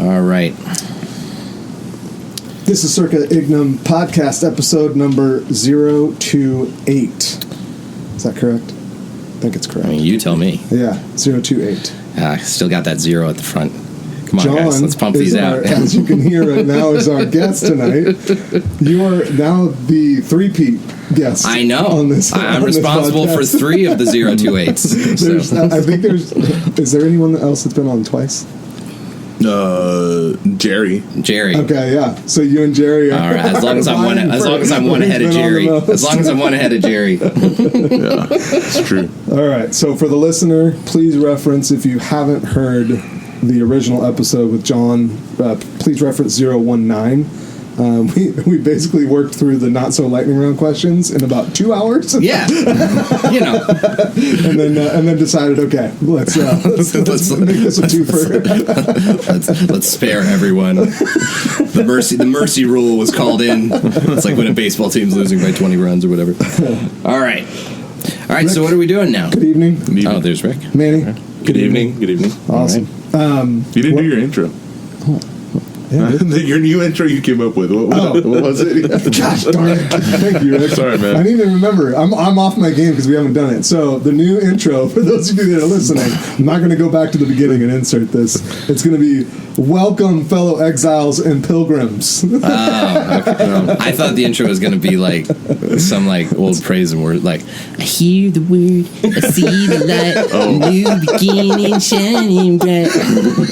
All right. This is Circa Ignem podcast episode number 028. Is that correct? I think it's correct. I mean, you tell me. Yeah, 028. Still got that 0 at the front. Come on, John, guys. Let's pump these out. As you can hear right now, is our guest tonight. You are now the three-peat guest. I know. I'm on responsible for 3 of the 028s. So. I think there's... Is there anyone else that's been on twice? Jerry. Okay, yeah. So you and Jerry are... All right. As long as I'm one ahead of Jerry. As long as I'm one ahead of Jerry. Yeah, it's true. All right. So for the listener, please reference, if you haven't heard the original episode with John, please reference 019. We basically worked through the not so lightning round questions in about 2 hours. Yeah, you know, and then decided, okay, let's make this a twofer. let's spare everyone. The mercy rule was called in. It's like when a baseball team's losing by 20 runs or whatever. All right. Rick, so what are we doing now? Good evening. Oh, there's Rick. Manny. Good evening. Awesome. You didn't do your intro. Yeah, your new intro you came up with. What was it? Gosh darn it. Thank you, Rick. Sorry, man. I need to remember. I'm off my game because we haven't done it. So the new intro, for those of you that are listening, I'm not going to go back to the beginning and insert this. It's going to be, welcome, fellow exiles and pilgrims. Okay. I thought the intro was going to be like some like old praise and word, like, I hear the word, I see the light, new beginning shining bright.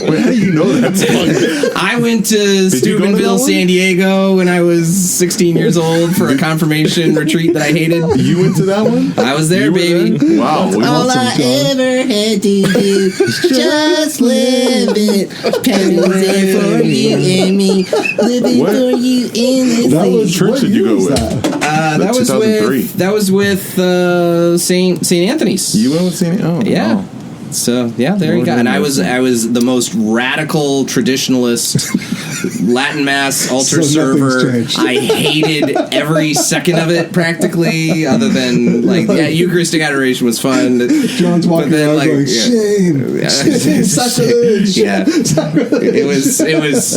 Wait, how do you know that song? I went to Steubenville, San Diego when I was 16 years old for a confirmation retreat that I hated. You went to that one? I was there, baby. There? Wow. All I ever had to do just live it. Parents there for you and me, living for you in this That was church did you go with? That was with Saint Anthony's. You went with Saint? Oh, yeah. Wow. So yeah, there you go. And I was the most radical traditionalist Latin Mass altar server. I hated every second of it practically, other than Eucharistic adoration was fun. John's walking around going, shame, sacrilege. Yeah, it was.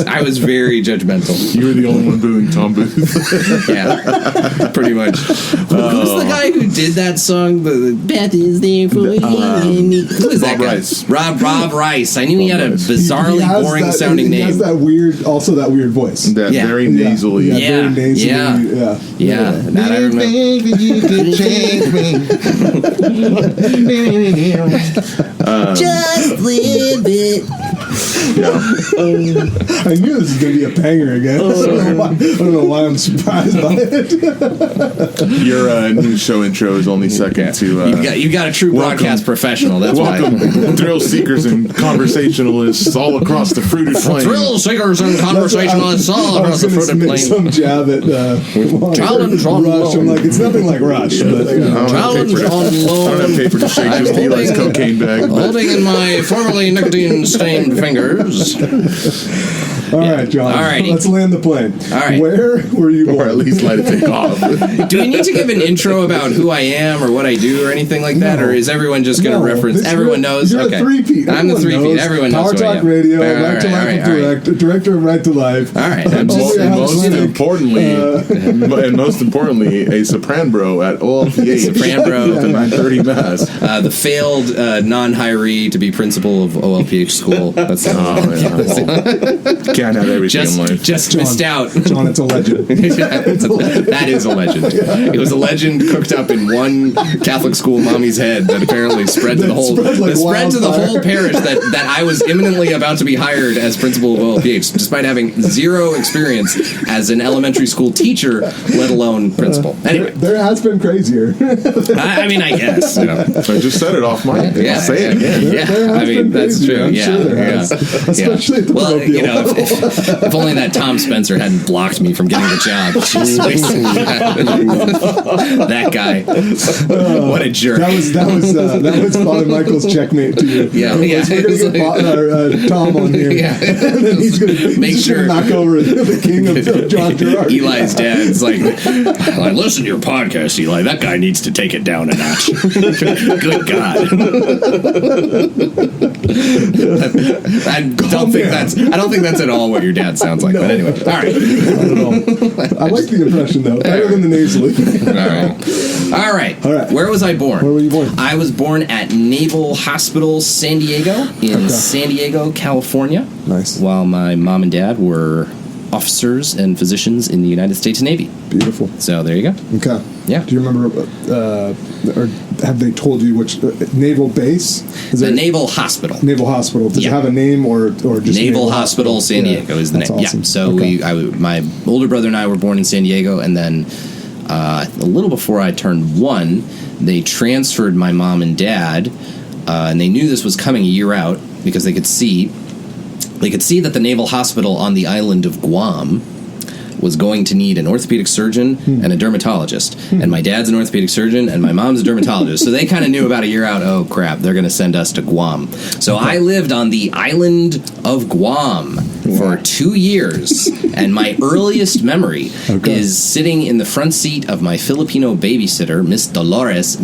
I was very judgmental. You were the only one booing Tom Booth. Yeah, pretty much. Who's the guy who did that song? The Beth is there for you and me. Who is that guy? Rice. Rob Rice. I knew he had a bizarrely boring sounding name. He has that weird voice. That very nasally. Very nasally. Yeah. That I remember. You could change me. Just live it. I knew this was going to be a banger again. I don't know why I'm surprised by it. Your new show intro is only second to... You got a true broadcast professional. That's welcome, why. Thrill seekers and conversationalists all across the fruited plain. Thrill seekers and conversationalists all across the fruited plain. Some jab at Challenge on Rush. I'm like, it's nothing like Rush. But, Challenge on low. I don't have paper to shake. Just Eli's cocaine bag. Holding in my formerly nicotine-stained fingers. All right, John. All right. Let's land the plane. All right. Where were you born? Or at least let it take off. Do we need to give an intro about who I am or what I do or anything like that? Or is everyone just going to reference? Everyone knows? You're okay. a three-peat. I'm the three-peat. Everyone knows Power who I Talk am. Radio, Right to Life, director of Right to Life. All right. And most importantly, a Sopranbro at OLPH. Sopranbro at the 9:30 Mass. The failed non-hiree to be principal of OLPH school. That's Can't have everything in life. Just missed out. John, it's a legend. That is a legend. It was a legend cooked up in one Catholic school mommy's head that apparently spread to the whole whole parish that I was imminently about to be hired as principal of OLPH, despite having zero experience as an elementary school teacher, let alone principal. Anyway, there has been crazier. I mean, I guess. You know. I just said it off mic. Yeah, say it again. Yeah, I mean that's true. I'm yeah, sure there has. Especially at the well, parochial you know, if only that Tom Spencer hadn't blocked me from getting the job. That guy, what a jerk. That was Father Michael's checkmate to you. Yeah. We're gonna get Tom on here. Yeah. And then he's gonna knock over the king of John Gerardi. Eli's dad's like, I listen to your podcast, Eli. That guy needs to take it down a notch. Good God. I don't think that's at all what your dad sounds like. No. But anyway, all right. Not at all. I like the impression though, better than the nasally. All right. Where was I born? Where were you born? I was born at Naval Hospital San Diego in San Diego, California. Nice. While my mom and dad were officers and physicians in the United States Navy. Beautiful. So there you go. Okay. Yeah. Do you remember, or have they told you which naval base? Is it Naval Hospital. Naval Hospital. Does it have a name or just Naval Hospital San Diego is the name? Awesome. Yeah. So my older brother and I were born in San Diego, and then a little before I turned 1, they transferred my mom and dad, and they knew this was coming a year out because they could see that the Naval Hospital on the island of Guam was going to need an orthopedic surgeon and a dermatologist. And my dad's an orthopedic surgeon, and my mom's a dermatologist. So they kind of knew about a year out, oh, crap, they're going to send us to Guam. So I lived on the island of Guam for 2 years. And my earliest memory is sitting in the front seat of my Filipino babysitter, Miss Dolores.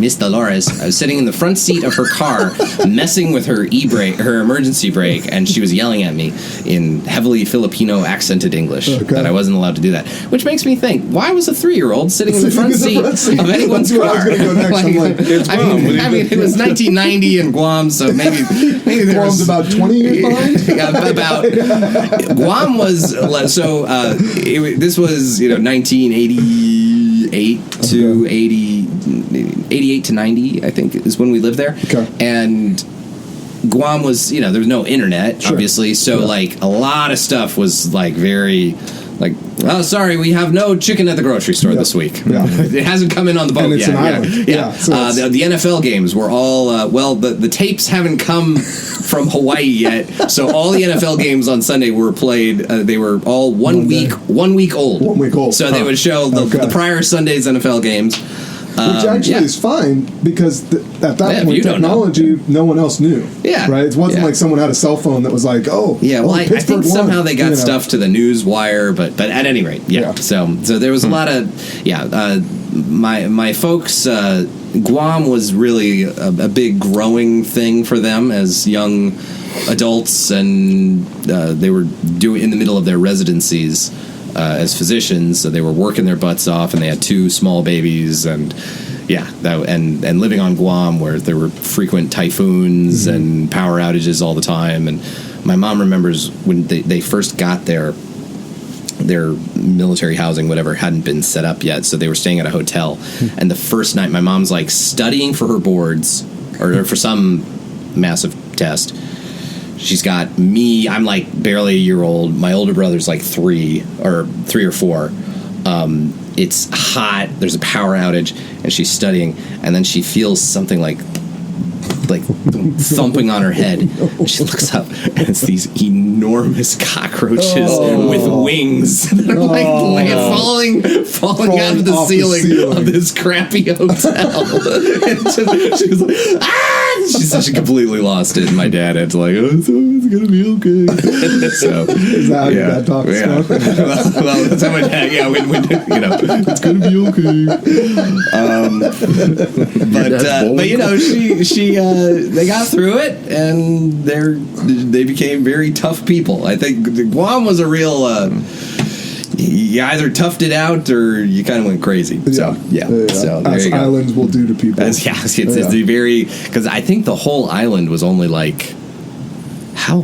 I was sitting in the front seat of her car, messing with her her emergency brake, and she was yelling at me in heavily Filipino accented English that I wasn't allowed to do that. Which makes me think, why was a 3-year-old sitting in the front seat of anyone's car? It was 1990 in Guam, so maybe Guam's about 20 years behind. Guam was so. This was 1988 to 88 to 90, I think, is when we lived there. Okay. And Guam was, there was no internet, obviously, so like a lot of stuff was like very. Like, oh, sorry, we have no chicken at the grocery store this week. Yeah. It hasn't come in on the boat yet. An island. So the NFL games were all, the tapes haven't come from Hawaii yet, so all the NFL games on Sunday were played, they were all one week old. 1 week old. So they would show the prior Sunday's NFL games. Which actually is fine because at that point technology no one else knew. Yeah, right. It wasn't like someone had a cell phone that was like, I think somehow they got stuff to the news wire, but at any rate, So there was a lot of my folks. Guam was really a big growing thing for them as young adults, and they were in the middle of their residencies. As physicians, so they were working their butts off, and they had 2 small babies, and and living on Guam where there were frequent typhoons and power outages all the time. And my mom remembers when they first got their military housing, whatever, hadn't been set up yet, so they were staying at a hotel. And the first night, my mom's like studying for her boards or for some massive test. She's got me. I'm like barely a year old. My older brother's like 3 or 4. It's hot. There's a power outage, and she's studying. And then she feels something like thumping on her head. And she looks up, and it's these enormous cockroaches with wings that are falling out of the ceiling of this crappy hotel. She was like, ah! She said she completely lost it, and my dad had to it's gonna be okay. So is that how your dad talks? Well, that's how my dad. Yeah, it's gonna be okay. She they got through it, and they became very tough people. I think Guam was a real. You either toughed it out or you kind of went crazy. So so there you go. Islands will do to people. It's very, because I think the whole island was only like how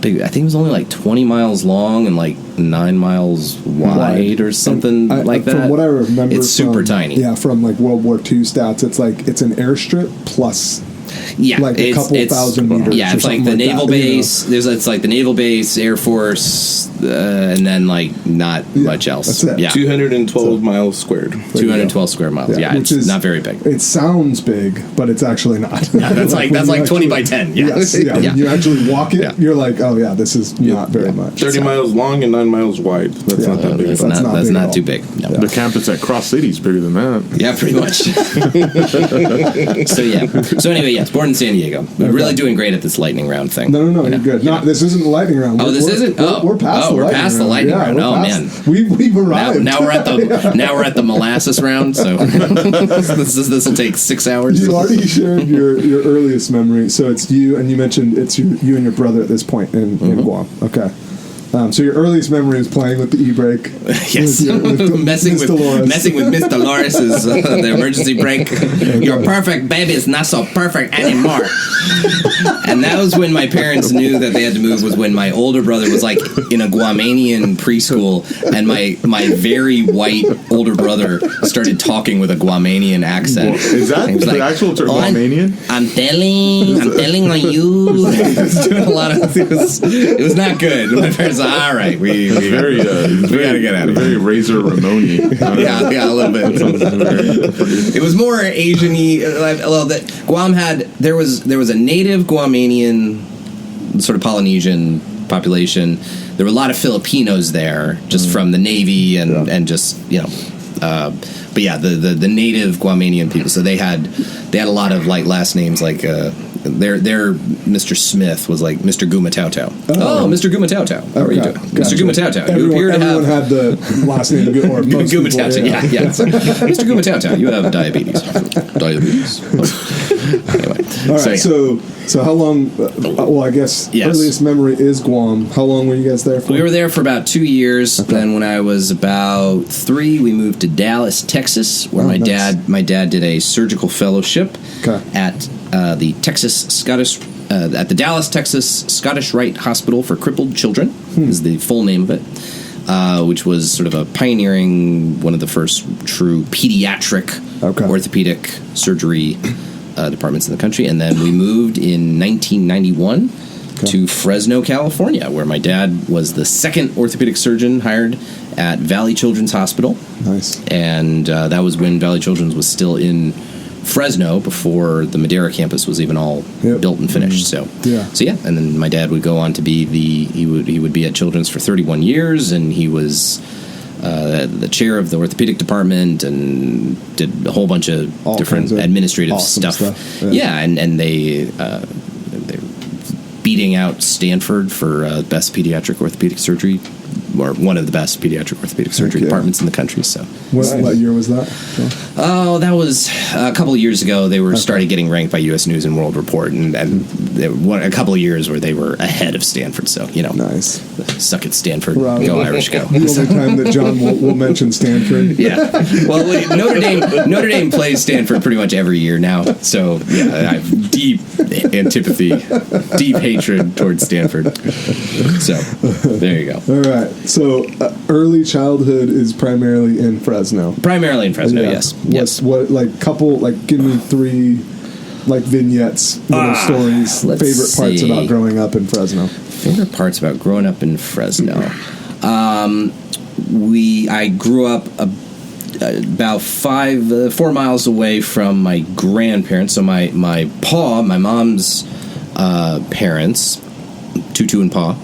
big? I think it was only like 20 miles long and like 9 miles wide or something like that. From what I remember, it's super tiny. Yeah, from like World War II stats, it's an airstrip plus. Yeah, like a couple thousand meters. Yeah, it's like the naval base. It's like the naval base, Air Force, and then like not much else. That's it. Yeah, 212 miles squared. 212 square miles. Yeah, which it's is not very big. It sounds big, but it's actually not. Yeah, that's like 20 by 10. Yeah, yes, when you actually walk it, you're like, oh yeah, this is not very much. 30 miles long and 9 miles wide. That's not that big. That's not too big. No. The campus at Cross City is bigger than that. Yeah, pretty much. So anyway, yes, born in San Diego. We're really doing great at this lightning round thing. No, you're good. This isn't the lightning round. This isn't? We're past we're past the lightning round. Oh man, we've arrived. Now we're at the now we're at the molasses round. So this will take 6 hours. You already shared your earliest memory, so it's you, and you mentioned it's you and your brother at this point in Guam. Okay. So your earliest memory is playing with the e-brake. Yes, messing with Miss Dolores' the emergency brake. Your perfect baby is not so perfect anymore. And that was when my parents knew that they had to move. Was when my older brother was like in a Guamanian preschool, and my very white older brother started talking with a Guamanian accent. Is that the actual term, Guamanian? I'm telling on you. He was doing a lot of. It was not good. My parents. All right, we gotta get out of here. Very Razor Ramon-y. Yeah, a little bit. It was more Asian-y. Well, Guam had there was a native Guamanian, sort of Polynesian population. There were a lot of Filipinos there, just from the Navy and just but yeah, the native Guamanian people. So they had a lot of like last names like. Their Mr. Smith was like Mr. Gumatau. Oh, Mr. Gumatau. How are you doing? Gotcha. Mr. Gumatau. Everyone had the last name Gumatau. Yeah. Mr. Gumatau, you have diabetes. Anyway. All right, so how long, I guess earliest memory is Guam. How long were you guys there for? We were there for about 2 years. Okay. Then when I was about 3, we moved to Dallas, Texas, where my dad did a surgical fellowship at the Dallas, Texas Scottish Rite Hospital for Crippled Children is the full name of it, which was sort of a pioneering, one of the first true pediatric orthopedic surgery departments in the country. And then we moved in 1991 to Fresno, California, where my dad was the second orthopedic surgeon hired at Valley Children's Hospital. Nice. And that was when Valley Children's was still in Fresno before the Madera campus was even all built and finished. So and then my dad would go on to be he would be at Children's for 31 years, and he was the chair of the orthopedic department and did a whole bunch of all different administrative stuff. And they beating out Stanford for best pediatric orthopedic surgery, or one of the best pediatric orthopedic surgery departments in the country. So, what year was that? Oh, that was a couple of years ago. They were started getting ranked by U.S. News and World Report, and a couple of years where they were ahead of Stanford. So, nice. Suck it, Stanford. Go Irish, go. The only time that John will mention Stanford. Yeah. Well, Notre Dame plays Stanford pretty much every year now. So, I have deep antipathy, deep hatred towards Stanford. So, there you go. All right. So, early childhood is primarily in Fresno. Primarily in Fresno, yes. Give me 3 vignettes, stories, favorite parts about growing up in Fresno. Favorite parts about growing up in Fresno. I grew up about 4 miles away from my grandparents. So my mom's parents, Tutu and Pa,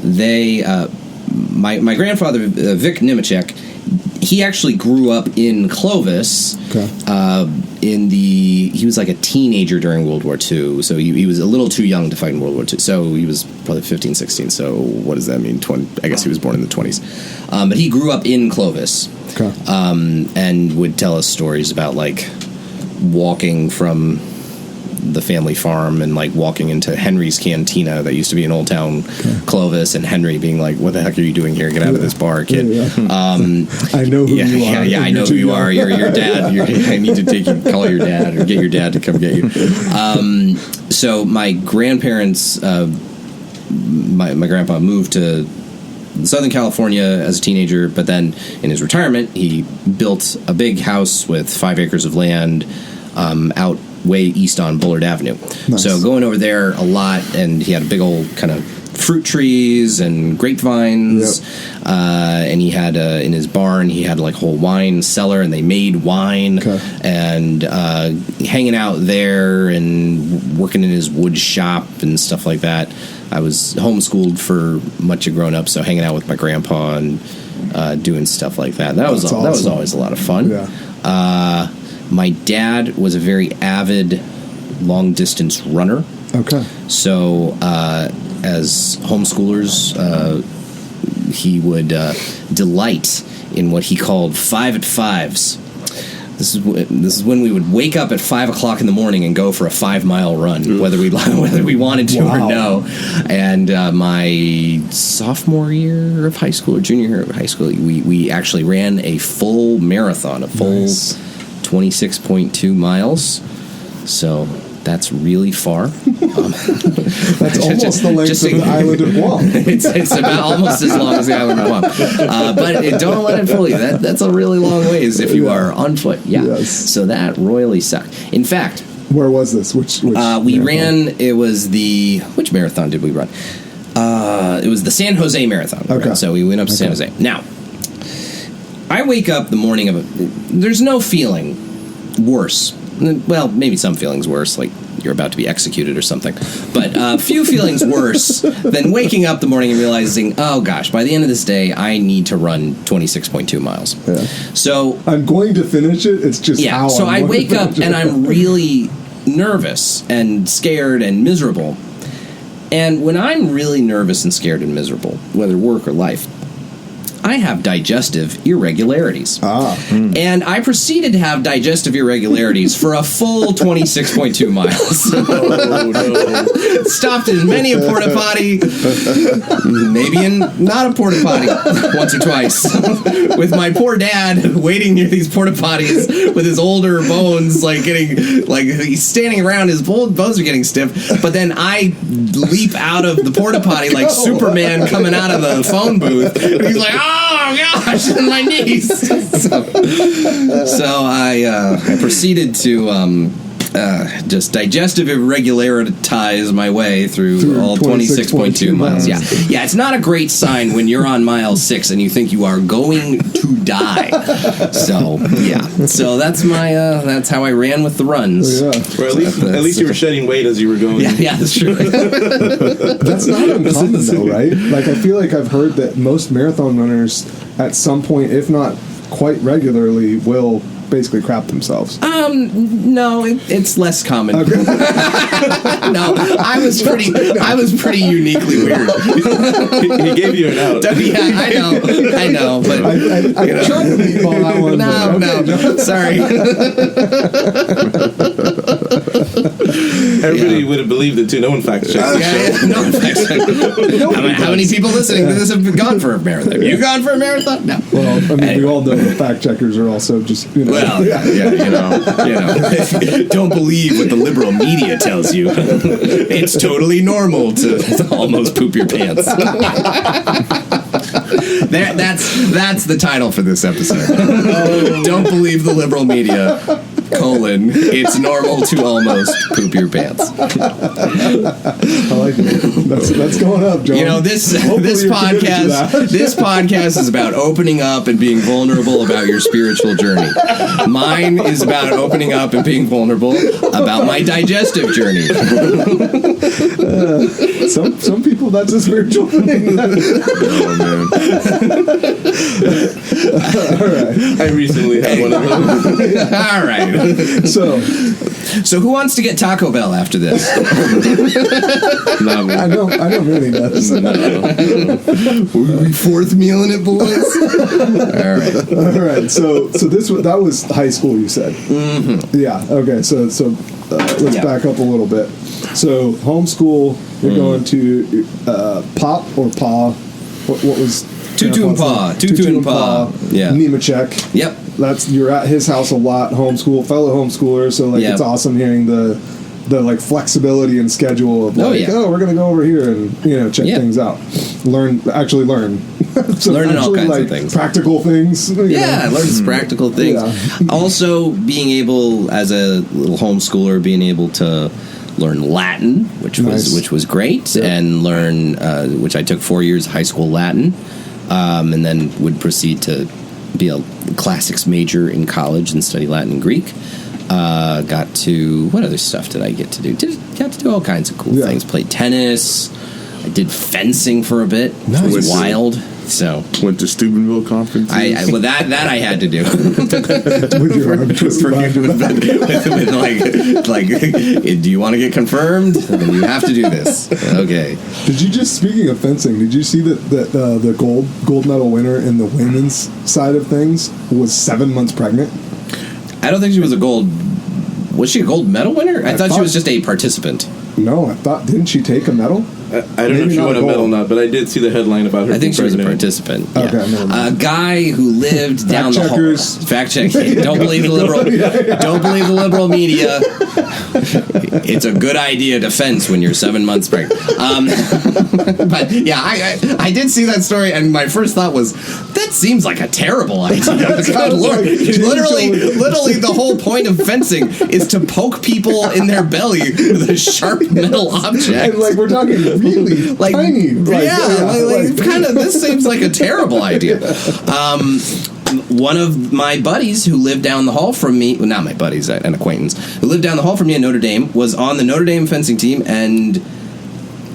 they my grandfather Vic Nemechek, he actually grew up in Clovis. He was like a teenager during World War II, so he was a little too young to fight in World War II. So he was probably 15, 16. So what does that mean? 20? I guess he was born in the 20s. But he grew up in Clovis, and would tell us stories about like walking from the family farm and like walking into Henry's Cantina that used to be in Old Town Clovis, and Henry being like, "What the heck are you doing here? Get out of this bar, kid." I know who you are. Yeah, I know who you are. You're your dad. I need to call your dad or get your dad to come get you. So my grandparents, my grandpa moved to Southern California as a teenager, but then in his retirement, he built a big house with 5 acres of land out way east on Bullard Avenue. Nice. So going over there a lot, and he had a big old kind of fruit trees and grapevines, and he had in his barn he had like a whole wine cellar, and they made wine, and hanging out there and working in his wood shop and stuff like that. I was homeschooled for much of growing up, so hanging out with my grandpa and doing stuff like that. That was always a lot of fun. My dad was a very avid long-distance runner. So, as homeschoolers, he would delight in what he called 5 at 5s. This is when we would wake up at 5 o'clock in the morning and go for a 5-mile run, whether we wanted to or no. And my sophomore year of high school or junior year of high school, we actually ran a full marathon, a full 26.2 miles. So that's really far. That's almost the length of the island of Guam. It's about almost as long as the island of Guam. But don't let it fool you. That's a really long ways if you are on foot. Yeah. Yes. So that royally sucked. In fact, where was this? Which we marathon? ran? It was which marathon did we run? It was the San Jose Marathon. Okay. Right? So we went up to San Jose. Now, I wake up the morning of it. There's no feeling worse. Well, maybe some feelings worse, like you're about to be executed or something. But few feelings worse than waking up the morning and realizing, oh gosh, by the end of this day, I need to run 26.2 miles. Yeah. So I'm going to finish it. It's just how so I wake up and I'm really nervous and scared and miserable. And when I'm really nervous and scared and miserable, whether work or life, I have digestive irregularities. And I proceeded to have digestive irregularities for a full 26.2 miles. Oh, no. Stopped in many a porta potty, maybe in not a porta potty, once or twice, with my poor dad waiting near these porta potties with his older bones, he's standing around, his bones are getting stiff, but then I leap out of the porta potty like Superman coming out of the phone booth, and he's like, oh gosh, my knees. So I proceeded to just digestive irregularize my way through all 26.2 miles. Yeah, it's not a great sign when you're on mile 6 and you think you are going to die. So that's how I ran with the runs. Yeah. Well, at least you were shedding weight as you were going. Yeah, that's true. That's not uncommon though, right? Like I feel like I've heard that most marathon runners at some point, if not quite regularly, will basically crap themselves. No, it's less common. Okay. No, I was pretty uniquely weird. He gave you an out. Yeah, I know, but I tried to meet on that one. No, sorry. Everybody would have believed it too. No one fact checked. No one fact checked. How many people listening to this have gone for a marathon? Have you gone for a marathon? No. Well, I mean, we all know that fact checkers are also just Well, you know, don't believe what the liberal media tells you. It's totally normal to almost poop your pants. That's the title for this episode. Don't believe the liberal media, it's normal to almost poop your pants. I like it. That's going up, John. You know, this podcast is about opening up and being vulnerable about your spiritual journey. Mine is about opening up and being vulnerable about my digestive journey. Some people, that's a spiritual thing. Oh, man. All right. I recently had one of those. All right. So who wants to get Taco Bell after this? Not me. I know really does. We fourth meal in it, boys. All right. So that was high school, you said. Mm-hmm. Yeah. Okay. So let's back up a little bit. So homeschool, you're going to Pop or Pa? What was Tutu and Pa? Tutu and Pa. Yeah. Nemechek. Yep. You're at his house a lot, fellow homeschooler, so it's awesome hearing the flexibility and schedule of we're gonna go over here and check things out, learn learning all kinds of things, practical things. Learn some practical things. Yeah. Also, being able as a little homeschooler, being able to learn Latin, which was great, and learn which I took 4 years of high school Latin, and then would proceed to be a classics major in college and study Latin and Greek. Got to, what other stuff did I get to do? Got to do all kinds of cool things. Played tennis. I did fencing for a bit, which was wild. So Went to Steubenville conferences. well, that I had to do. With your arm twisted behind your back. with like, do you want to get confirmed? Then you have to do this. Okay. Did you just, speaking of fencing, did you see that the gold medal winner in the women's side of things was 7 months pregnant? I don't think she was a gold. Was she a gold medal winner? I thought she was just a participant. No, I thought, didn't she take a medle? I don't know if she won a medal or not, but I did see the headline about her. I think she was a pregnant. participant. Yeah. Okay, never mind. A guy who lived down the hall. Fact check. Don't believe the liberal. Don't believe the liberal media. It's a good idea to fence when you're 7 months pregnant. But yeah, I did see that story, and my first thought was, that seems like a terrible idea. Good Lord. Literally, the whole point of fencing is to poke people in their belly with a sharp metal object. And like, we're talking really tiny. Kind of. This seems like a terrible idea. One of my buddies who lived down the hall from me, well, not my buddies, an acquaintance, who lived down the hall from me at Notre Dame, was on the Notre Dame fencing team and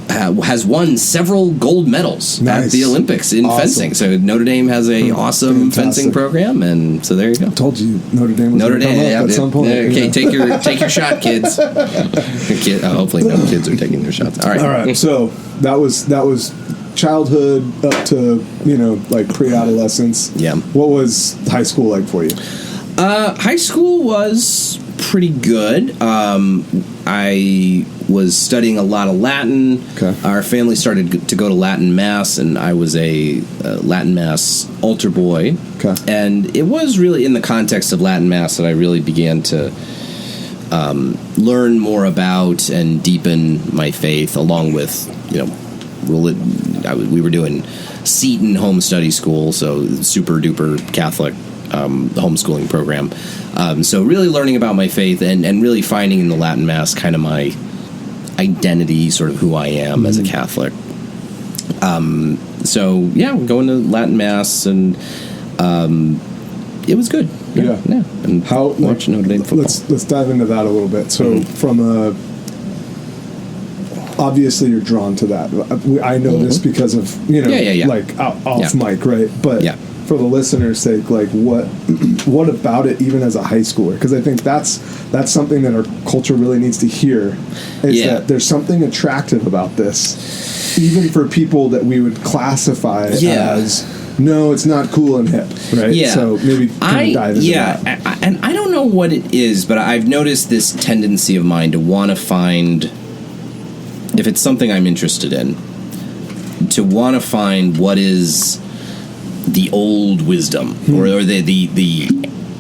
has won several gold medals at the Olympics in fencing. So Notre Dame has a awesome fencing program, and so there you go. I told you Notre Dame was Notre Dame at some point. Okay, take your shot, kids. Hopefully no kids are taking their shots. All right. So that was childhood up to like pre-adolescence. Yeah. What was high school like for you? High school was pretty good. I was studying a lot of Latin. Okay. Our family started to go to Latin Mass, and I was a Latin Mass altar boy. Okay. And it was really in the context of Latin Mass that I really began to learn more about and deepen my faith, along with, we were doing Seton Home Study School, so super duper Catholic homeschooling program. So really learning about my faith and really finding in the Latin Mass kind of my identity, sort of who I am as a Catholic. So yeah, going to Latin Mass, and it was good. Yeah. And watching Notre Dame football. Let's dive into that a little bit. So from obviously you're drawn to that. I know this because of like off mic, right? But for the listener's sake, like what about it, even as a high schooler? Because I think that's something that our culture really needs to hear, is that there's something attractive about this, even for people that we would classify as, no, it's not cool and hip, right? Yeah. So maybe dive into that. And I don't know what it is, but I've noticed this tendency of mine to want to find, if it's something I'm interested in, to want to find what is the old wisdom, or the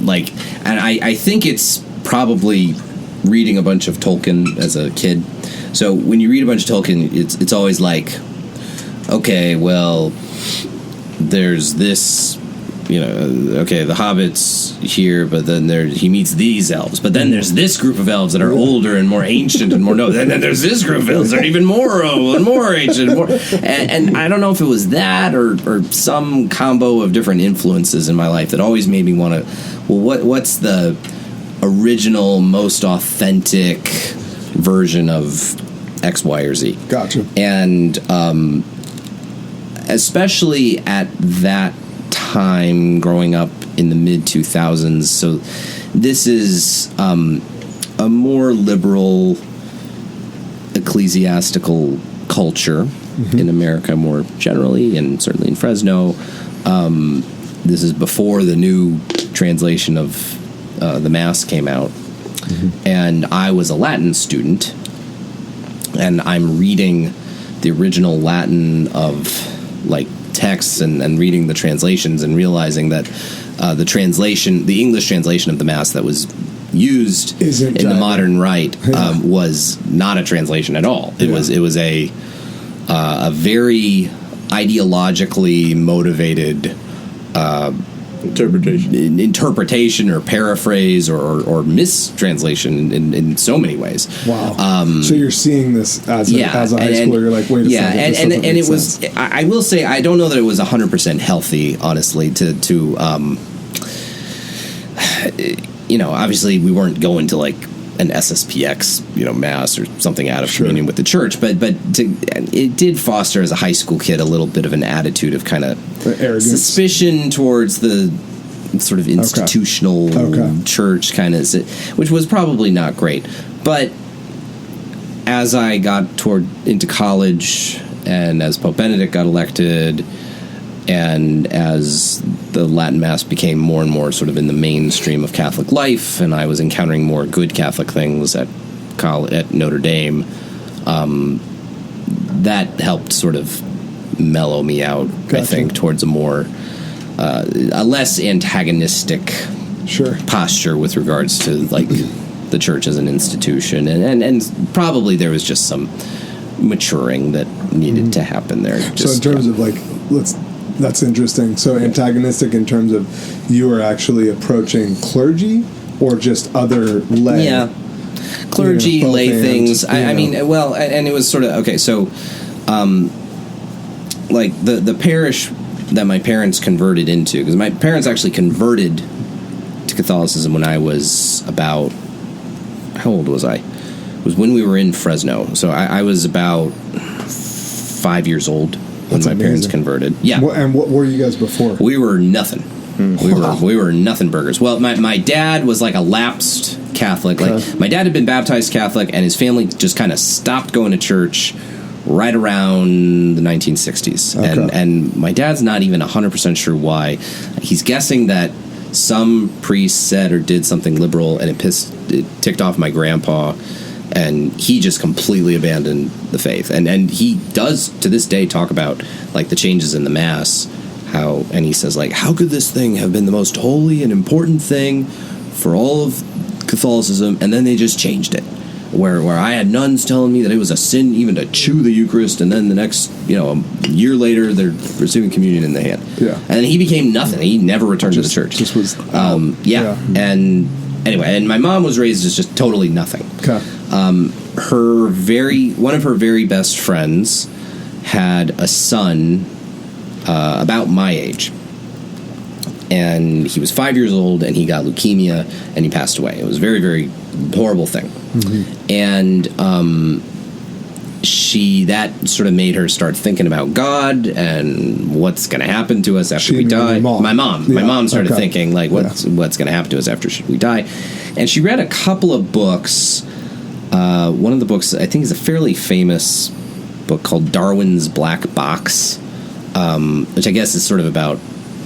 like, and I think it's probably reading a bunch of Tolkien as a kid. So when you read a bunch of Tolkien, it's always like, okay, well, there's this, the Hobbit's here, but then he meets these elves, but then there's this group of elves that are older and more ancient and more and then there's this group of elves that are even more old and more ancient and more, and I don't know if it was that or some combo of different influences in my life that always made me want to, what's the original, most authentic version of X, Y, or Z? Gotcha. And especially at that time, growing up in the mid 2000s. So this is a more liberal ecclesiastical culture in America more generally, and certainly in Fresno. This is before the new translation of the Mass came out. And I was a Latin student, and I'm reading the original Latin of like texts and reading the translations and realizing that the English translation of the Mass that was used in the modern rite was not a translation at all. It was a very ideologically motivated interpretation or paraphrase or mistranslation in so many ways. Wow. So you're seeing this as a high schooler, you're like, wait a second. And it was, I will say, I don't know that it was 100% healthy, honestly, to obviously we weren't going to like an SSPX, mass or something out of communion with the church, but it did foster as a high school kid a little bit of an attitude of kind of suspicion towards the sort of institutional church kind of, which was probably not great. But as I got into college, and as Pope Benedict got elected, and as the Latin Mass became more and more sort of in the mainstream of Catholic life, and I was encountering more good Catholic things at Notre Dame, that helped sort of mellow me out, I think, towards a less antagonistic posture with regards to, like, the church as an institution. And probably there was just some maturing that needed to happen there. So in terms of, like, that's interesting. So antagonistic in terms of you are actually approaching clergy or just other lay? Yeah. Clergy, lay things. I mean, well, and it was sort of, okay, so, like, the parish that my parents converted into, because my parents actually converted to Catholicism when I was about, how old was I? It was when we were in Fresno. So I was about 5 years old when my parents converted. Yeah. And what were you guys before? We were nothing. We were nothing burgers. Well, my dad was like a lapsed Catholic. Like, my dad had been baptized Catholic, and his family just kind of stopped going to church right around the 1960s. And my dad's not even 100% sure why. He's guessing that some priest said or did something liberal, and it ticked off my grandpa, and he just completely abandoned the faith. And he does to this day talk about, like, the changes in the Mass, and he says, like, how could this thing have been the most holy and important thing for all of Catholicism, and then they just changed it, where I had nuns telling me that it was a sin even to chew the Eucharist, and then the next, a year later, they're receiving communion in the hand. Yeah. And he became nothing. He never returned to the church. Just was... yeah. And anyway, and my mom was raised as just totally nothing. Okay. One of her very best friends had a son about my age. And he was 5 years old, and he got leukemia, and he passed away. It was a very, very horrible thing. Mm-hmm. And that sort of made her start thinking about God and what's going to happen to us after we die. My mom started thinking, like, what's going to happen to us after we die. And she read a couple of books. One of the books, I think, is a fairly famous book called Darwin's Black Box, which I guess is sort of about,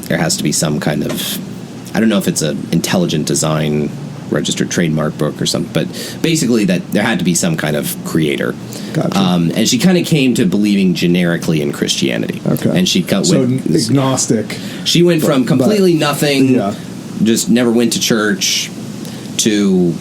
there has to be some kind of, I don't know if it's an intelligent design registered trademark book or something, but basically that there had to be some kind of creator. Gotcha. And she kind of came to believing generically in Christianity. Okay. And she agnostic. She went from completely nothing, just never went to church, to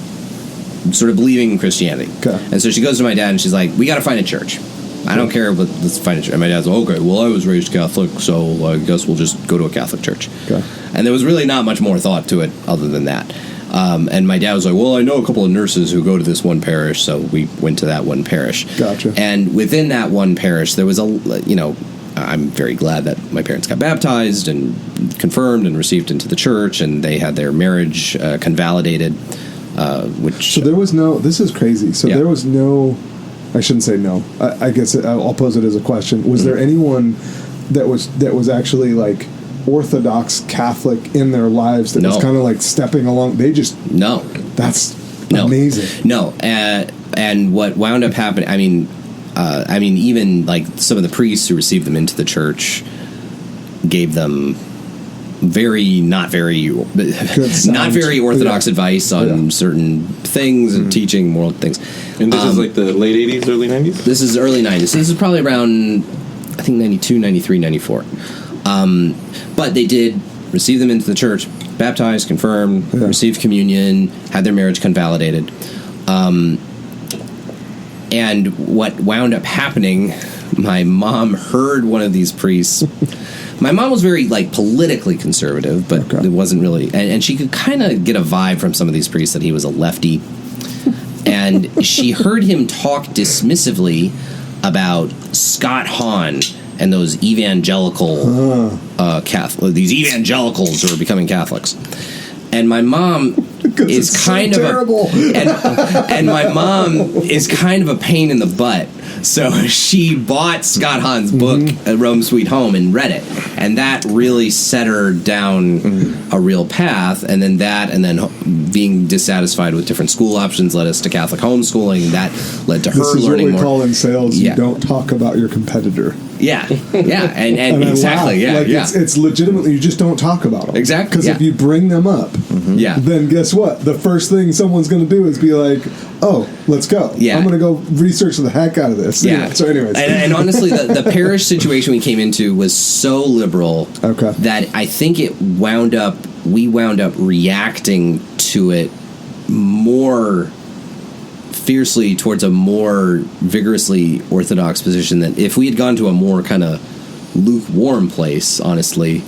sort of believing in Christianity. Okay. And so she goes to my dad and she's like, we got to find a church. I don't care, but let's find a church. And my dad's like, okay, well, I was raised Catholic, so I guess we'll just go to a Catholic church. Okay. And there was really not much more thought to it other than that. And my dad was like, well, I know a couple of nurses who go to this one parish, so we went to that one parish. Gotcha. And within that one parish, there was I'm very glad that my parents got baptized and confirmed and received into the church, and they had their marriage convalidated, which... So there was no... This is crazy. So there was no... I shouldn't say no. I guess I'll pose it as a question. Was there anyone that was actually, like, Orthodox Catholic in their lives that was kind of like stepping along? They just... No. That's amazing. No. And what wound up happening... I mean, even, like, some of the priests who received them into the church gave them not very orthodox advice on certain things and teaching moral things. And this is like the late 80s, early 90s? This is early 90s. This is probably around, I think, 92, 93, 94. But they did receive them into the church, baptized, confirmed, received communion, had their marriage convalidated. And what wound up happening, my mom heard one of these priests... My mom was very, like, politically conservative, but it wasn't really... And she could kind of get a vibe from some of these priests that he was a lefty. And she heard him talk dismissively about Scott Hahn and those evangelical Catholic... These evangelicals who are becoming Catholics. And my mom is kind of terrible. And my mom is kind of a pain in the butt. So she bought Scott Hahn's book, Rome Sweet Home, and read it. And that really set her down a real path. And then being dissatisfied with different school options led us to Catholic homeschooling. That led to her learning more. This is what we call in sales, you don't talk about your competitor. Yeah, and exactly, It's legitimately, you just don't talk about them. Exactly. Because if you bring them up, then guess what? The first thing someone's going to do is be like, oh, let's go. Yeah. I'm going to go research the heck out of this. Yeah. So anyways. And honestly, the parish situation we came into was so liberal that I think we wound up reacting to it more fiercely towards a more vigorously orthodox position than if we had gone to a more kind of lukewarm place, honestly,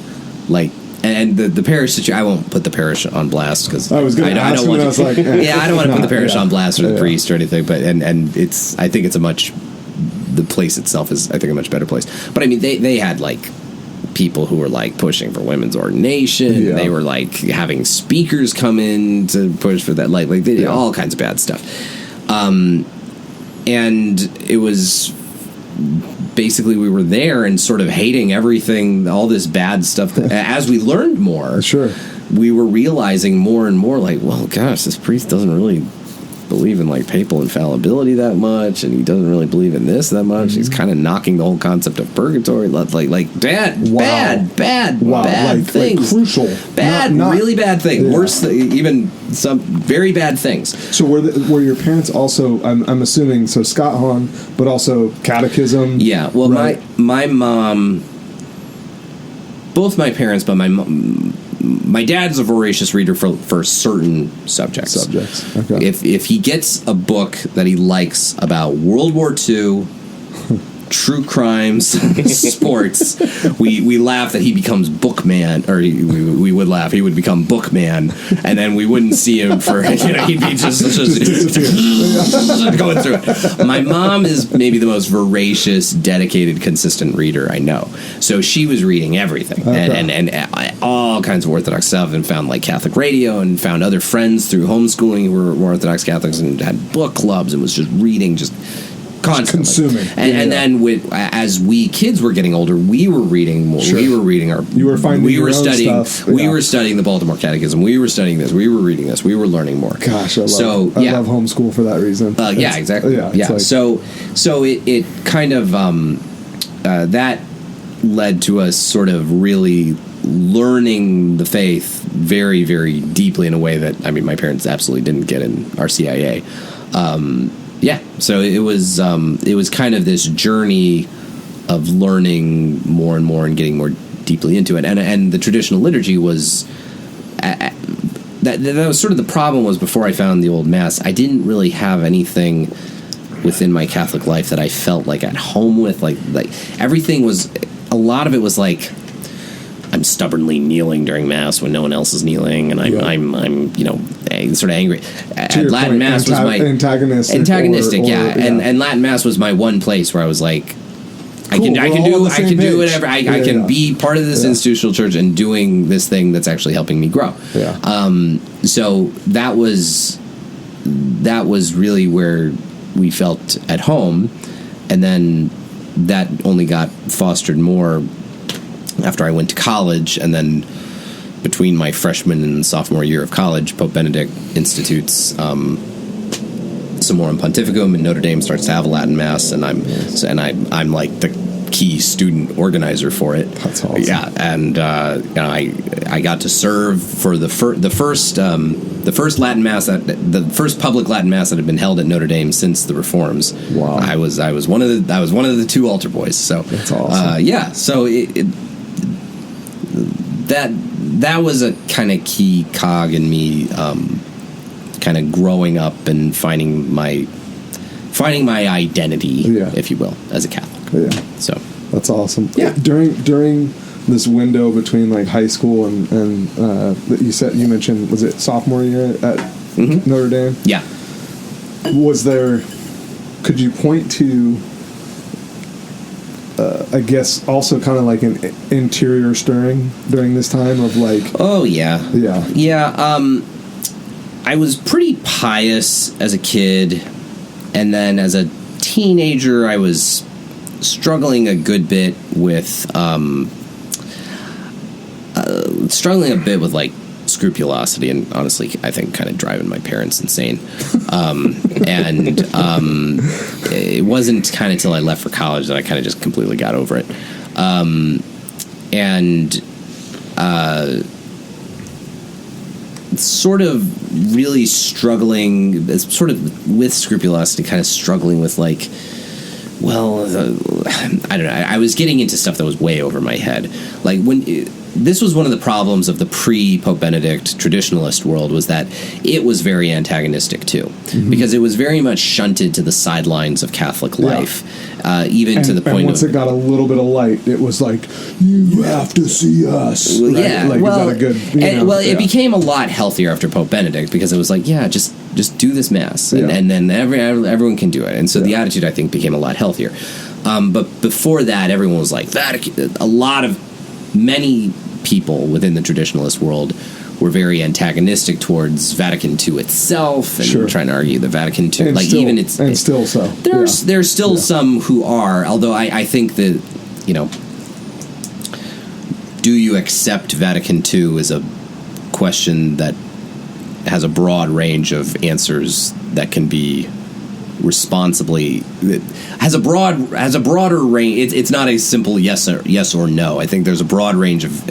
like. And the parish situation, I won't put the parish on blast because I don't want to put the parish on blast or the priest or anything. But and it's, I think it's the place itself is, I think, a much better place. But I mean, they had like people who were like pushing for women's ordination. They were like having speakers come in to push for that, like they did all kinds of bad stuff. And it was. Basically, we were there and sort of hating everything, all this bad stuff. As we learned more, we were realizing more and more, like, well, gosh, this priest doesn't really believe in like papal infallibility that much, and he doesn't really believe in this that much. He's kind of knocking the whole concept of purgatory, like bad things, like crucial, really bad things, worse, even some very bad things. So were your parents also? I'm assuming so. Scott Hahn, but also catechism. Yeah. Well, my mom, both my parents, but my dad's a voracious reader for certain subjects. Okay. If he gets a book that he likes about World War II, true crimes, sports, we laugh that he becomes bookman, or we would laugh he would become bookman, and then we wouldn't see him for he'd be just going through it. My mom is maybe the most voracious, dedicated, consistent reader I know. So she was reading everything and all kinds of Orthodox stuff, and found like Catholic radio, and found other friends through homeschooling who were Orthodox Catholics, and had book clubs, and was just reading constantly. Consuming. And then as we kids were getting older, we were reading more. We were reading you were finding your own studying stuff. We were studying the Baltimore Catechism. We were studying this. We were reading this. We were learning more. Gosh, I love homeschool for that reason. Yeah, exactly. Like, so it kind of that led to us sort of really learning the faith very, very deeply in a way that, I mean, my parents absolutely didn't get in RCIA. So it was kind of this journey of learning more and more and getting more deeply into it. And the traditional liturgy was that was sort of the problem. Was before I found the old Mass, I didn't really have anything within my Catholic life that I felt like at home with. Like everything was, a lot of it was like, I'm stubbornly kneeling during Mass when no one else is kneeling, and I'm sort of angry. Latin point, Mass was my antagonistic, and Latin Mass was my one place where I was like, I can do whatever. I can be part of this institutional church and doing this thing that's actually helping me grow. So that was really where we felt at home, and then that only got fostered more after I went to college. And then between my freshman and sophomore year of college, Pope Benedict institutes Summorum Pontificum, and Notre Dame starts to have a Latin Mass, and I'm like the key student organizer for it. That's awesome. Yeah, and I got to serve for the first Latin Mass, the first public Latin Mass that had been held at Notre Dame since the Reforms. Wow. I was one of the two altar boys. So that's awesome. So that was a kind of key cog in me, kind of growing up and finding my identity, if you will, as a Catholic. Yeah. So that's awesome. Yeah. During this window between like high school and you mentioned, was it sophomore year at Notre Dame? Yeah. Could you point to I guess also kind of like an interior stirring during this time of like... Oh, yeah. Yeah. Yeah. I was pretty pious as a kid, and then as a teenager, I was struggling a good bit with like scrupulosity, and honestly, I think kind of driving my parents insane. It wasn't kind of till I left for college that I kind of just completely got over it. Sort of really struggling, sort of with scrupulosity, kind of struggling with like, well, I don't know. I was getting into stuff that was way over my head. Like this was one of the problems of the pre-Pope Benedict traditionalist world, was that it was very antagonistic too, because it was very much shunted to the sidelines of Catholic life, even to the point. And once it got a little bit of light, it was like, you have to see us. Right? Yeah, like, well, is that a good? It became a lot healthier after Pope Benedict, because it was like, yeah, just do this mass, and then everyone can do it, and so the attitude, I think, became a lot healthier. But before that, everyone was like, many people within the traditionalist world were very antagonistic towards Vatican II itself, and trying to argue the Vatican II, and like still, even still so. There's still some who are, although I think that, do you accept Vatican II is a question that has a broad range of answers that can be responsibly, has a broader range. It's not a simple yes or no. I think there's a broad range of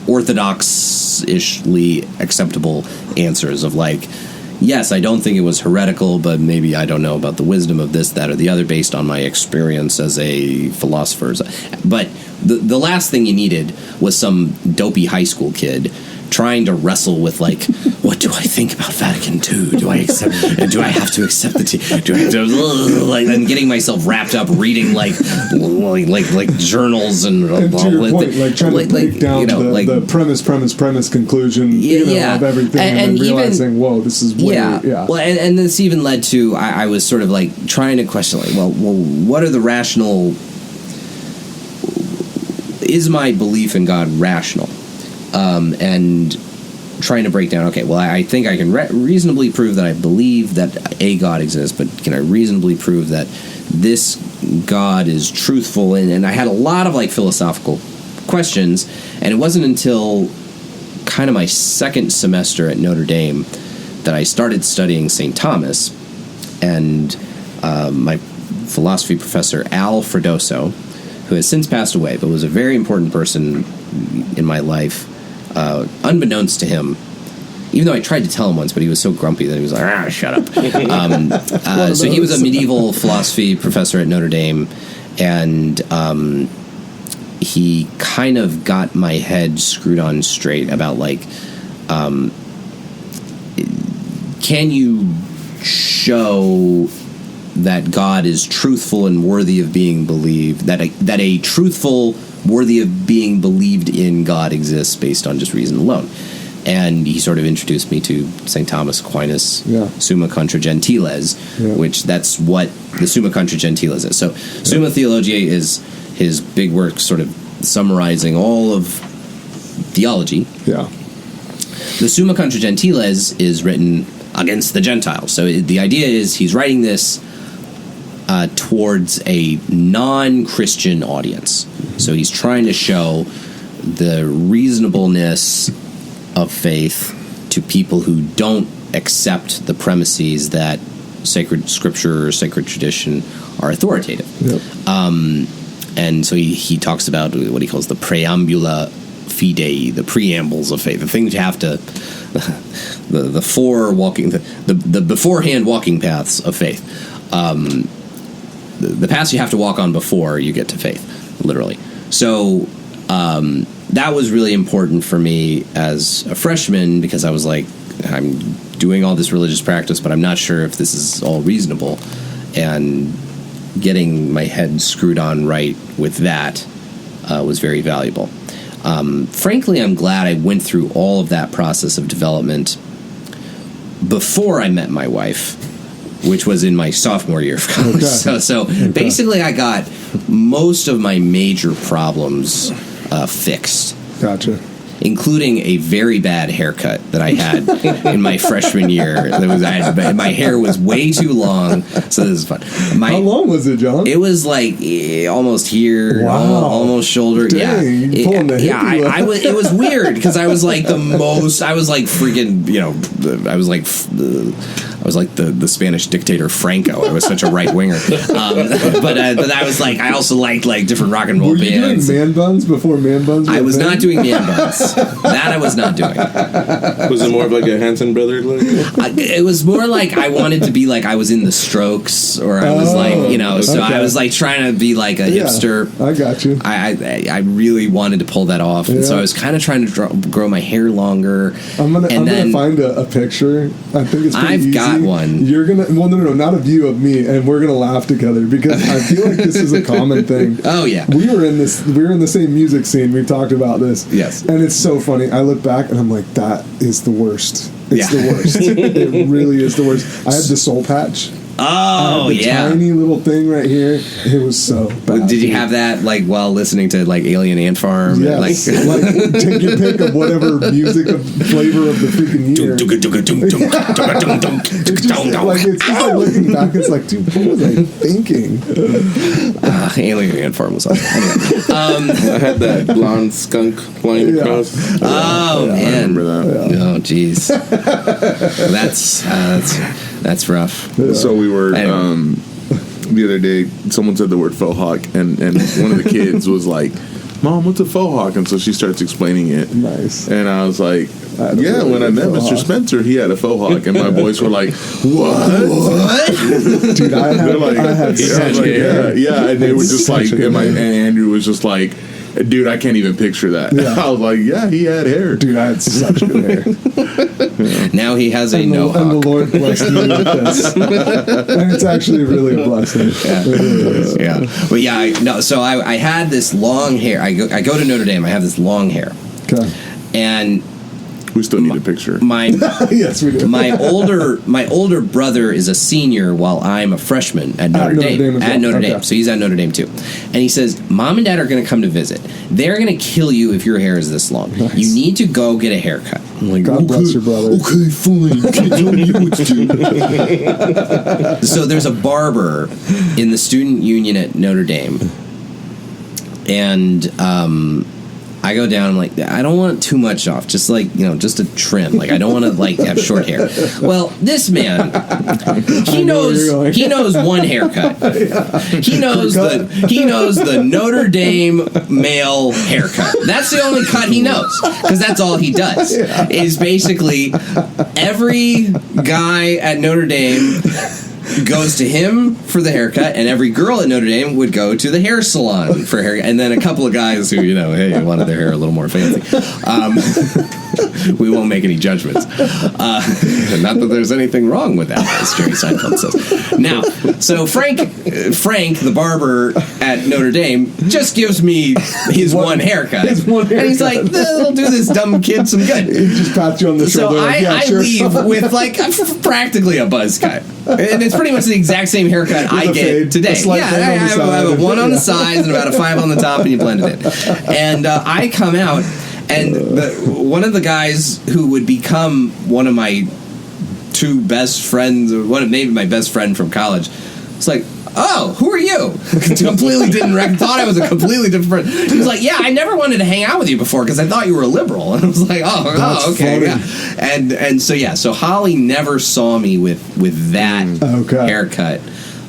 orthodox-ishly acceptable answers of like, yes, I don't think it was heretical, but maybe I don't know about the wisdom of this, that, or the other based on my experience as a philosopher. But the last thing you needed was some dopey high school kid trying to wrestle with, like, what do I think about Vatican II? Do I accept? Do I have to accept the? Do I have to? Like, I'm getting myself wrapped up reading like journals and to your point, like trying to break down the premise conclusion of everything, and then realizing, whoa, this is way, Well, and this even led to I was sort of like trying to question, like, well, what are the rational? Is my belief in God rational? And trying to break down, okay, well, I think I can reasonably prove that I believe that a God exists, but can I reasonably prove that this God is truthful? And I had a lot of, like, philosophical questions, and it wasn't until kind of my second semester at Notre Dame that I started studying St. Thomas, and my philosophy professor, Al Fredoso, who has since passed away, but was a very important person in my life, unbeknownst to him, even though I tried to tell him once, but he was so grumpy that he was like, shut up. So he was a medieval philosophy professor at Notre Dame, and he kind of got my head screwed on straight about, like, can you show that God is truthful and worthy of being believed, that a truthful, worthy of being believed in God exists based on just reason alone. And he sort of introduced me to St. Thomas Aquinas' Summa Contra Gentiles, which that's what the Summa Contra Gentiles is. So Summa Theologiae is his big work sort of summarizing all of theology. The Summa Contra Gentiles is written against the Gentiles. So the idea is he's writing this towards a non-Christian audience. So he's trying to show the reasonableness of faith to people who don't accept the premises that sacred scripture or sacred tradition are authoritative. And so he talks about what he calls the preambula fidei, the preambles of faith, the things you have to, the beforehand walking paths of faith. The paths you have to walk on before you get to faith, literally. So that was really important for me as a freshman, because I was like, I'm doing all this religious practice, but I'm not sure if this is all reasonable. And getting my head screwed on right with that was very valuable. Frankly, I'm glad I went through all of that process of development before I met my wife, which was in my sophomore year of college. So basically I got most of my major problems fixed. Gotcha. including a very bad haircut that I had in my freshman year. My hair was way too long, so this is fun. How long was it, John? It was like almost here, almost shoulder. Dang, you pulling the hippie leg. It was weird because I was like I was like freaking, I was like the Spanish dictator Franco. I was such a right winger. But I was like, I also liked like different rock and roll bands. Were you doing man buns before man buns? I was not doing man buns. That I was not doing. Was it more of like a Hanson brother look? It was more like I wanted to be like I was in the Strokes, or I was like, so I was like trying to be like a hipster. I got you. I really wanted to pull that off, and so I was kind of trying to grow my hair longer. I'm gonna find a picture. I think it's pretty easy. Got one. You're gonna no, not a view of me, and we're gonna laugh together because I feel like this is a common thing. Oh yeah, we were in the same music scene. We talked about this. Yes, and it's so funny. I look back and I'm like, that is the worst. It's the worst. It really is the worst. I had the soul patch. Oh, tiny little thing right here. It was so bad. Did you have that like while listening to like Alien Ant Farm? Yes. Like take your pick of whatever music flavor of the freaking year. It's just like looking back, it's like, dude, what was I thinking? Alien Ant Farm was awesome. Anyway, I had that blonde skunk flying across. Oh man, I remember that. Oh jeez, that's rough. So we were the other day. Someone said the word faux hawk, and one of the kids was like, "Mom, what's a faux hawk?" And so she starts explaining it. Nice. And I was like, "Yeah, when I met Mr. Spencer, he had a faux hawk." And my boys were like, "What?" Dude, I had such hair. Yeah, and they were just like, and Andrew was just like, dude, I can't even picture that. Yeah. I was like, yeah, he had hair. Dude, I had such good hair. Now he has and no hawk. And the Lord blessed me with this. And it's actually really a blessing. Yeah. It really is. Yeah. But yeah, so I had this long hair. I go to Notre Dame. I have this long hair. Okay. And we still need a picture. Yes, we do. My older brother is a senior while I'm a freshman at Notre Dame. At Notre Dame. So he's at Notre Dame too. And he says, Mom and Dad are going to come to visit. They're going to kill you if your hair is this long. Nice. You need to go get a haircut. I'm like, God bless your brother. Okay, fine. Tell me what to do. So there's a barber in the student union at Notre Dame. And I go down, I'm like, I don't want too much off, just like, just a trim. Like, I don't want to like have short hair. Well, this man, he knows one haircut. He knows the Notre Dame male haircut. That's the only cut he knows, because that's all he does. Is basically every guy at Notre Dame goes to him for the haircut, and every girl at Notre Dame would go to the hair salon for hair, and then a couple of guys who wanted their hair a little more fancy. We won't make any judgments. Not that there's anything wrong with that, as Jerry Seinfeld says. Now, so Frank, the barber at Notre Dame, just gives me his one haircut. And he's like, "It'll do this dumb kid some good." He just pats you on the shoulder. So I leave with like practically a buzz cut. And it's pretty much the exact same haircut I get today. I have a 1 on the sides and about a 5 on the top, and you blend it in. And I come out, and one of the guys who would become one of my 2 best friends, or maybe my best friend from college, was like, "Oh, who are you?" Completely didn't thought I was a completely different person. He was like, "Yeah, I never wanted to hang out with you before because I thought you were a liberal." And I was like, "Oh, okay, funny. Yeah." And so Holly never saw me with that haircut.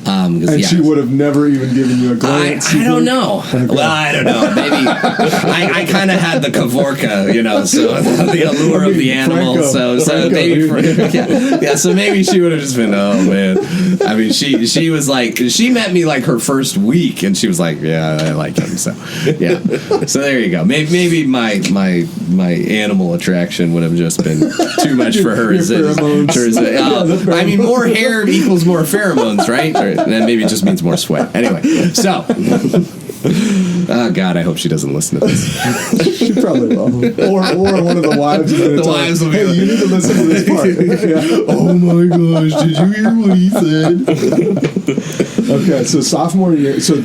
And she would have never even given you a glance. I don't know. Okay. Well, I don't know. Maybe I kind of had the Kavorka, so the allure of the animal. So maybe so maybe she would have just been, oh man. I mean, she was like, she met me like her first week, and she was like, yeah, I like him. So yeah. So there you go. Maybe my animal attraction would have just been too much for her. I mean, more hair equals more pheromones, right? And then maybe it just means more sweat. Anyway, so. Oh, God, I hope she doesn't listen to this. She probably will. Or one of the wives is going to tell her, hey, you need to listen to this part. Oh, my gosh, did you hear what he said? Okay, so sophomore year. So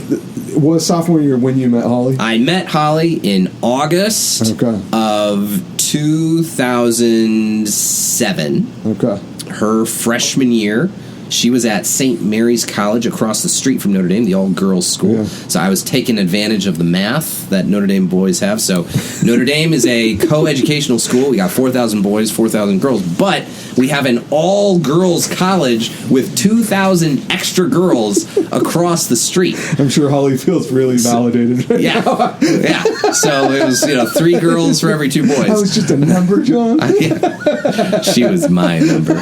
was sophomore year when you met Holly? I met Holly in August of 2007. Okay. Her freshman year. She was at St. Mary's College across the street from Notre Dame, the all-girls school. Yeah. So I was taking advantage of the math that Notre Dame boys have. So Notre Dame is a co-educational school. We got 4,000 boys, 4,000 girls. But we have an all-girls college with 2,000 extra girls across the street. I'm sure Holly feels really validated right now. Yeah. So it was, 3 girls for every 2 boys. That was just a number, John? Yeah. She was my number.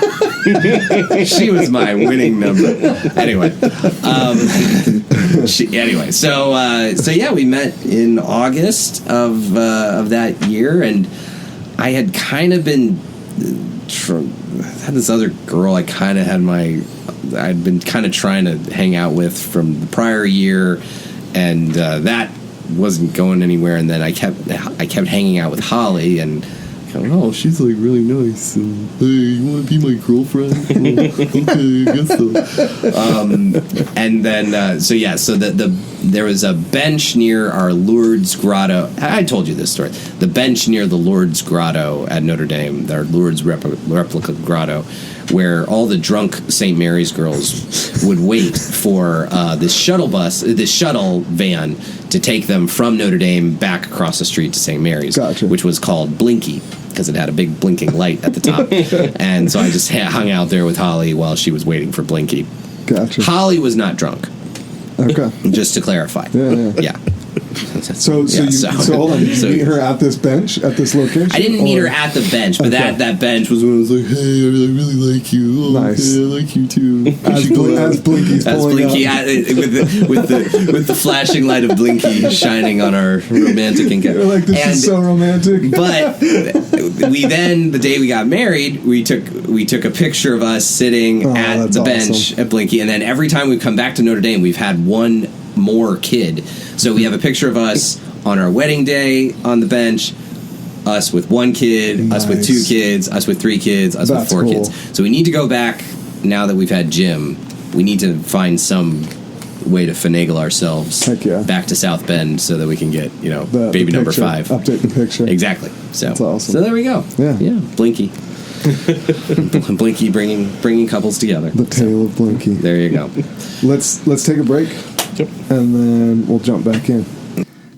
She was my winning number. Anyway, so yeah, we met in August of that year, and I had kind of been had this other girl. I'd been kind of trying to hang out with from the prior year, and that wasn't going anywhere. And then I kept hanging out with Holly, and oh, she's like really nice. And, hey, you want to be my girlfriend? Well, okay, I guess so. And then, there was a bench near our Lourdes Grotto. I told you this story. The bench near the Lourdes Grotto at Notre Dame, our Lourdes replica grotto, where all the drunk St. Mary's girls would wait for this shuttle van to take them from Notre Dame back across the street to St. Mary's, which was called Blinky, because it had a big blinking light at the top. And so I just hung out there with Holly while she was waiting for Blinky. Gotcha. Holly was not drunk. Okay. Just to clarify. Yeah. So hold on. Did you meet her at this bench, at this location? I didn't meet her at the bench, but that bench was when I was like, hey, I really like you. Oh, nice. Okay, I like you too. As Blinky's pulling Blinky, with the flashing light of Blinky shining on our romantic encounter. You're like, this is so romantic. But we then, the day we got married, we took a picture of us sitting at the bench at Blinky, and then every time we come back to Notre Dame, we've had one more kid. So we have a picture of us on our wedding day on the bench, us with 1 kid, us with 2 kids, us with 3 kids, us with 4 kids. So we need to go back, now that we've had Jim, we need to find some way to finagle ourselves back to South Bend so that we can get, baby number 5. Update the picture. Exactly. So, that's awesome. So there we go. Yeah. Blinky. Blinky bringing couples together. The tale of Blinky. There you go. Let's take a break. Yep. And then we'll jump back in.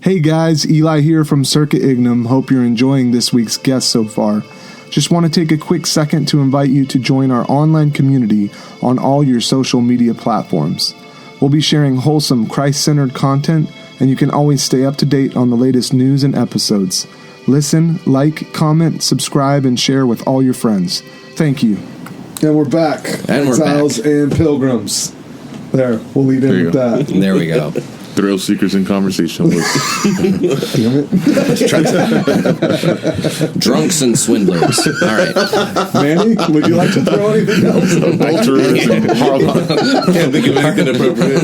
Hey guys, Eli here from Circa Ignem. Hope you're enjoying this week's guest so far. Just want to take a quick second to invite you to join our online community on all your social media platforms. We'll be sharing wholesome, Christ-centered content, and you can always stay up to date on the latest news and episodes. Listen, like, comment, subscribe, and share with all your friends. Thank you. And we're back. Exiles and Pilgrims. There, we'll lead in with that. There we go. Thrill seekers in conversation with drunks and swindlers. All right, Manny, would you like to throw anything else? Adulterers and can't think of anything appropriate.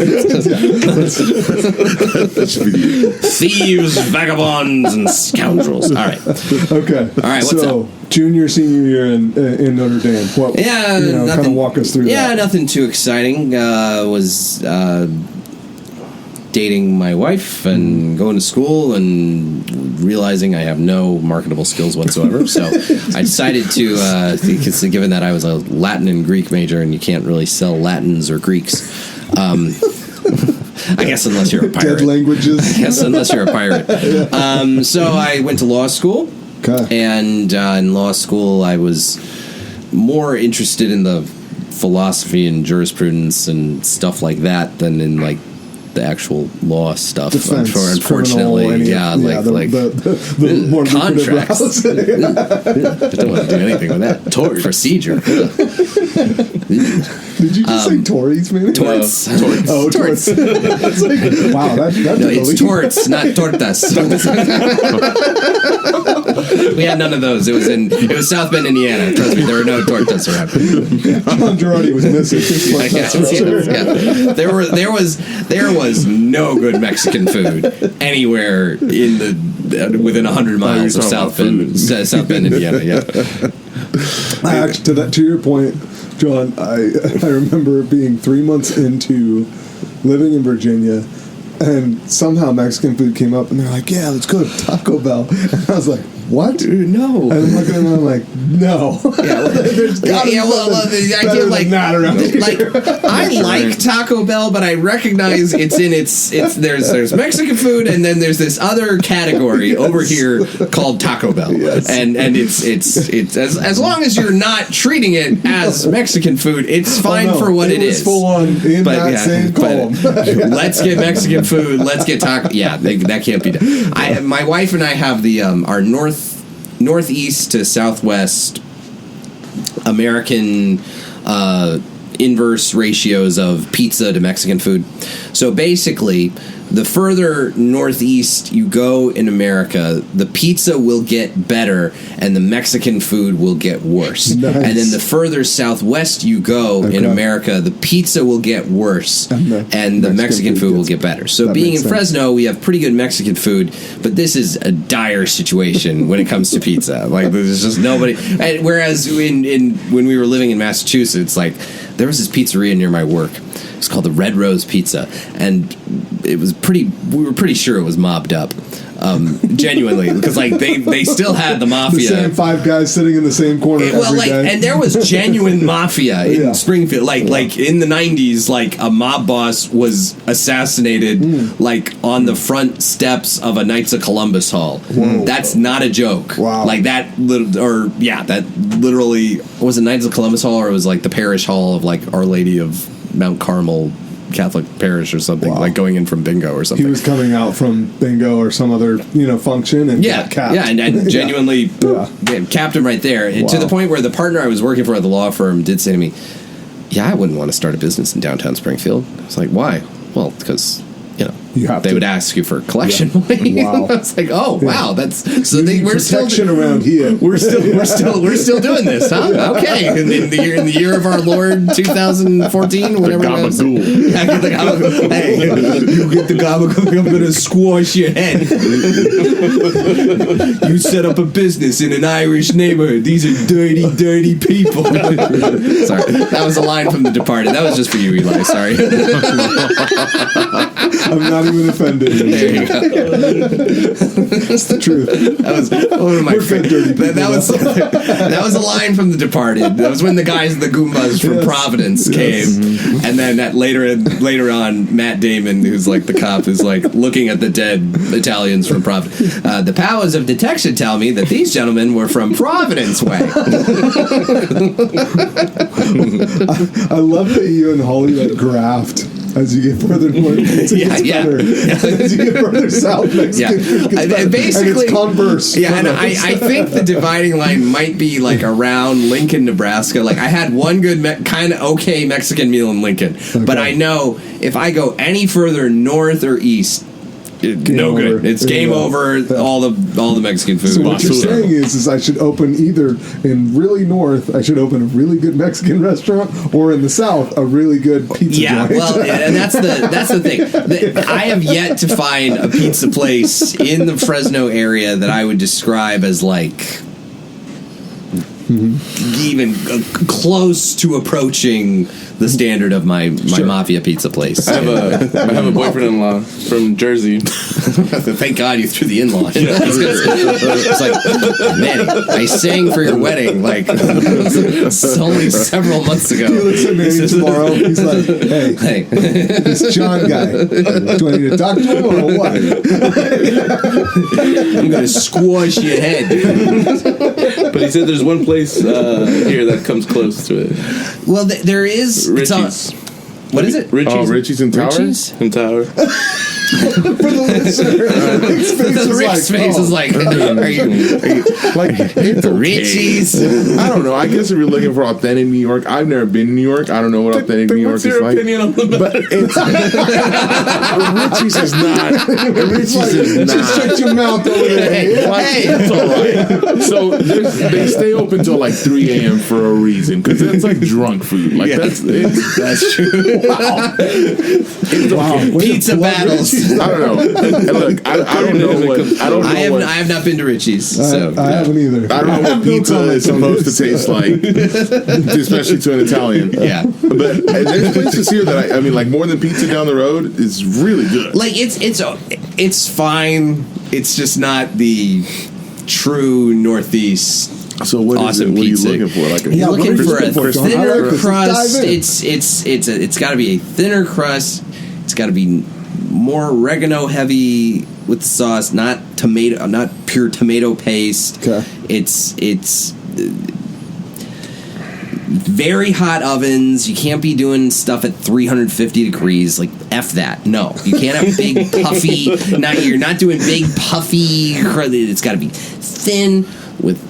Thieves, vagabonds, and scoundrels. All right. Okay. All right. What's up? Junior, senior year in Notre Dame. What? Yeah. Kind of walk us through that. Yeah, nothing too exciting. Was dating my wife and going to school and realizing I have no marketable skills whatsoever. So I decided to, given that I was a Latin and Greek major and you can't really sell Latins or Greeks, I guess unless you're a pirate. Dead languages. I guess unless you're a pirate. So I went to law school. Okay. And in law school I was more interested in the philosophy and jurisprudence and stuff like that than in like the actual law stuff. Defense, unfortunately, the more contracts. I don't want to do anything with that. Tort procedure. Did you just say Tories, man? Torts. Oh, torts. It's like, wow, that no, it's torts, not tortas. We had none of those. It was South Bend, Indiana. Trust me, there were no tortas around. John Gerardi was missing. Yeah. There was no good Mexican food anywhere within 100 miles of South Bend, Indiana. Yeah. To your point, John, I remember being 3 months into living in Virginia And somehow Mexican food came up, and they're like, "Yeah, let's go to Taco Bell." And I was like, "What? No." And I'm looking at them, I'm like, "No." There's gotta be the idea better like than that around here. like I like Taco Bell, but I recognize it's in its there's Mexican food, and then there's this other category over here called Taco Bell, Yes. and it's as long as you're not treating it as Mexican food, it's fine for what it is. Full on in that same column. Let's get Mexican food. Let's get taco. Yeah, that can't be done. My wife and I have the our northeast to southwest American inverse ratios of pizza to Mexican food. So basically, the further northeast you go in America, the pizza will get better and the Mexican food will get worse. Nice. And then the further southwest you go in America, the pizza will get worse and the Mexican food will get better. So being in Fresno, we have pretty good Mexican food, but this is a dire situation when it comes to pizza. Like, there's just nobody. And whereas when we were living in Massachusetts, like, there was this pizzeria near my work. It's called the Red Rose Pizza, and it was we were pretty sure it was mobbed up. Genuinely, because like they still had the mafia. The same 5 guys sitting in the same corner every day. And there was genuine mafia in Springfield. Like in the 90s, like a mob boss was assassinated like on the front steps of a Knights of Columbus hall. Whoa. That's not a joke. Wow. Like that literally was it Knights of Columbus hall, or it was like the parish hall of like Our Lady of Mount Carmel Catholic parish or something, like going in from bingo or something. He was coming out from bingo or some other function and got capped. Yeah, and genuinely capped him right there. To the point where the partner I was working for at the law firm did say to me, "Yeah, I wouldn't want to start a business in downtown Springfield." I was like, "Why?" "Well, because they would ask you for collection money." Wow. I was like, "Oh, wow, that's so." We're protection around here. We're still doing this, huh? Okay, in the year of our Lord 2014, whatever. Gabagool. Yeah, get the gabagool. Hey, you get the gabagool, I'm gonna squash your head. You set up a business in an Irish neighborhood. These are dirty, dirty people. Sorry, that was a line from The Departed. That was just for you, Eli. Sorry. I'm not even offended. There you go. That's the truth. That was one of my favorite. That was a line from The Departed. That was when the guys, the Goombas from Providence, came, and then later on, Matt Damon, who's like the cop, is like looking at the dead Italians from Providence. The powers of detection tell me that these gentlemen were from Providence way. I love that you and Holly like graft as you get further north. It gets better. As you get further south, Mexican food gets better. Basically, and it's converse. Yeah, and I think the dividing line might be like around Lincoln, Nebraska. Like, I had one good kind of okay Mexican meal in Lincoln, but I know if I go any further north or east, no good. It's game over. All the Mexican food. So what you're saying is I should open either in really north, I should open a really good Mexican restaurant, or in the south, a really good pizza joint. Well, and that's the thing. I have yet to find a pizza place in the Fresno area that I would describe as like even close to approaching the standard of my mafia pizza place. I have a boyfriend-in-law from Jersey. Thank God you threw the in-law. It's like, man, I sang for your wedding like it's only several months ago. He looks at me tomorrow. He's like, hey, this John guy. Do I need to talk to him or what? I'm gonna squash your head. But he said there's one place here that comes close to it. Well, there is. Richie's. What is it? Richie's. Oh, Richie's in Tower? Richie's? In Tower. For the listener, Rick's face is like, are you Like, it's okay. Richie's? I don't know. I guess if you're looking for authentic New York, I've never been to New York. I don't know what authentic New York What's is your like. opinion on the But it's Richie's is not. Richie's is not. just shut your mouth over there. It's all right. So they stay open till like 3 a.m. for a reason, because it's like drunk food. Like that's true. Wow. Pizza battles I don't know. And look, I don't know what I have not been to Richie's, so I haven't either. I don't know what pizza is supposed to taste like, especially to an Italian. Yeah, but there's places here that I mean, like More Than Pizza down the road is really good. like it's fine. It's just not the true Northeast. So what awesome is it? What pizza. are you looking for? Like You're looking for a thinner John. crust. Dive in. It's got to be a thinner crust. It's got to be more oregano heavy with the sauce, not pure tomato paste. Okay. It's very hot ovens. You can't be doing stuff at 350 degrees. Like, F that. No. You can't have big, puffy... You're not doing big, puffy... It's got to be thin with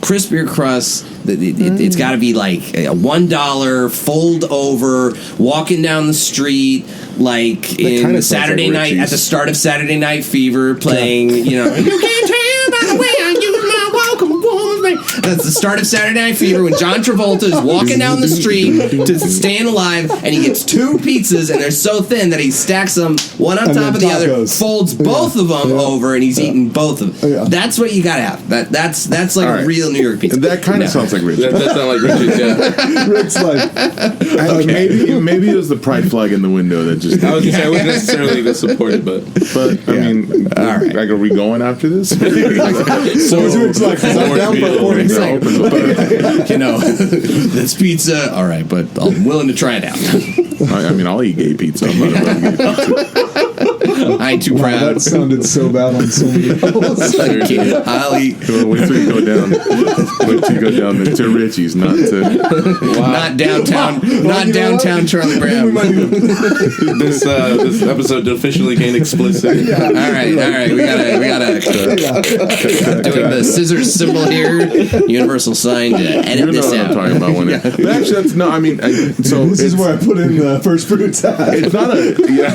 crispier crust. It's got to be like a $1, fold over, walking down the street, like in Saturday night, at the start of Saturday Night Fever, playing, you know... You can't tell by the way I use my welcome woman's name. That's the start of Saturday Night Fever when John Travolta is walking down the street to Staying Alive, and he gets 2 pizzas, and they're so thin that he stacks them one on top of the other, folds both of them over, and he's eating both of them. Yeah. That's what you gotta have. That's like a real New York pizza. That kind of sounds like Richie. That sounds like Richie, yeah. Rick's like, maybe it was the pride flag in the window that just... I was gonna say, I wouldn't necessarily even support it, but I mean, all right. Like, are we going after this? so Rick's like, 'cause I'm down for 40 seconds. You know, this pizza, all right, but I'm willing to try it out. I mean, I'll eat gay pizza. I'm not about gay pizza. I ain't too proud. That sounded so bad on so many levels. I'll eat. Wait till you go down. Wait till you go down to Richie's, not to... Not downtown. Not downtown Charlie Brown. this episode officially gained explicit. All right. We gotta doing the scissors symbol here. Universal sign to edit You know this what out. I'm talking about when it... But actually, that's... No, I mean... So this is where I put in the first fruits hat. It's not a... Yeah.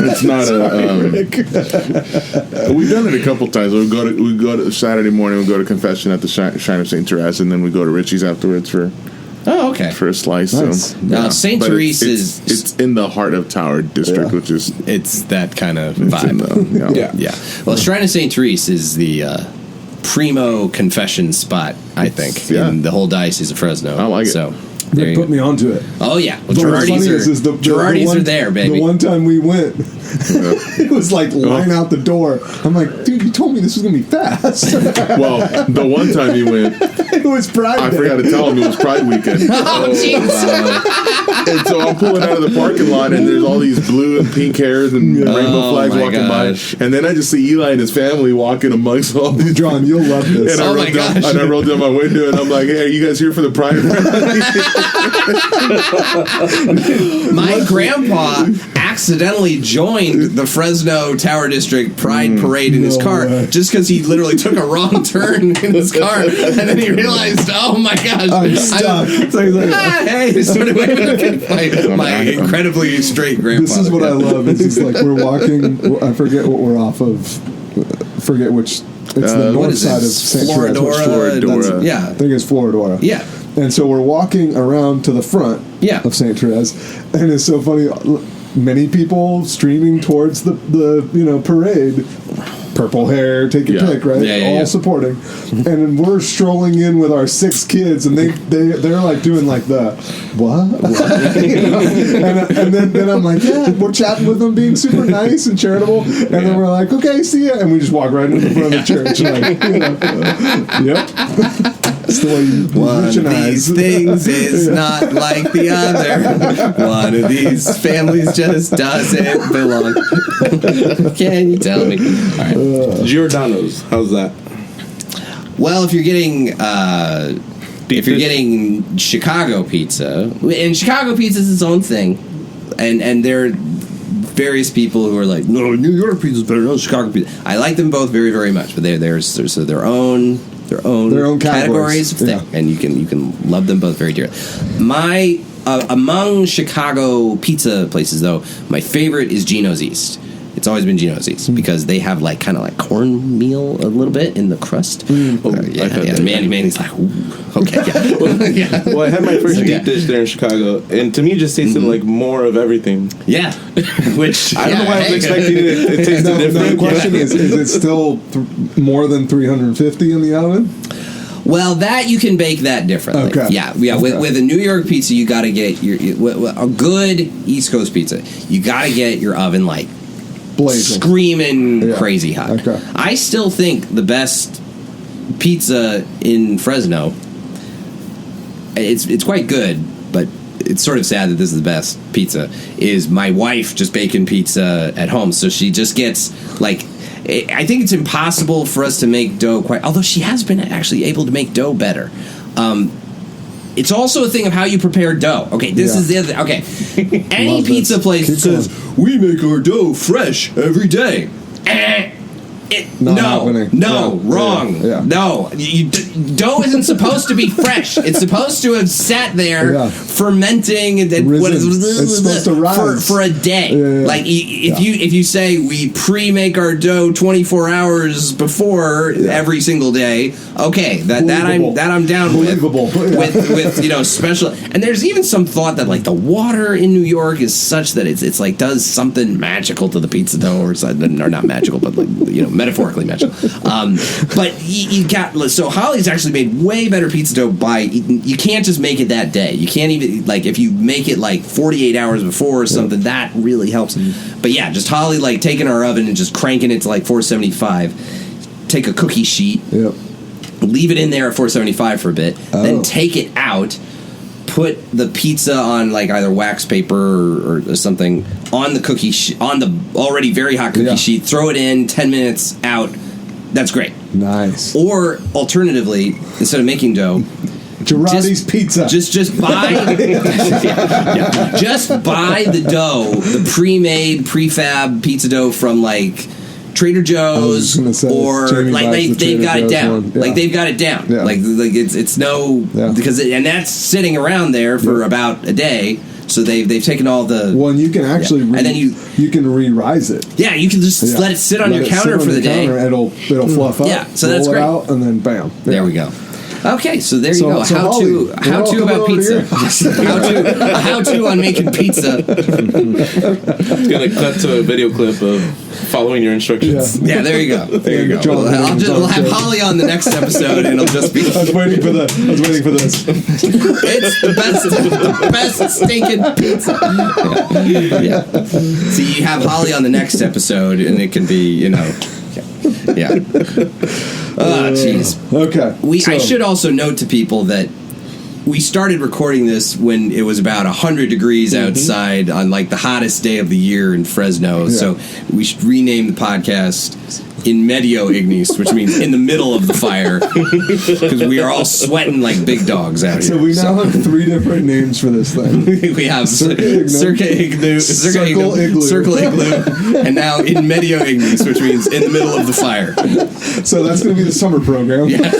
It's not a... We've done it a couple times. We go to Saturday morning, we go to confession at the Shrine of St. Therese, and then we go to Richie's afterwards for a slice. Nice. So, Now, St. Therese is... It's in the heart of Tower District, which is... It's that kind of vibe. Yeah. Well, Shrine of St. Therese is the primo confession spot, I think, in the whole Diocese of Fresno. I like it. So... They put me onto it. Oh yeah, well, Gerardi's are there, baby. The one time we went, it was like line out the door. I'm like, dude, you told me this was gonna be fast. Well, the one time you went, it was Pride I Day. forgot to tell him it was Pride Weekend. Oh jeez. And so I'm pulling out of the parking lot, and there's all these blue and pink hairs and rainbow flags walking by, and then I just see Eli and his family walking amongst all these. John, you'll love this. And I rolled down my window, and I'm like, "Hey, are you guys here for the Pride rally?" My grandpa accidentally joined the Fresno Tower District Pride Parade in his car just because he literally took a wrong turn in his car, and then he realized, oh my gosh, I'm stuck. So he's like, hey, sort of waving my incredibly straight grandpa. This is what I love. It's just like we're walking. I forget what we're off of. Forget which. It's the north side of St. Floridora. Yeah, I think it's Floridora. Yeah. And so we're walking around to the front of St. Therese, and it's so funny. Many people streaming towards the parade. Purple hair, take your pick, right? All supporting. And we're strolling in with our 6 kids, and they're like doing like the what? and then I'm like, yeah, we're chatting with them, being super nice and charitable, and then we're like, okay, see ya, and we just walk right into the front of the church, like, yep. That's the way you One of these things is not like the other. One of these families just doesn't belong. Can you tell me? All right. Giordano's, how's that? Well, if you're getting Chicago pizza, and Chicago pizza is its own thing, and there are various people who are like, no, New York pizza is better than Chicago pizza. I like them both very, very much, but there's their own categories of thing, and you can love them both very dearly. Among Chicago pizza places, though, my favorite is Gino's East. It's always been Ginozzi's because they have like kind of like cornmeal a little bit in the crust. Manny's like, ooh, okay, yeah. Well, I had my first deep dish there in Chicago, and to me, it just tasted like more of everything. Yeah, which I don't know why I was expecting it tasted different. The question is it still more than 350 in the oven? Well, that you can bake that differently. Okay. Yeah. With a New York pizza, you got to get a good East Coast pizza. You got to get your oven like blazing, screaming crazy hot. Okay. I still think the best pizza in Fresno. It's quite good, but it's sort of sad that this is the best pizza. Is my wife just baking pizza at home? So she just gets like. I think it's impossible for us to make dough quite... Although she has been actually able to make dough better. It's also a thing of how you prepare dough. Okay, this is the other... Okay, any pizza place says, we make our dough fresh every day. Wrong. Yeah. No, dough isn't supposed to be fresh. It's supposed to have sat there fermenting and it's supposed to rise for a day. Yeah. Like if you say we pre-make our dough 24 hours before every single day, okay, that I'm down with special. And there's even some thought that like the water in New York is such that it's like does something magical to the pizza dough or not magical, but like metaphorically magical. But you got so Holly's actually made way better pizza dough by you can't just make it that day. You can't even like if you make it like 48 hours before or something that really helps. But yeah, just Holly like taking our oven and just cranking it to like 475. Take a cookie sheet, leave it in there at 475 for a bit, then take it out. Put the pizza on like either wax paper or something on the cookie on the already very hot cookie sheet. Throw it in 10 minutes out. That's great. Nice. Or alternatively, instead of making dough, Gerardi's pizza. Just buy. Just buy the dough, the pre-made prefab pizza dough from like Trader Joe's or like they've got it down. Like they've got it down. Like it's no because and that's sitting around there for about a day. So they've taken all the and you can actually and then you can re-rise it. Yeah, you can just let it sit on your counter for the day. It'll fluff up. Yeah, so that's great. Out, and then bam. There we go. Okay, so there you go. How to about pizza. How to on making pizza. It's gonna cut to a video clip of following your instructions. Yeah, there you go. We'll have Holly on the next episode, and it'll just be. I was waiting for this. It's the best stinking pizza. Yeah. So you have Holly on the next episode, and it can be Yeah. Oh, jeez. Okay. I should also note to people that we started recording this when it was about 100 degrees outside on like the hottest day of the year in Fresno. So we should rename the podcast In Medio Ignis, which means in the middle of the fire, because we are all sweating like big dogs out here. So we now have 3 different names for this thing. We have Circa Ignem, Circle Igloo, and now In Medio Ignis, which means in the middle of the fire. So that's going to be the summer program. Yeah.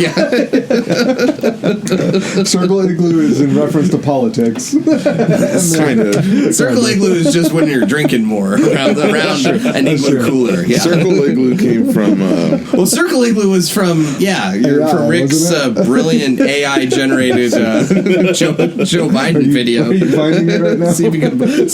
Circle Igloo is in reference to politics. Kind of. Circle Igloo is just when you're drinking more around an igloo cooler. Yeah. Circle Igloo came from... Well, Circle Igloo was from from Rick's brilliant AI-generated Joe Biden video. Are you finding it right now? see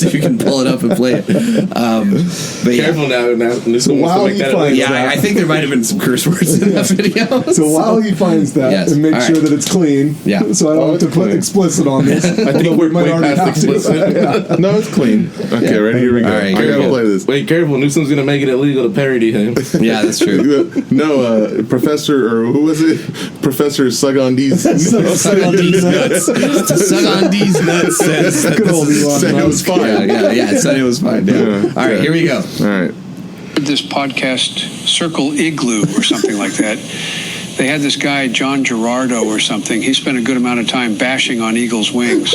if you can pull it up and play it. But careful now. So while he finds that, I think there might have been some curse words in that video. So while he finds that, and make sure that it's clean. Yeah. So I don't have to put explicit on this. I think we're way past explicit. No, it's clean. Okay, ready? Here we go. All right, I gotta play this. Wait, careful. Newsom's gonna make it illegal to parody him. Yeah, that's true. No, Professor, or who was it? Professor Sugondi's nuts. Sugondi's nuts says that said it was fine. Yeah, it said it was fine. Yeah. All right, here we go. All right. This podcast, Circle Igloo or something like that. They had this guy, John Gerardo or something. He spent a good amount of time bashing on eagles' wings.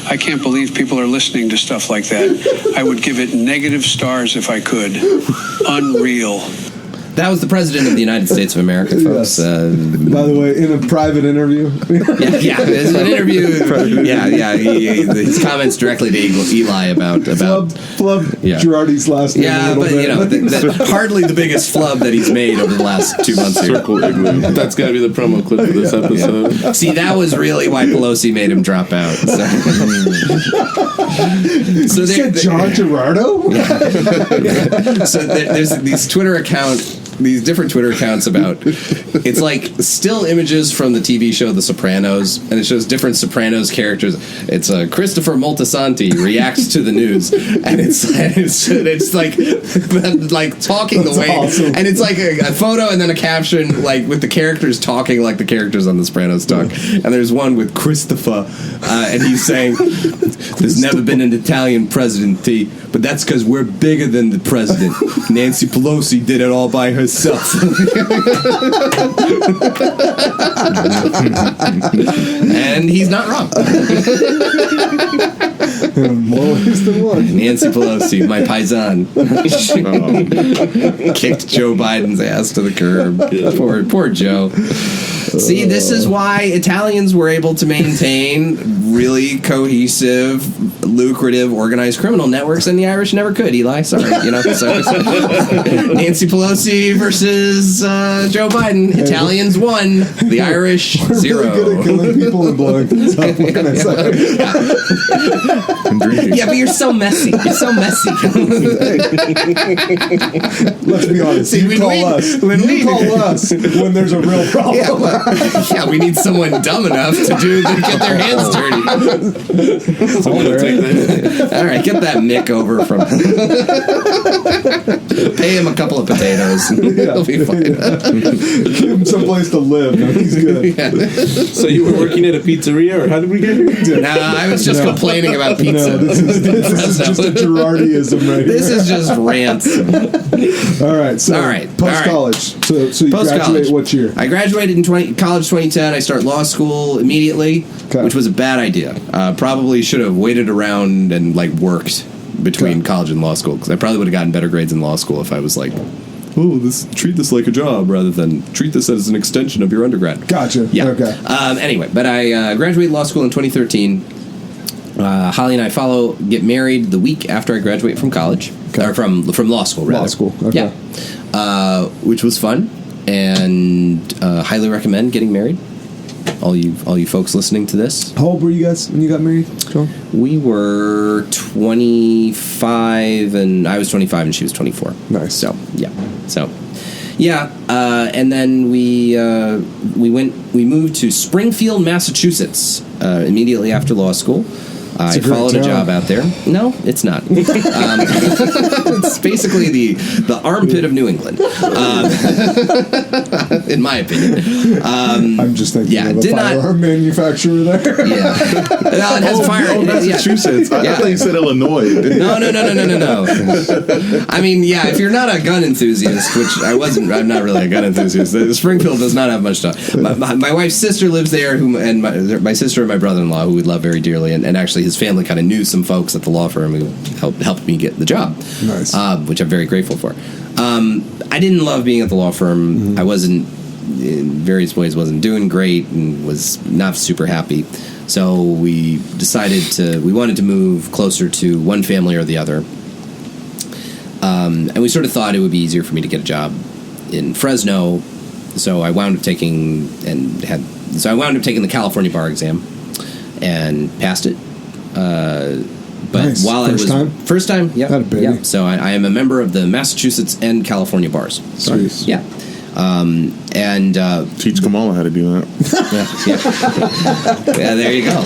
I can't believe people are listening to stuff like that. I would give it negative stars if I could. Unreal. That was the President of the United States of America, folks. Yes. By the way, in a private interview. Yeah, it's an interview. His comments directly to Eli about flub Gerardi's last name. Yeah, but hardly the biggest flub that he's made over the last 2 months here. Circle Igloo. That's got to be the promo clip for this episode. Yeah. See, that was really why Pelosi made him drop out. So John Gerardo? So there's these different Twitter accounts about, it's like still images from the TV show The Sopranos, and it shows different Sopranos characters. It's Christopher Moltisanti reacts to the news, and it's like talking That's the way, awesome. and it's like a photo and then a caption like with the characters talking like the characters on The Sopranos talk. And there's one with Christopher, and he's saying, "There's never been an Italian presidency, but that's because we're bigger than the president. Nancy Pelosi did it all by herself." And he's not wrong. More ways than one. Nancy Pelosi, my paisan, kicked Joe Biden's ass to the curb. Poor Joe. See, this is why Italians were able to maintain really cohesive, lucrative, organized criminal networks, and the Irish never could. Eli, sorry, So Nancy Pelosi versus Joe Biden. Italians won. The Irish 0. Really good at killing people and blowing things up. What can I say? And drinking. Yeah, but you're so messy. You're so messy. Let's be honest. See, You call us when there's a real problem. Yeah, we need someone dumb enough to get their hands dirty. All right, get that Mick over from. Pay him a couple of potatoes. He'll be fine. Give him someplace to live. No, he's good. Yeah. So you were working at a pizzeria, or how did we get here? No, I was just complaining about pizza. No, this is just a Gerardiism right This here. is just rants. All right. Post-college. So you graduate what year? I graduated in college 2010. I start law school immediately, which was a bad idea. Probably should have waited around and worked between college and law school, because I probably would have gotten better grades in law school if I was like, treat this like a job rather than treat this as an extension of your undergrad. Gotcha. Yeah. Okay. Anyway, but I graduated law school in 2013. Holly and I get married the week after I graduate from college, or from law school, rather. Law school. Okay. Yeah. Which was fun, and highly recommend getting married. All you folks listening to this. How old were you guys when you got married, John? We were 25, and I was 25, and she was 24. Nice. So yeah, and then we moved to Springfield, Massachusetts, immediately after law school. I followed a job out there. No, it's not. It's basically the armpit of New England, in my opinion. I'm just thinking of a firearm manufacturer there. Yeah. Well, it has fire. Massachusetts. I thought you said Illinois. No. I mean, yeah, if you're not a gun enthusiast, which I'm not really a gun enthusiast. Springfield does not have much stuff. My wife's sister lives there, and my sister and my brother-in-law, who we love very dearly, and actually his family kind of knew some folks at the law firm who helped me get the job. Nice. Which I'm very grateful for. I didn't love being at the law firm. Mm-hmm. I wasn't, in various ways, wasn't doing great and was not super happy. So we decided we wanted to move closer to one family or the other. And we sort of thought it would be easier for me to get a job in Fresno. So I wound up taking the California bar exam and passed it. But nice. while first time, yeah. So I am a member of the Massachusetts and California bars. Nice. Yeah. And teach Kamala how to do that. Yeah, there you go.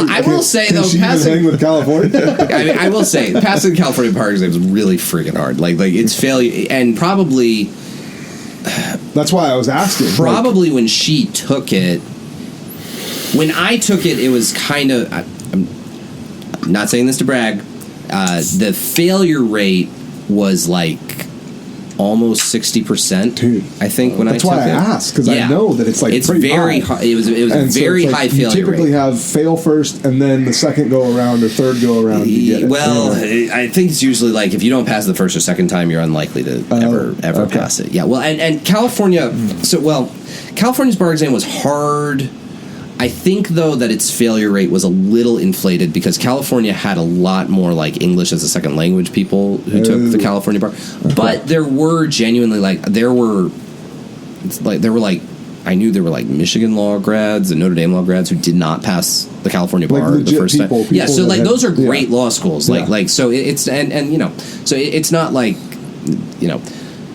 I will say though, passing with California. I will say passing the California bar exam is really freaking hard. Like it's failure, and probably that's why I was asking. Probably when she took it, when I took it, it was kind of. I'm not saying this to brag. The failure rate was like almost 60%. Dude, I think when that's I took why I asked, because I know that it's like it's pretty very high. It was a very high failure rate. You typically have fail first, and then the second go around or third go around you get it. Well, I think it's usually like if you don't pass the first or second time, you're unlikely to ever pass it. Yeah. Well, and California. California's bar exam was hard. I think, though, that its failure rate was a little inflated because California had a lot more, like, English as a second language people who took the California bar. But there were genuinely, I knew there were, like, Michigan law grads and Notre Dame law grads who did not pass the California bar the first time. Yeah, so, like, those are great law schools. So it's, and you know, so it's not like, you know,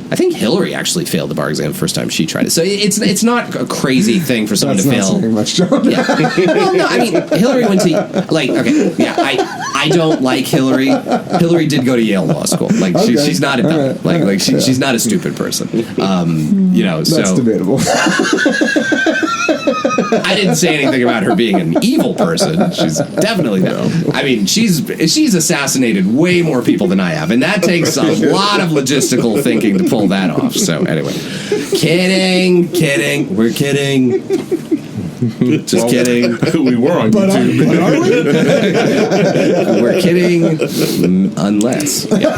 I think Hillary actually failed the bar exam the first time she tried it. So it's not a crazy thing for someone to fail. That's not saying much, John. Yeah. Well, no, I mean, Hillary went to, like, okay, yeah, I don't like Hillary. Hillary did go to Yale Law School. Like, she's not a dumb. She's not a stupid person. You know, so. That's debatable. I didn't say anything about her being an evil person. She's definitely not. I mean, she's assassinated way more people than I have, and that takes a lot of logistical thinking to pull that off. So anyway, kidding, we're kidding. Just kidding. We were on YouTube. But are we? We're kidding, unless. Yeah.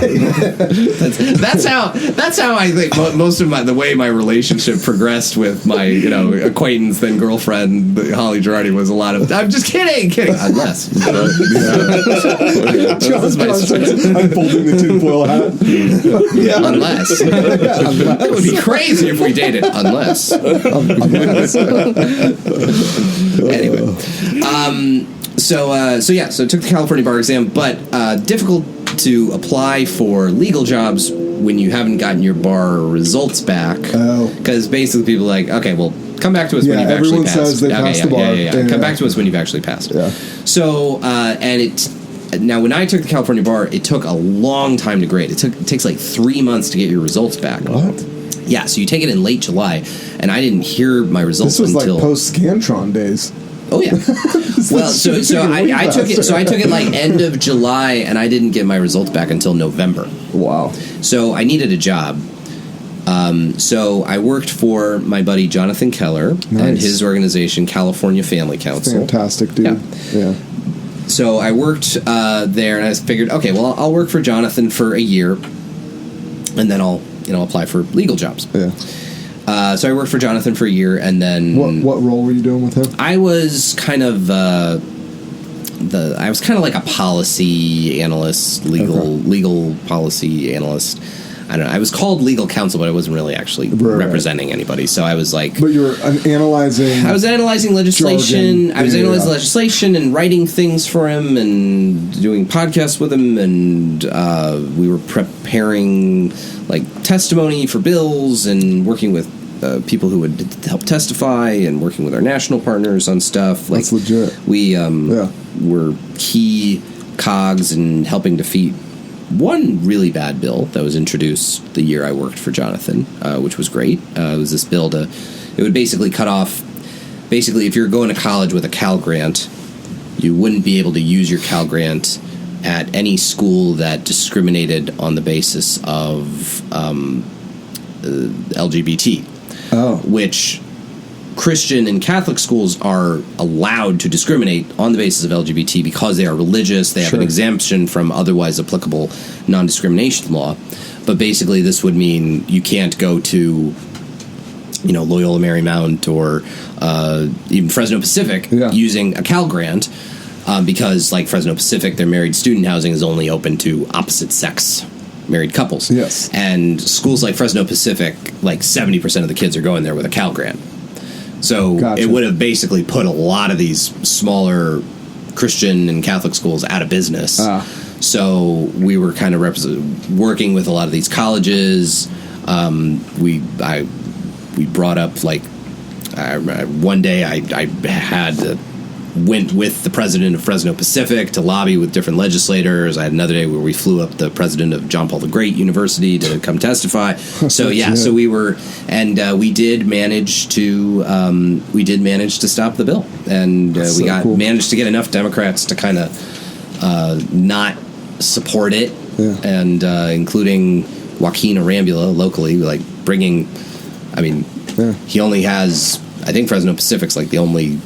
That's how I think most of the way my relationship progressed with my acquaintance then girlfriend Holly Gerardi was a lot of I'm just kidding, unless. John's I'm folding the tinfoil hat. Yeah. Unless. It would be crazy if we dated. Unless. Anyway, so took the California bar exam, but difficult to apply for legal jobs when you haven't gotten your bar results back. Because basically people are like, okay, well, come back to us when you've actually passed. Everyone says they passed the bar. Come back to us when you've actually passed. Yeah. So, now when I took the California bar, it took a long time to grade. It takes like 3 months to get your results back. What? Yeah, so you take it in late July, and I didn't hear my results until... This was like post-Scantron days. Oh, yeah. Well, so I took it like end of July, and I didn't get my results back until November. Wow. So I needed a job. So I worked for my buddy Jonathan Keller and his organization, California Family Council. Fantastic, dude. Yeah. So I worked there, and I figured, okay, well, I'll work for Jonathan for a year, and then I'll apply for legal jobs. Yeah. So I worked for Jonathan for a year, and then what role were you doing with him? I was kind of like a policy analyst, legal policy analyst. I don't know. I was called legal counsel, but I wasn't really actually representing anybody. So I was like... But you were analyzing... I was analyzing legislation. Jargon. I was analyzing legislation and writing things for him and doing podcasts with him. And we were preparing like testimony for bills and working with people who would help testify and working with our national partners on stuff. That's legit. We were key cogs in helping defeat one really bad bill that was introduced the year I worked for Jonathan, which was great. It was this bill it would basically cut off, if you're going to college with a Cal Grant, you wouldn't be able to use your Cal Grant at any school that discriminated on the basis of LGBT, which Christian and Catholic schools are allowed to discriminate on the basis of LGBT because they are religious. They have an exemption from otherwise applicable non-discrimination law. But basically this would mean you can't go to, Loyola Marymount or even Fresno Pacific using a Cal Grant because, like Fresno Pacific, their married student housing is only open to opposite-sex married couples. Yes. And schools like Fresno Pacific, like 70% of the kids are going there with a Cal Grant. So it would have basically put a lot of these smaller Christian and Catholic schools out of business. So we were kind of working with a lot of these colleges. We brought up one day I went with the president of Fresno Pacific to lobby with different legislators. I had another day where we flew up the president of John Paul the Great University to come testify. So we were, and we did manage to stop the bill, and managed to get enough Democrats to kind of not support it, and including Joaquin Arambula locally, like bringing. I mean, he only has. I think Fresno Pacific's like the only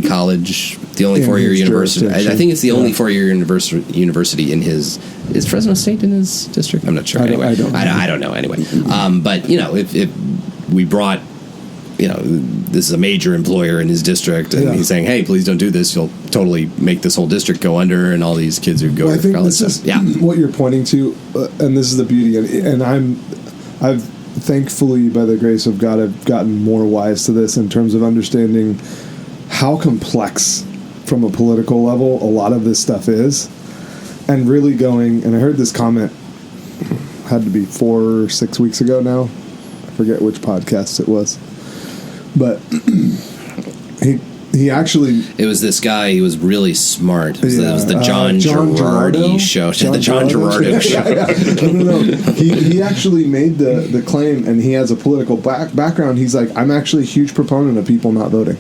college, the only 4-year university. I think it's the only 4-year university in his. Is Fresno State in his district? I'm not sure. I don't know. Anyway, but if we brought, this is a major employer in his district, and he's saying, "Hey, please don't do this. You'll totally make this whole district go under, and all these kids who go to college." I think this is what you're pointing to, and this is the beauty. And I've thankfully, by the grace of God, I've gotten more wise to this in terms of understanding how complex, from a political level, a lot of this stuff is. And really going, and I heard this comment, had to be 4 or 6 weeks ago now. I forget which podcast it was. But he actually... It was this guy, he was really smart. It was the John Gerardi show. The John Gerardo show. No. He actually made the claim, and he has a political background. He's like, I'm actually a huge proponent of people not voting.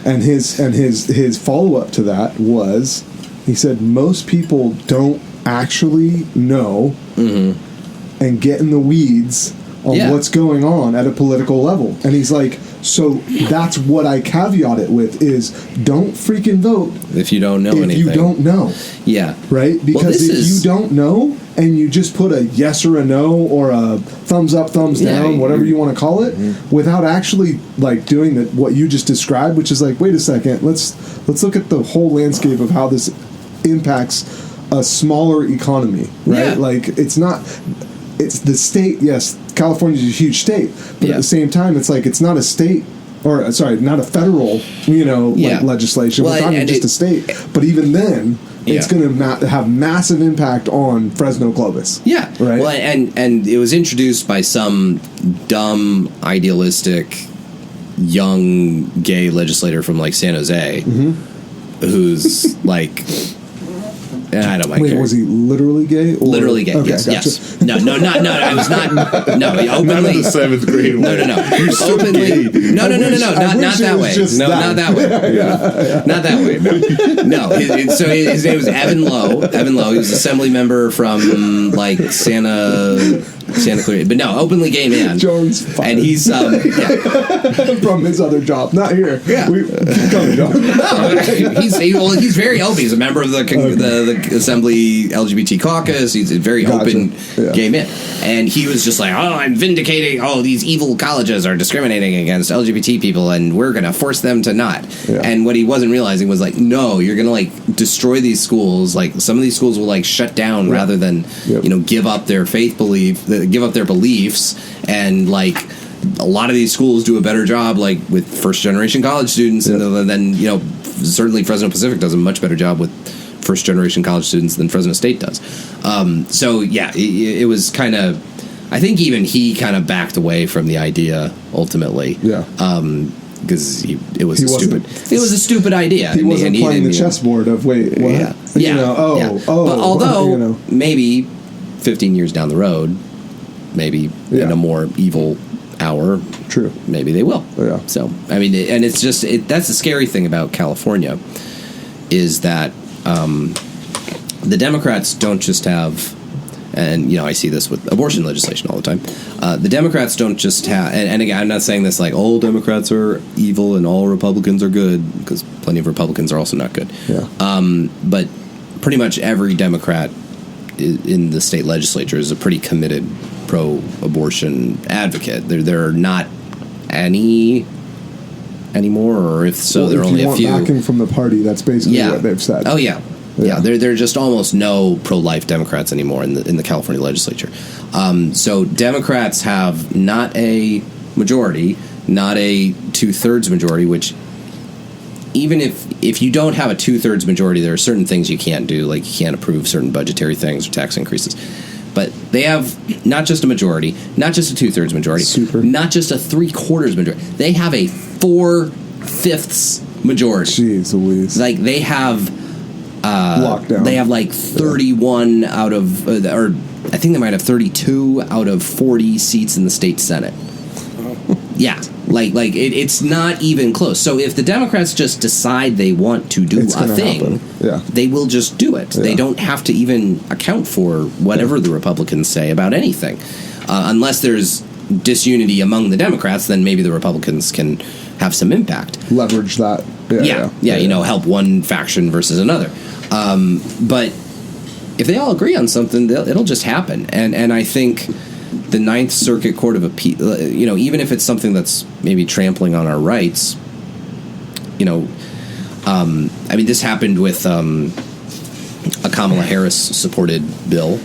And his follow-up to that was... He said most people don't actually know and get in the weeds on what's going on at a political level. And he's like, so that's what I caveat it with is don't freaking vote if you don't know anything. If you don't know. Yeah. Right? Because you don't know and you just put a yes or a no or a thumbs up, thumbs down, whatever you want to call it, without actually like doing what you just described, which is like, wait a second, let's look at the whole landscape of how this impacts a smaller economy, right? Yeah. Like it's the state. Yes, California is a huge state, but at the same time, it's like it's not a state, or sorry, not a federal, like legislation. We're talking just a state. But even then, it's going to have massive impact on Fresno Clovis. Yeah, right. Well, and it was introduced by some dumb, idealistic, young gay legislator from like San Jose, who's like. I don't mind. Wait, was he literally gay? Or? Literally gay. Okay, yes. gotcha. Yes. No. I was not. No, he openly. None of the 7th grade. No. Openly. No. Not that way. No, not that way. Not that way. No. So his name was Evan Lowe. He was assembly member from like Santa Clara, but no, openly gay man. Jones, and he's from his other job, not here. Yeah, keep going, John. He's very open. He's a member of the Assembly LGBT caucus. He's a very open gay man, and he was just like, "Oh, I'm vindicating. Oh, these evil colleges are discriminating against LGBT people, and we're going to force them to not." Yeah. And what he wasn't realizing was like, no, you're going to like destroy these schools. Like some of these schools will like shut down rather than give up their faith belief. Give up their beliefs, and like a lot of these schools do a better job like with first generation college students and then certainly Fresno Pacific does a much better job with first generation college students than Fresno State does. So it was kind of, I think even he kind of backed away from the idea ultimately. Because it was a stupid idea. He wasn't playing the chessboard of wait, what? But although maybe 15 years down the road, maybe in a more evil hour, true, maybe they will. Yeah. So I mean, and it's just that's the scary thing about California is that the Democrats don't just have, and I see this with abortion legislation all the time. The Democrats don't just have, and again, I'm not saying this like all Democrats are evil and all Republicans are good, because plenty of Republicans are also not good. Yeah. But pretty much every Democrat in the state legislature is a pretty committed pro-abortion advocate. There are not any anymore, or if so, there are only a few. Backing from the party, that's basically what they've said. Oh yeah. There are just almost no pro-life Democrats anymore in the California legislature. So Democrats have not a majority, not a 2/3 majority, which even if you don't have a 2/3 majority, there are certain things you can't do, like you can't approve certain budgetary things or tax increases. But they have not just a majority, not just a 2/3 majority, not just a 3/4 majority. They have a 4/5 majority. Jeez Louise. Like they have lockdown. They have like 31 out of, or I think they might have 32 out of 40 seats in the state Senate. Yeah. It's not even close. So if the Democrats just decide they want to do a thing, they will just do it. They don't have to even account for whatever the Republicans say about anything. Unless there's disunity among the Democrats, then maybe the Republicans can have some impact. Leverage that. Help one faction versus another. But if they all agree on something, it'll just happen. And I think the Ninth Circuit Court of Appeal, even if it's something that's maybe trampling on our rights, this happened with a Kamala Harris-supported bill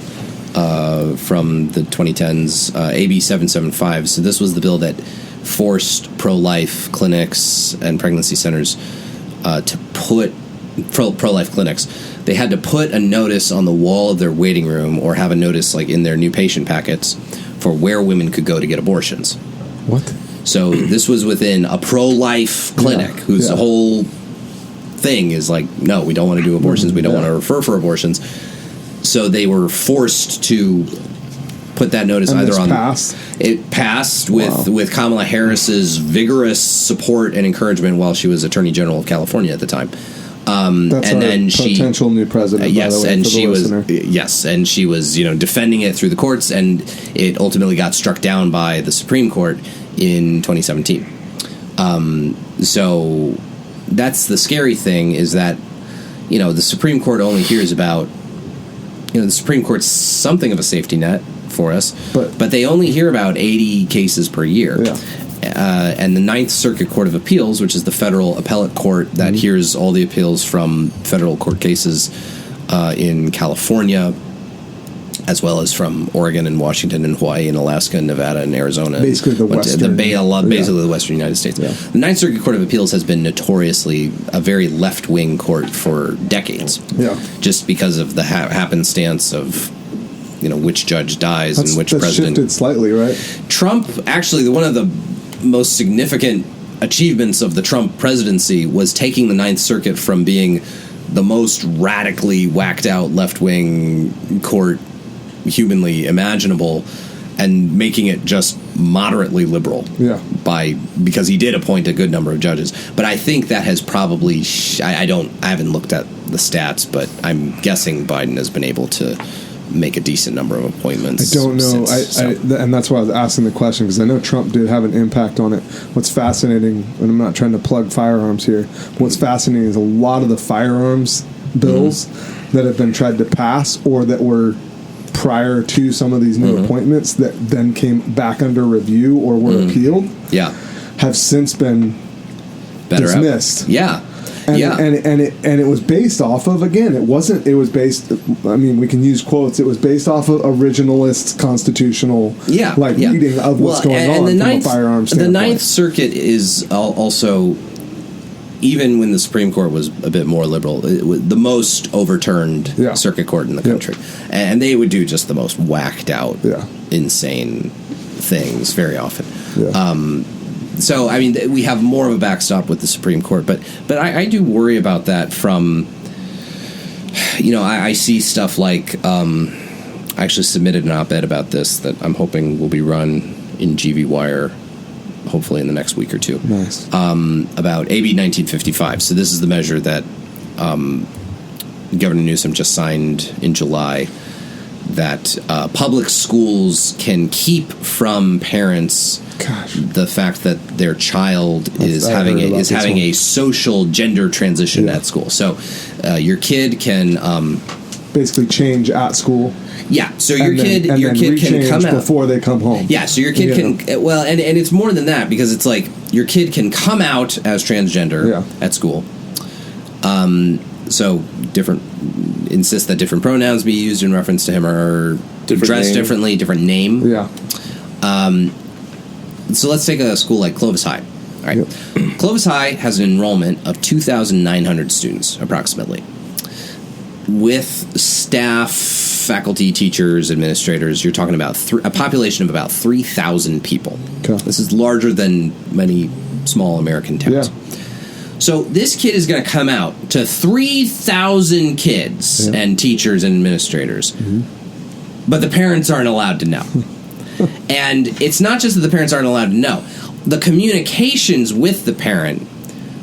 from the 2010s, AB 775. So this was the bill that forced pro-life clinics and pregnancy centers to put pro-life clinics. They had to put a notice on the wall of their waiting room or have a notice in their new patient packets for where women could go to get abortions. What? So this was within a pro-life clinic whose whole thing is no, we don't want to do abortions. We don't want to refer for abortions. So they were forced to put that notice and either on. It passed with Kamala Harris's vigorous support and encouragement while she was Attorney General of California at the time. That's and our then potential new president. Yes, by the way, and for the listener. and she was defending it through the courts, and it ultimately got struck down by the Supreme Court in 2017. So that's the scary thing, is that the Supreme Court only hears about the Supreme Court's something of a safety net for us, but they only hear about 80 cases per year. Yeah. And the Ninth Circuit Court of Appeals, which is the federal appellate court that hears all the appeals from federal court cases in California, as well as from Oregon and Washington and Hawaii and Alaska and Nevada and Arizona. Basically the Western. Basically the Western United States. Yeah. The Ninth Circuit Court of Appeals has been notoriously a very left-wing court for decades. Yeah. Just because of the happenstance of which judge dies and which president. Shifted slightly, right? Trump, actually, one of the most significant achievements of the Trump presidency was taking the Ninth Circuit from being the most radically whacked out left-wing court humanly imaginable and making it just moderately liberal. Yeah. Because he did appoint a good number of judges. But I think that has probably I haven't looked at the stats, but I'm guessing Biden has been able to make a decent number of appointments. I don't know. And that's why I was asking the question, because I know Trump did have an impact on it. What's fascinating, and I'm not trying to plug firearms here, what's fascinating is a lot of the firearms bills that have been tried to pass or that were prior to some of these new appointments that then came back under review or were appealed have since been dismissed. And it was based off of, again, it was based, I mean, we can use quotes, it was based off of originalist constitutional reading of what's going on from a firearms standpoint. The Ninth Circuit is also, even when the Supreme Court was a bit more liberal, it was the most overturned circuit court in the country. And they would do just the most whacked out, insane things very often. So, I mean, we have more of a backstop with the Supreme Court, but I do worry about that from, I see stuff like, I actually submitted an op-ed about this that I'm hoping will be run in GV Wire, hopefully in the next week or two. Nice. About AB 1955. So this is the measure that Governor Newsom just signed in July, that public schools can keep from parents the fact that their child is having a social gender transition at school. So your kid can basically change at school. Yeah, so your kid can come out before they come home. Yeah, so your kid can and it's more than that, because it's like your kid can come out as transgender at school. So insist that different pronouns be used in reference to him, or dressed differently, different name. Yeah. So let's take a school like Clovis High. All right. Clovis High has an enrollment of 2,900 students, approximately. With staff, faculty, teachers, administrators, you're talking about a population of about 3,000 people. Okay. This is larger than many small American towns. Yeah. So this kid is going to come out to 3,000 kids and teachers and administrators, but the parents aren't allowed to know. And it's not just that the parents aren't allowed to know. the communications with the parent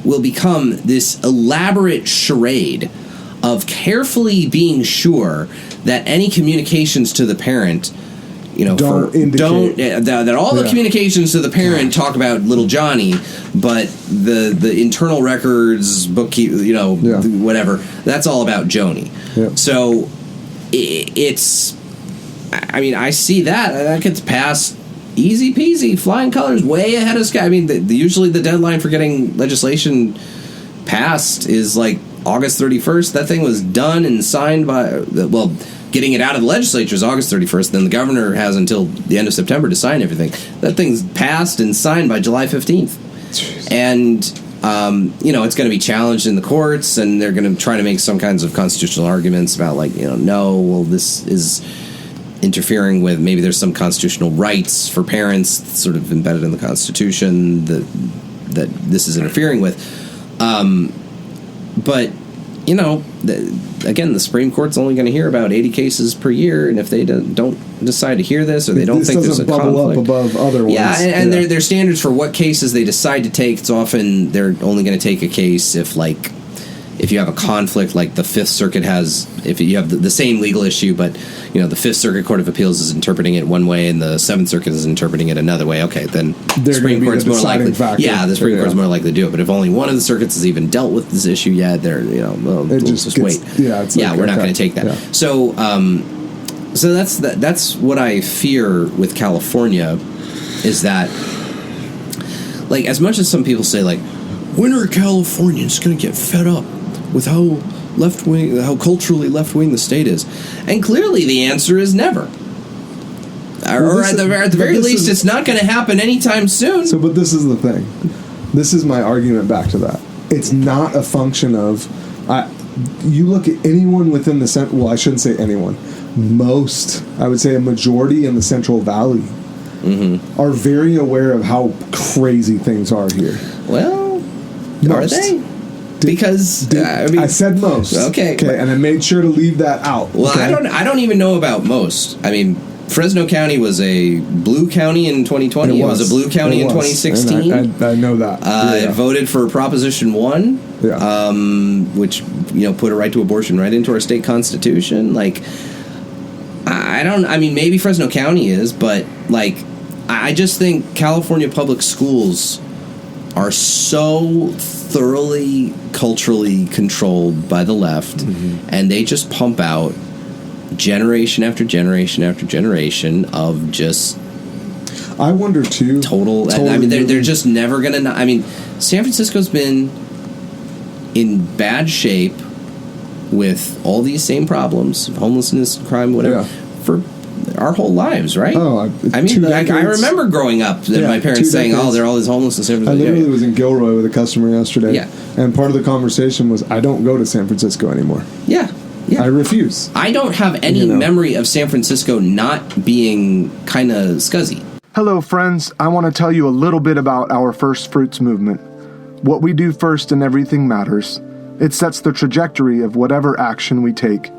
will become this elaborate charade of carefully being sure that any communications to the parent, that all the communications to the parent talk about little Johnny, but the internal records, bookkeep, whatever, that's all about Joni. Yep. So it's, I mean, I see that gets passed easy peasy, flying colors, way ahead of Sky. I mean, usually the deadline for getting legislation passed is like August 31st. That thing was done and signed by, getting it out of the legislature is August 31st. Then the governor has until the end of September to sign everything. That thing's passed and signed by July 15th. Jeez. And, it's going to be challenged in the courts, and they're going to try to make some kinds of constitutional arguments about, this is interfering with, maybe there's some constitutional rights for parents sort of embedded in the Constitution that this is interfering with. But, again, the Supreme Court's only going to hear about 80 cases per year, and if they don't decide to hear this, or they don't think there's a conflict, bubble up above other ones. Yeah, and their standards for what cases they decide to take, it's often they're only going to take a case if you have a conflict, like the Fifth Circuit has, if you have the same legal issue, but the Fifth Circuit Court of Appeals is interpreting it one way and the Seventh Circuit is interpreting it another way. Okay, then the Supreme Court's more likely. Yeah, the Supreme Court's more likely to do it. But if only one of the circuits has even dealt with this issue yet, we'll just wait. Yeah, we're not going to take that. Yeah. So that's what I fear with California, is that, like, as much as some people say, like, when are Californians going to get fed up with how culturally left-wing the state is? And clearly the answer is never. Or at the very least, it's not going to happen anytime soon. But this is the thing. This is my argument back to that. It's not a function of... you look at anyone within the... Well, I shouldn't say anyone. Most, I would say a majority in the Central Valley are very aware of how crazy things are here. Well, most. Are they? Because I said most. Okay, and I made sure to leave that out. Well, okay? I don't even know about most. I mean, Fresno County was a blue county in 2020. It was a blue county in 2016. I know that. It voted for Proposition 1, which put a right to abortion right into our state constitution. Like, I mean, maybe Fresno County is, but like, I just think California public schools are so thoroughly culturally controlled by the left, and they just pump out generation after generation after generation of just... I wonder, too... Total... I mean, they're just never going to... I mean, San Francisco's been in bad shape with all these same problems, homelessness, crime, whatever, for our whole lives, right? Oh, I mean, I remember growing up and my parents saying, there are all these homeless in San Francisco. I literally was in Gilroy with a customer yesterday, and part of the conversation was, I don't go to San Francisco anymore. Yeah. I refuse. I don't have any memory of San Francisco not being kind of scuzzy. Hello, friends. I want to tell you a little bit about our First Fruits movement. What we do first in everything matters. It sets the trajectory of whatever action we take.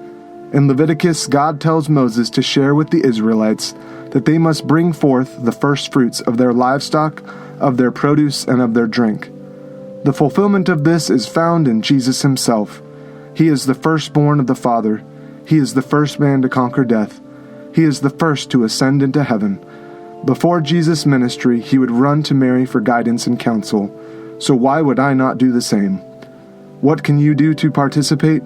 In Leviticus, God tells Moses to share with the Israelites that they must bring forth the first fruits of their livestock, of their produce, and of their drink. The fulfillment of this is found in Jesus himself. He is the firstborn of the Father. He is the first man to conquer death. He is the first to ascend into heaven. Before Jesus' ministry, he would run to Mary for guidance and counsel. So why would I not do the same? What can you do to participate?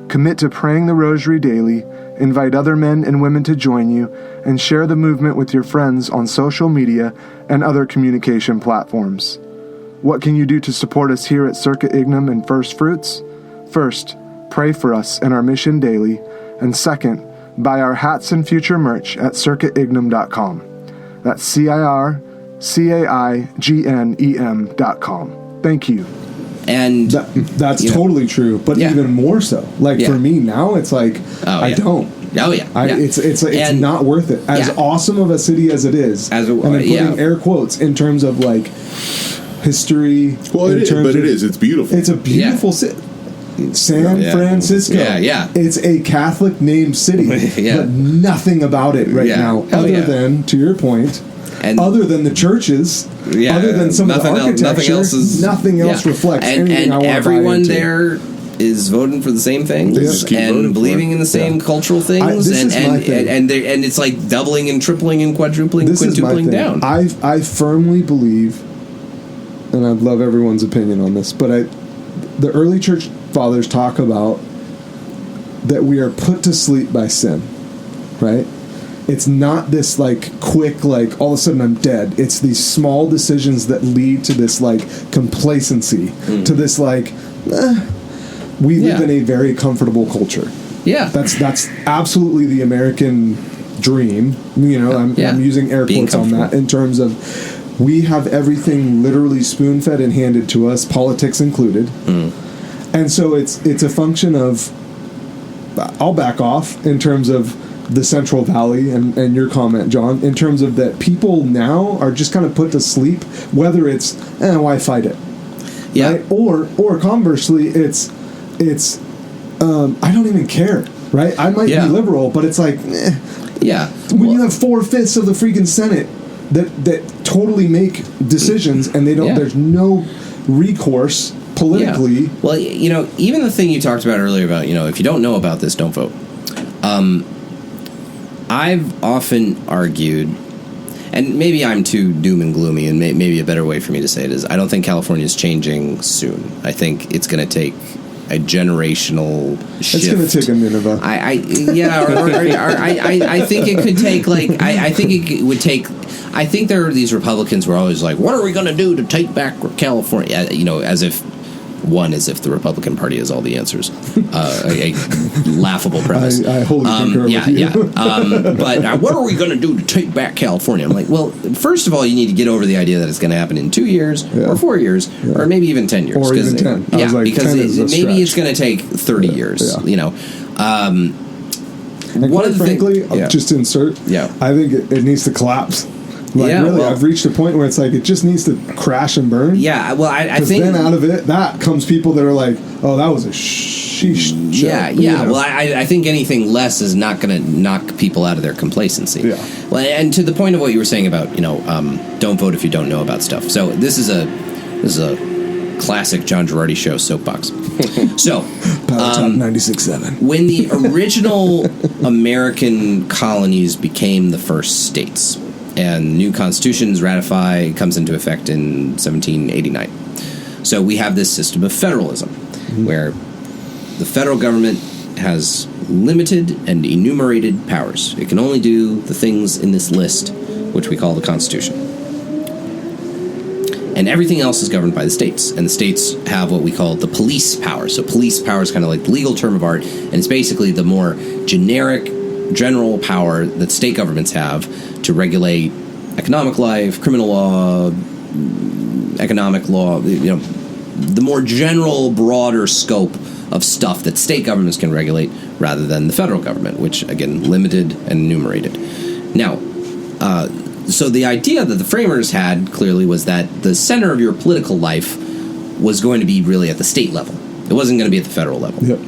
Commit to praying the rosary daily, invite other men and women to join you, and share the movement with your friends on social media and other communication platforms. What can you do to support us here at Circa Ignem and First Fruits? First, pray for us and our mission daily, and second, buy our hats and future merch at circaignem.com. That's CIRCAIGNEM.com. Thank you. And that's totally true, but even more so. Like for me now, it's like I don't. Oh yeah, it's not worth it. As awesome of a city as it is, and I'm putting air quotes in terms of like history. Well, it is, but it is. It's beautiful. It's a beautiful city. San Francisco. Yeah. It's a Catholic named city, but nothing about it right now, other than, to your point, And other than the churches, other than some of the architecture, nothing else reflects anything I want to buy into. Everyone there is voting for the same things and believing in the same cultural things, and it's like doubling and tripling and quadrupling, quintupling down. I firmly believe, and I'd love everyone's opinion on this, but the early church fathers talk about that we are put to sleep by sin, right? It's not this like quick, like all of a sudden I'm dead. It's these small decisions that lead to this like complacency, to this like, we live in a very comfortable culture. Yeah. That's absolutely the American dream. You know, I'm using air quotes on that in terms of we have everything literally spoon-fed and handed to us, politics included. And so it's a function of, I'll back off in terms of the Central Valley and your comment, John, in terms of that people now are just kind of put to sleep, whether it's, why fight it? Yeah. Right? Or conversely, it's I don't even care, right? I might be liberal, but it's like, yeah. When you have 4/5 of the freaking Senate that totally make decisions and they don't, there's no recourse politically. Yeah. Well, you know, even the thing you talked about earlier about, you know, if you don't know about this, don't vote. I've often argued, and maybe I'm too doom and gloomy, and maybe a better way for me to say it is, I don't think California is changing soon. I think it's going to take a generational shift. It's going to take a Nineveh. I think it could take, like, I think it would take, I think there are these Republicans who are always like, what are we going to do to take back California? You know, as if the Republican Party has all the answers. A laughable premise. I wholly concur with you. But what are we going to do to take back California? I'm like, well, first of all, you need to get over the idea that it's going to happen in 2 years or 4 years or maybe even 10 years. Or even 10. Yeah, like, because 10 maybe it's going to take 30 years, you know. And quite frankly, just to insert, I think it needs to collapse. Like, really, I've reached a point where it's like it just needs to crash and burn. Yeah, well, I think then out of that comes people that are like, oh, that was a sheesh show. Yeah. Well, I think anything less is not going to knock people out of their complacency. Yeah. Well, and to the point of what you were saying about, you know, don't vote if you don't know about stuff. So this is a classic John Gerardi show soapbox. So, Top 96.7. When the original American colonies became the first states, and new constitutions comes into effect in 1789. So we have this system of federalism, where the federal government has limited and enumerated powers. It can only do the things in this list, which we call the Constitution. And everything else is governed by the states. And the states have what we call the police power. So police power is kind of like the legal term of art, and it's basically the more general power that state governments have to regulate economic life, criminal law, economic law, you know, the more general, broader scope of stuff that state governments can regulate rather than the federal government, which, again, limited and enumerated. Now, so the idea that the framers had, clearly, was that the center of your political life was going to be really at the state level. It wasn't going to be at the federal level. Yep.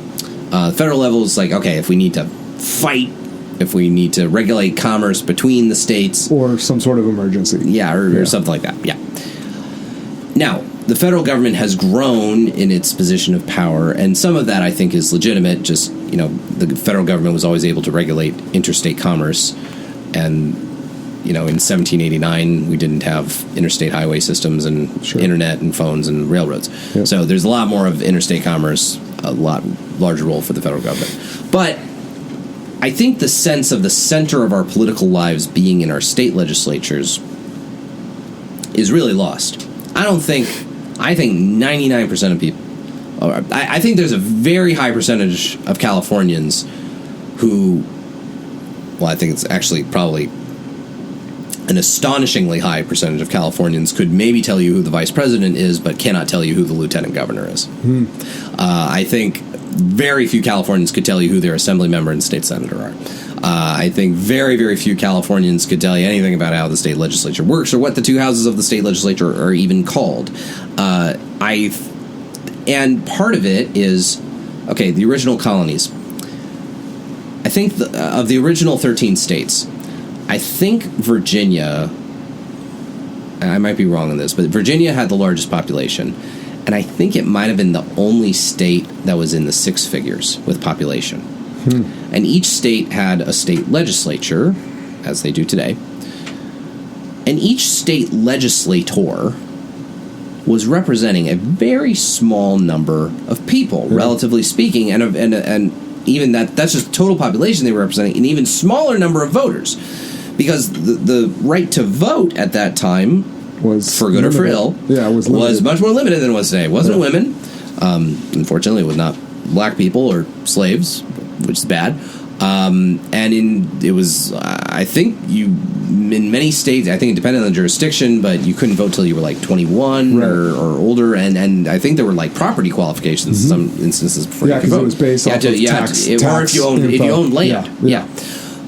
The federal level is like, okay, if we need to fight, if we need to regulate commerce between the states. Or some sort of emergency. Yeah, or something like that, yeah. Now, the federal government has grown in its position of power, and some of that, I think, is legitimate. Just, you know, the federal government was always able to regulate interstate commerce, and, you know, in 1789, we didn't have interstate highway systems and internet and phones and railroads. Yep. So there's a lot more of interstate commerce, a lot larger role for the federal government. But I think the sense of the center of our political lives being in our state legislatures is really lost. I think 99% of people, I think there's a very high percentage of Californians who, well, I think it's actually probably an astonishingly high percentage of Californians could maybe tell you who the vice president is, but cannot tell you who the lieutenant governor is. I think very few Californians could tell you who their assembly member and state senator are. I think very, very few Californians could tell you anything about how the state legislature works or what the two houses of the state legislature are even called. And part of it is, okay, the original colonies. I think of the original 13 states, I think Virginia and I might be wrong on this, but Virginia had the largest population, and I think it might have been the only state that was in the six figures with population. And each state had a state legislature, as they do today, and each state legislator was representing a very small number of people, relatively speaking, and even that's just total population they were representing, an even smaller number of voters, because the right to vote at that time, was for good or for ill, was much more limited than it was today. It wasn't women. Unfortunately, it was not black people or slaves, which is bad. I think in many states, I think it depended on the jurisdiction, but you couldn't vote till you were like 21 or older, and I think there were like property qualifications in some instances before you could vote. It was based off of tax, or if you owned land. Yeah.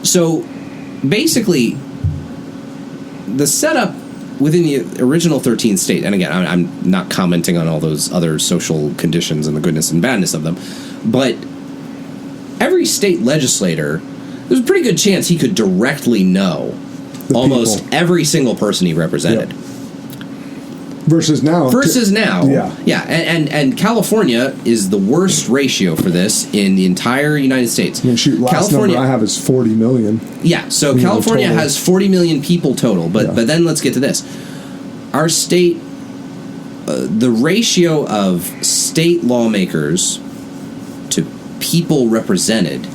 So basically, the setup within the original 13 states, and again, I'm not commenting on all those other social conditions and the goodness and badness of them, but every state legislator, there's a pretty good chance he could directly know almost every single person he represented. Versus now. Yeah. And California is the worst ratio for this in the entire United States. Last California, number I have is 40 million. Yeah, so California has 40 million people total, but then let's get to this. Our state, the ratio of state lawmakers to people represented,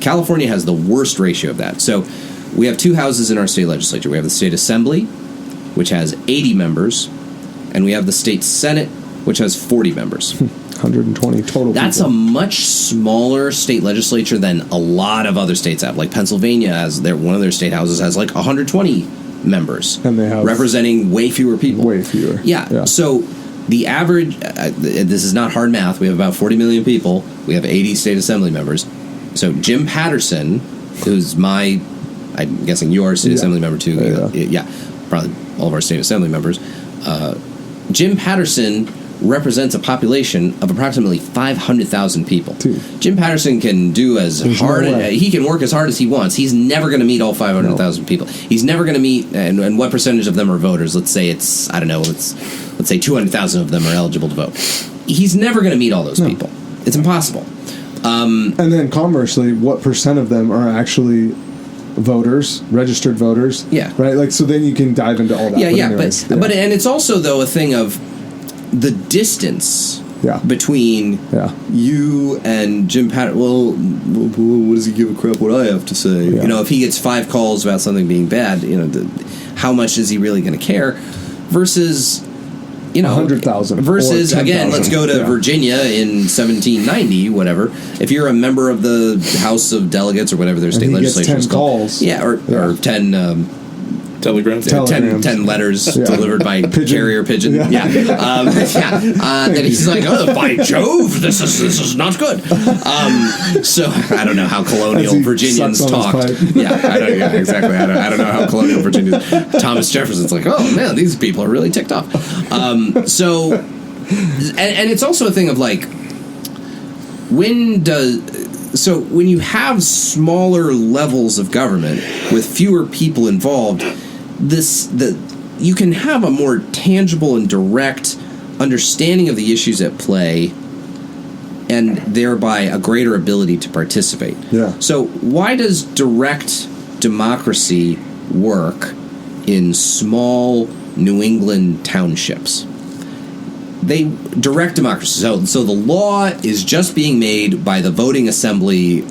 California has the worst ratio of that. So we have two houses in our state legislature. We have the state assembly, which has 80 members, and we have the state senate, which has 40 members. 120 total. That's a much smaller state legislature than a lot of other states have. Like Pennsylvania has one of their state houses has like 120 members, and they have representing way fewer people. Way fewer. Yeah. So the average, this is not hard math. We have about 40 million people. We have 80 state assembly members. So Jim Patterson, who's I'm guessing you are a state assembly member too. Probably all of our state assembly members. Jim Patterson represents a population of approximately 500,000 people. Jim Patterson can do he can work as hard as he wants. He's never going to meet all 500,000 people. He's never going to meet, and what percentage of them are voters? Let's say it's, I don't know, let's say 200,000 of them are eligible to vote. He's never going to meet all those people. It's impossible. And then conversely, what percent of them are actually voters, registered voters? Yeah. Right? Like, so then you can dive into all that. But and it's also, though, a thing of the distance between you and Jim Patterson. Well, what does he give a crap what I have to say? Yeah. If he gets 5 calls about something being bad, how much is he really going to care? Versus 100,000. Versus, again, let's go to Virginia in 1790, whatever. If you're a member of the House of Delegates or whatever their state legislature is called. 10 calls. Or 10... Telegrams. 10 letters delivered by carrier pigeon. Then he's like, oh, by Jove, this is not good. So I don't know how colonial Virginians talked. Exactly. I don't know how colonial Virginians. Thomas Jefferson's like, oh man, these people are really ticked off. So, and it's also a thing of like, when you have smaller levels of government with fewer people involved, you can have a more tangible and direct understanding of the issues at play, and thereby a greater ability to participate. Yeah. So why does direct democracy work in small New England townships? Direct democracy. So the law is just being made by the voting assembly,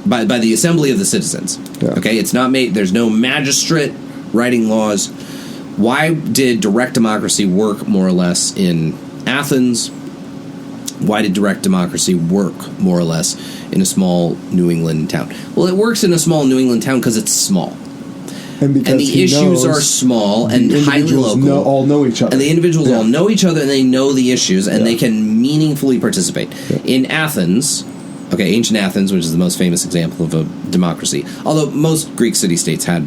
by the assembly of the citizens. Yeah. Okay, it's not made. There's no magistrate writing laws. Why did direct democracy work more or less in Athens? Why did direct democracy work more or less in a small New England town? Well, it works in a small New England town because it's small. And the issues are small and highly local. All know each other. And the individuals all know each other, and they know the issues, and they can meaningfully participate. Yeah. In Athens, ancient Athens, which is the most famous example of a democracy, although most Greek city-states had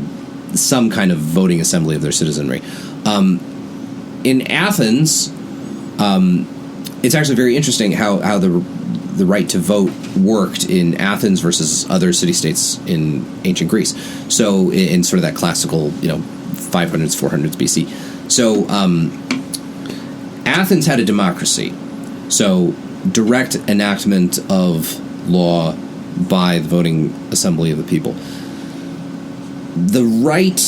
some kind of voting assembly of their citizenry. In Athens, it's actually very interesting how the right to vote worked in Athens versus other city-states in ancient Greece. So in sort of that classical, 500s, 400s BC, So Athens had a democracy. So direct enactment of law by the voting assembly of the people. The right...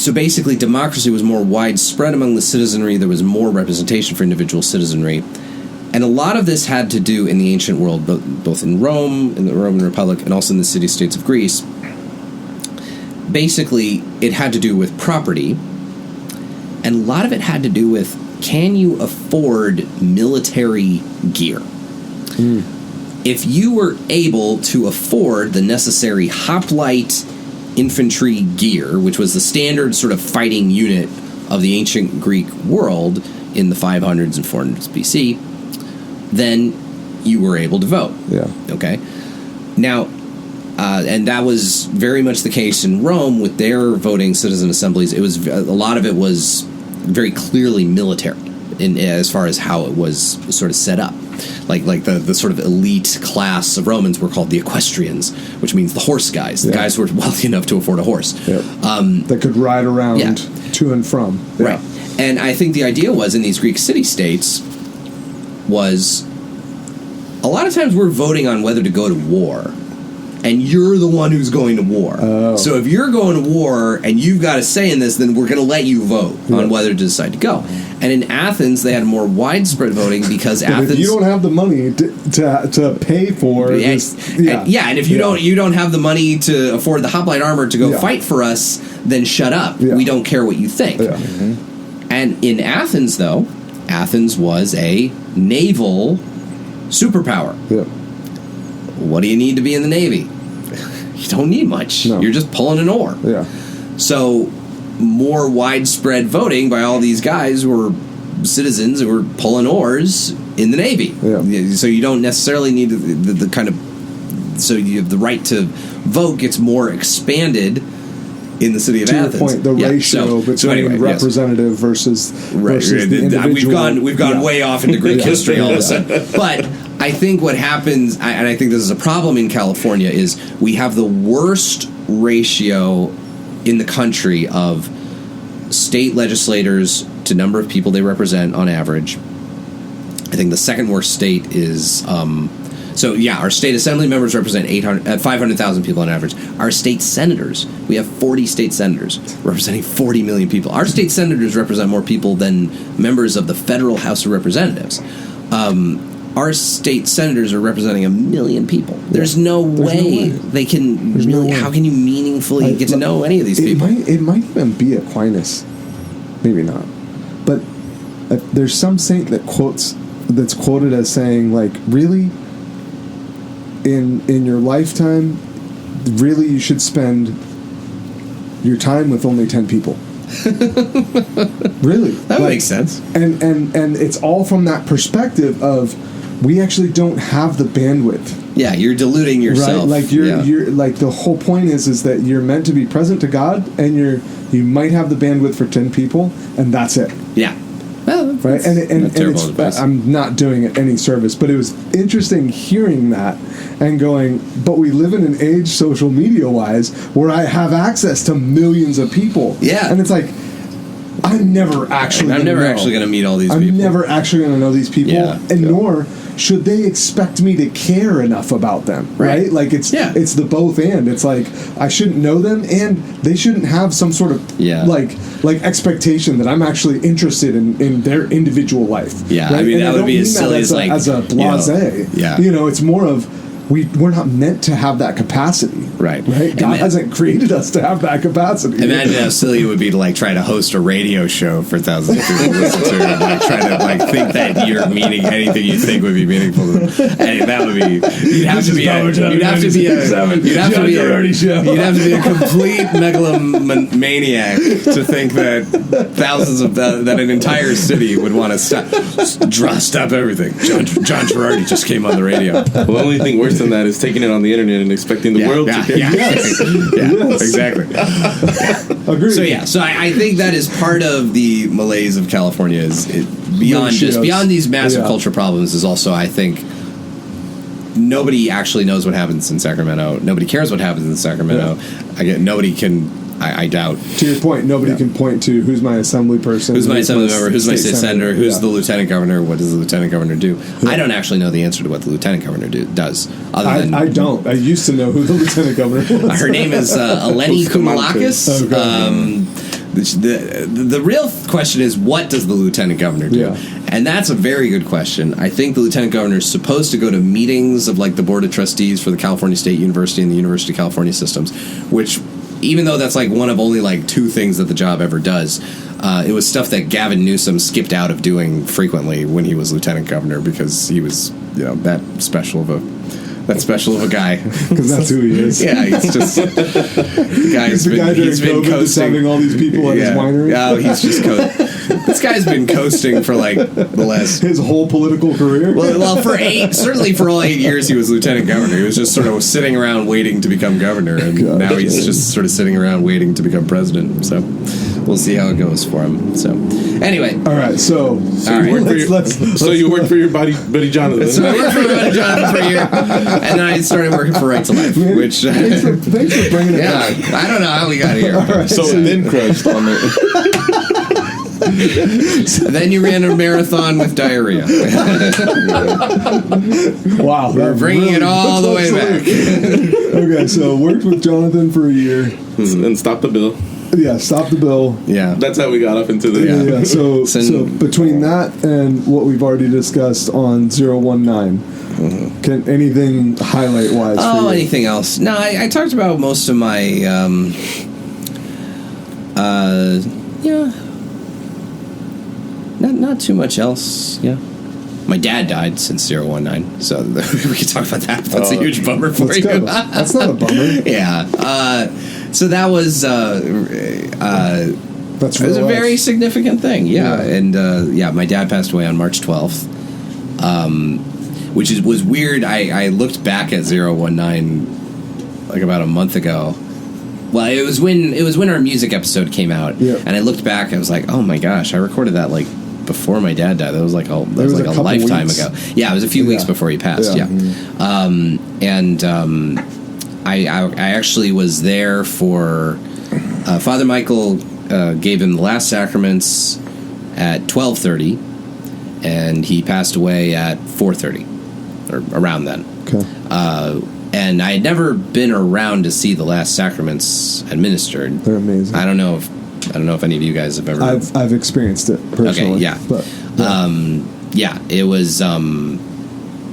So basically, democracy was more widespread among the citizenry. There was more representation for individual citizenry. And a lot of this had to do in the ancient world, both in Rome, in the Roman Republic, and also in the city-states of Greece. Basically, it had to do with property. And a lot of it had to do with, can you afford military gear? If you were able to afford the necessary hoplite infantry gear, which was the standard sort of fighting unit of the ancient Greek world in the 500s and 400s BC, then you were able to vote. Yeah. Okay? Now, and that was very much the case in Rome with their voting citizen assemblies. It was a lot of it was very clearly military in as far as how it was sort of set up. Like the sort of elite class of Romans were called the equestrians, which means the horse guys, the guys who were wealthy enough to afford a horse. That could ride around to and from. Yeah. Right. And I think the idea was in these Greek city-states was a lot of times we're voting on whether to go to war. And you're the one who's going to war. Oh. So if you're going to war and you've got a say in this, then we're going to let you vote on whether to decide to go. And in Athens, they had more widespread voting because Athens. If you don't have the money to pay for this, and if you don't have the money to afford the hoplite armor to go fight for us, then shut up. Yeah. We don't care what you think. Yeah. Mm-hmm. And in Athens, though, Athens was a naval superpower. Yeah. What do you need to be in the Navy? You don't need much. No. You're just pulling an oar. Yeah. So more widespread voting by all these guys who were citizens who were pulling oars in the Navy. Yeah. So you don't necessarily need the kind of... So you have the right to vote gets more expanded in the city of Athens. To your point, the ratio between representative versus the individual. We've gone way off into Greek history all of a sudden. But I think what happens, and I think this is a problem in California, is we have the worst ratio in the country of state legislators to number of people they represent on average. I think the second worst state is... our state assembly members represent 500,000 people on average. Our state senators, we have 40 state senators representing 40 million people. Our state senators represent more people than members of the federal House of Representatives. Our state senators are representing 1 million people. There's no way they can really... How can you meaningfully get to know any of these people? It might even be Aquinas. Maybe not. But there's some saint that's quoted as saying, like, really... In your lifetime, really you should spend your time with only 10 people. Really. That makes sense. And it's all from that perspective of we actually don't have the bandwidth. Yeah, you're deluding yourself. Right? Like you're like the whole point is that you're meant to be present to God and you might have the bandwidth for 10 people and that's it. Yeah. Well, right, and it's, I'm not doing it any service, but it was interesting hearing that and going, but we live in an age, social media-wise, where I have access to millions of people. Yeah. And it's like, I'm never actually going to meet all these people. I'm never actually going to know these people, nor should they expect me to care enough about them, right? Like, it's the both and. It's like, I shouldn't know them, and they shouldn't have some sort of, like expectation that I'm actually interested in their individual life. Yeah, right? I mean, and that would be as silly as, like... As a blasé. It's more of... We're not meant to have that capacity. Right. God hasn't created us to have that capacity. Imagine how silly it would be to like try to host a radio show for thousands of people to listen to and like try to like think that you're meaning anything you think would be meaningful to them. And that would be you'd have to be a complete megalomaniac to think that that an entire city would want to stop everything. John Gerardi just came on the radio. Well, the only thing worse than that is taking it on the internet and expecting the world to care. Yes. Exactly. Agreed. So I think that is part of the malaise of California is beyond these massive culture problems is also, I think, nobody actually knows what happens in Sacramento. Nobody cares what happens in Sacramento. Nobody can I doubt. To your point, nobody can point to who's my assembly person, Who's my assembly member? Who's my state senator? Who's Yeah. the lieutenant governor? What does the lieutenant governor do? I don't actually know the answer to what the lieutenant governor does. Other than I don't. I used to know who the lieutenant governor was. her name is Eleni Koumalakis. Okay. The real question is, what does the lieutenant governor do? Yeah. And that's a very good question. I think the lieutenant governor is supposed to go to meetings of like the board of trustees for the California State University and the University of California systems, which, even though that's like one of only like 2 things that the job ever does, it was stuff that Gavin Newsom skipped out of doing frequently when he was lieutenant governor, because he was, that special of a guy. Because that's who he is. Yeah, he's just the guy's the guy he's been coasting, having all these people at his winery. Oh, he's just this guy's been coasting for like the last his whole political career. Well, certainly for all 8 years he was lieutenant governor. He was just sort of sitting around waiting to become governor, and now he's just sort of sitting around waiting to become president. So we'll see how it goes for him. So anyway, all right. So you worked for your buddy Jonathan. So I worked for my buddy Jonathan for a year, and then I started working for Right to Life, which thanks for bringing it back. I don't know how we got here. Right, so thin crust on it. Then you ran a marathon with diarrhea. Wow, we're bringing it all the way back. Okay, so worked with Jonathan for a year and stopped the bill. Yeah, stop the bill. Yeah, that's how we got up into the. Yeah. So between that and what we've already discussed on 019, can anything highlight wise? Oh, for you? Anything else? No, I talked about most of my. Not too much else. Yeah. My dad died since 019, so we can talk about that. That's a huge bummer for you. That's not a bummer. Yeah. So that was that's it was a very significant thing. Yeah. And my dad passed away on March 12th, which was weird. I looked back at 019 like about a month ago. Well, it was when our music episode came out, and I looked back. I was like, oh my gosh, I recorded that like before my dad died. That was like a lifetime ago. Yeah, it was a few weeks before he passed. Yeah, I actually was there for Father Michael gave him the last sacraments at 12:30, and he passed away at 4:30 or around then. Okay. And I had never been around to see the last sacraments administered. They're amazing. I don't know if any of you guys have ever. I've experienced it personally. Okay, yeah. But,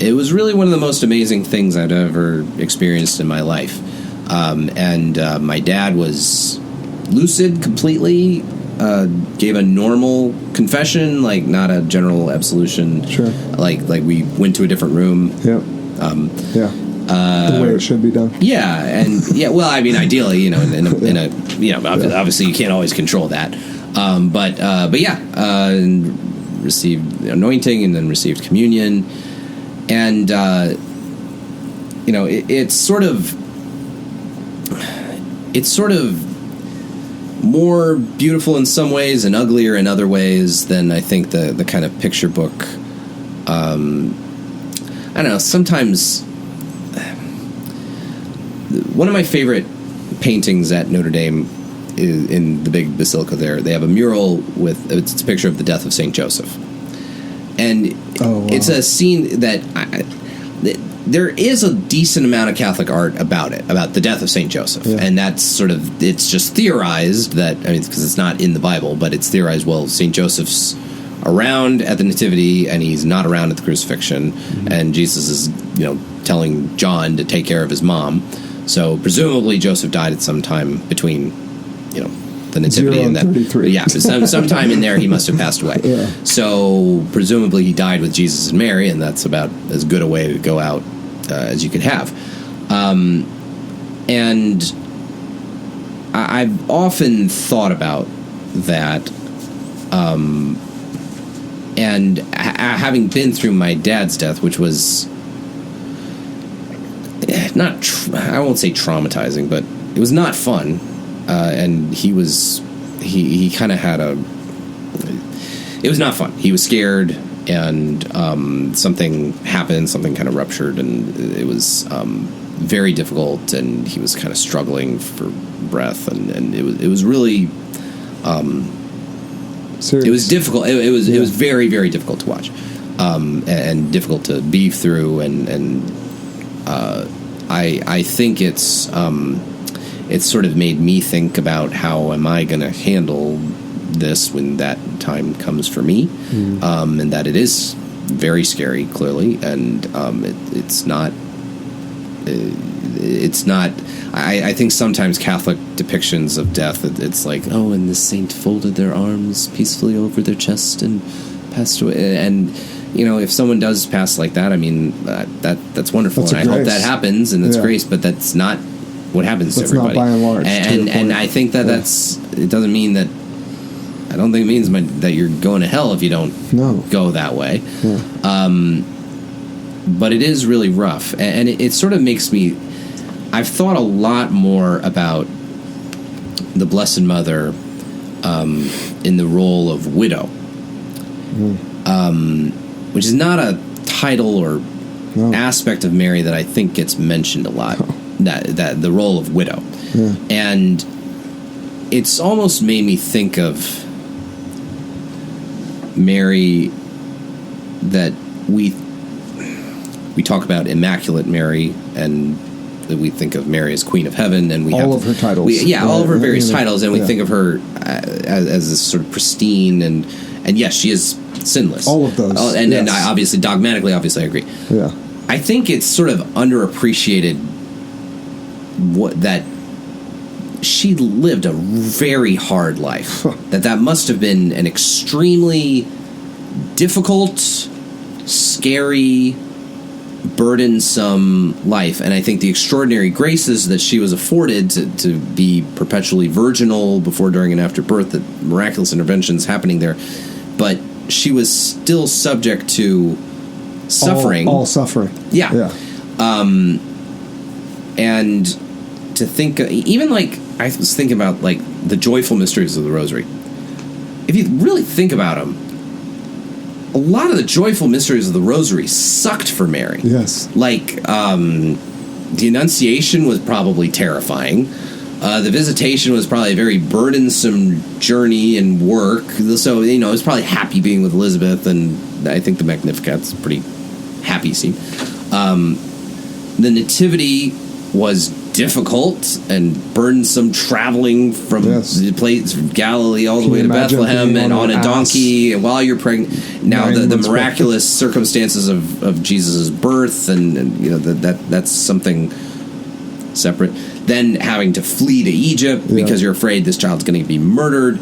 it was really one of the most amazing things I'd ever experienced in my life. My dad was lucid completely. Gave a normal confession, like not a general absolution. Sure. Like we went to a different room. Yeah. The way it should be done. Yeah, and well, I mean, ideally, obviously you can't always control that, but received anointing and then received communion, and it's sort of more beautiful in some ways and uglier in other ways than I think the kind of picture book. I don't know. Sometimes. One of my favorite paintings at Notre Dame is in the big basilica there. They have a mural it's a picture of the death of St. Joseph. And it's a scene that there is a decent amount of Catholic art about it, about the death of St. Joseph. Yeah. And that's it's just theorized because it's not in the Bible, but it's theorized, well, St. Joseph's around at the Nativity and he's not around at the crucifixion. Mm-hmm. And Jesus is, telling John to take care of his mom. So presumably Joseph died at some time between, the Nativity and that. 33. Yeah, sometime in there he must have passed away. Yeah. So presumably he died with Jesus and Mary, and that's about as good a way to go out as you could have. And I've often thought about that. And having been through my dad's death, which was I won't say traumatizing, but it was not fun. And he kind of had it was not fun. He was scared, and something happened, something kind of ruptured, and it was very difficult, and he was kind of struggling for breath, and it was really Serious. it was difficult. It was very, very difficult to watch, and difficult to be through, and I think it's sort of made me think about how am I going to handle this when that time comes for me, and that it is very scary, clearly, and it's not. I think sometimes Catholic depictions of death, it's like, oh, and the saint folded their arms peacefully over their chest and passed away. And if someone does pass like that, I mean, that's wonderful, That's and I hope that happens, and that's grace. But that's not what happens to everybody. Not by and large. And I think that it doesn't mean that. I don't think it means that you're going to hell if you don't go that way. Yeah. But it is really rough, and it sort of makes me. I've thought a lot more about the Blessed Mother in the role of widow, which is not a title or aspect of Mary that I think gets mentioned a lot. That the role of widow, and it's almost made me think of Mary that we talk about Immaculate Mary, and we think of Mary as Queen of Heaven, and we all have of her titles. All of her various titles, and we think of her as this sort of pristine, and yes, she is sinless. All of those, and I obviously dogmatically, I agree. Yeah, I think it's sort of underappreciated that she lived a very hard life. that must have been an extremely difficult, scary, burdensome life, and I think the extraordinary graces that she was afforded to be perpetually virginal before, during, and after birth, the miraculous interventions happening there, but she was still subject to suffering. All suffering. Yeah. And to think, even like, I was thinking about like the joyful mysteries of the Rosary. If you really think about them, a lot of the joyful mysteries of the Rosary sucked for Mary. Yes. Like, the Annunciation was probably terrifying. The Visitation was probably a very burdensome journey and work. So, it was probably happy being with Elizabeth, and I think the Magnificat's a pretty happy scene. The Nativity was difficult and burdensome, traveling from the place from Galilee all the way to Bethlehem and on a donkey while you're pregnant. Now the miraculous circumstances of Jesus' birth, and that's something separate. Then having to flee to Egypt because you're afraid this child's going to be murdered.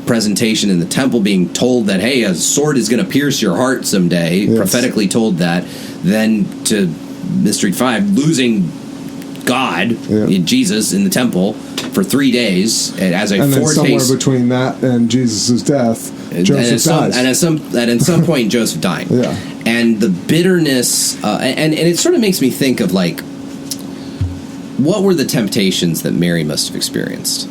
Presentation in the temple, being told that, hey, a sword is going to pierce your heart someday, prophetically told that. Then to Mystery 5, losing God in Jesus in the temple for 3 days as a and then foretaste. Somewhere between that and Jesus' death, Joseph dies. And at some point, Joseph dying. Yeah. And the bitterness, and it sort of makes me think of like, what were the temptations that Mary must have experienced?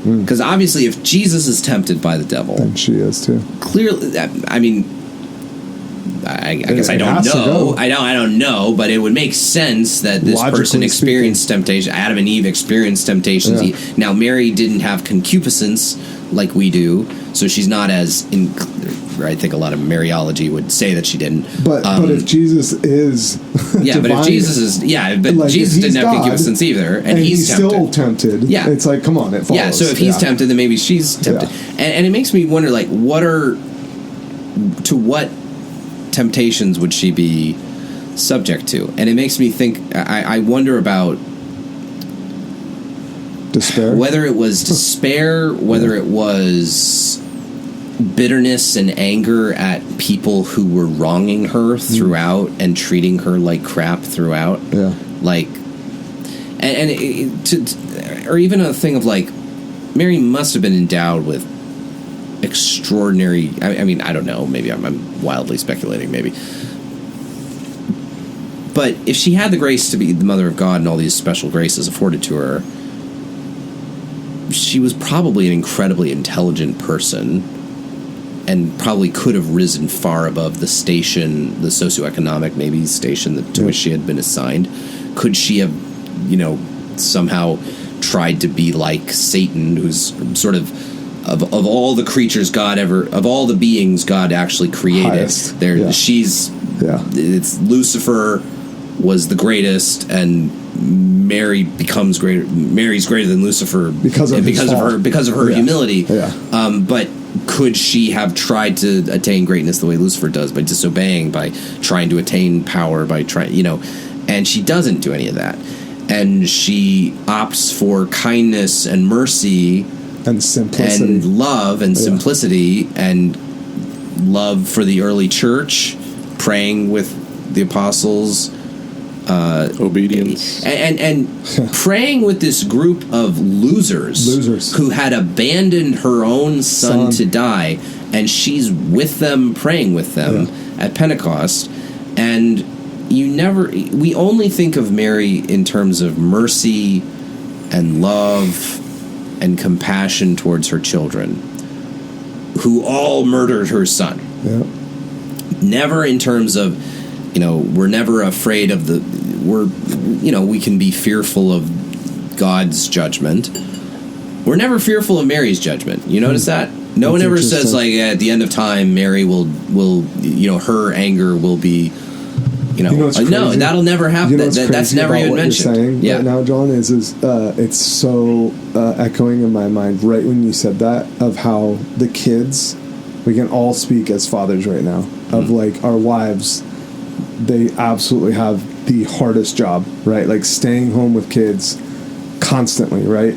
Because obviously, if Jesus is tempted by the devil, and she is too. Clearly, I mean, I guess I don't know. I don't know, but it would make sense that this person experienced temptation. Adam and Eve experienced temptations. Yeah. Now, Mary didn't have concupiscence like we do, so she's not as. I think a lot of Mariology would say that she didn't. But if Jesus is divine, but if Jesus is but Jesus didn't have concupiscence either, and he's still tempted. Yeah, it's like, come on, it follows. Yeah, so if he's tempted, then maybe she's tempted, and it makes me wonder, like, what temptations would she be subject to? And it makes me think. I wonder about despair. Whether it was despair, whether it was bitterness and anger at people who were wronging her throughout and treating her like crap throughout. Yeah. Like, or even a thing of like, Mary must have been endowed with extraordinary. I mean, I don't know. Maybe I'm wildly speculating. Maybe. But if she had the grace to be the Mother of God and all these special graces afforded to her, she was probably an incredibly intelligent person and probably could have risen far above the station, the socioeconomic maybe station to which she had been assigned. could she have, somehow tried to be like Satan, who's sort of all the creatures of all the beings God actually created, Highest. It's Lucifer was the greatest, and Mary becomes greater. Mary's greater than Lucifer because of her humility. Yeah. But could she have tried to attain greatness the way Lucifer does, by disobeying, by trying to attain power, by trying, and she doesn't do any of that, and she opts for kindness and mercy and simplicity and love and simplicity and love for the early church, praying with the apostles, obedience, and praying with this group of losers who had abandoned her own son to die, and she's with them, praying with them at Pentecost. And we only think of Mary in terms of mercy and love and compassion towards her children, who all murdered her son. Yeah. Never in terms of, we're never afraid of we can be fearful of God's judgment. We're never fearful of Mary's judgment. You notice that? No one ever says, like, at the end of time, Mary will her anger will be, no, that'll never happen. That's never even mentioned. What you're saying right now, John, is it's so echoing in my mind right when you said that, of how the kids, we can all speak as fathers right now, of like our wives, they absolutely have the hardest job, right? Like staying home with kids constantly, right?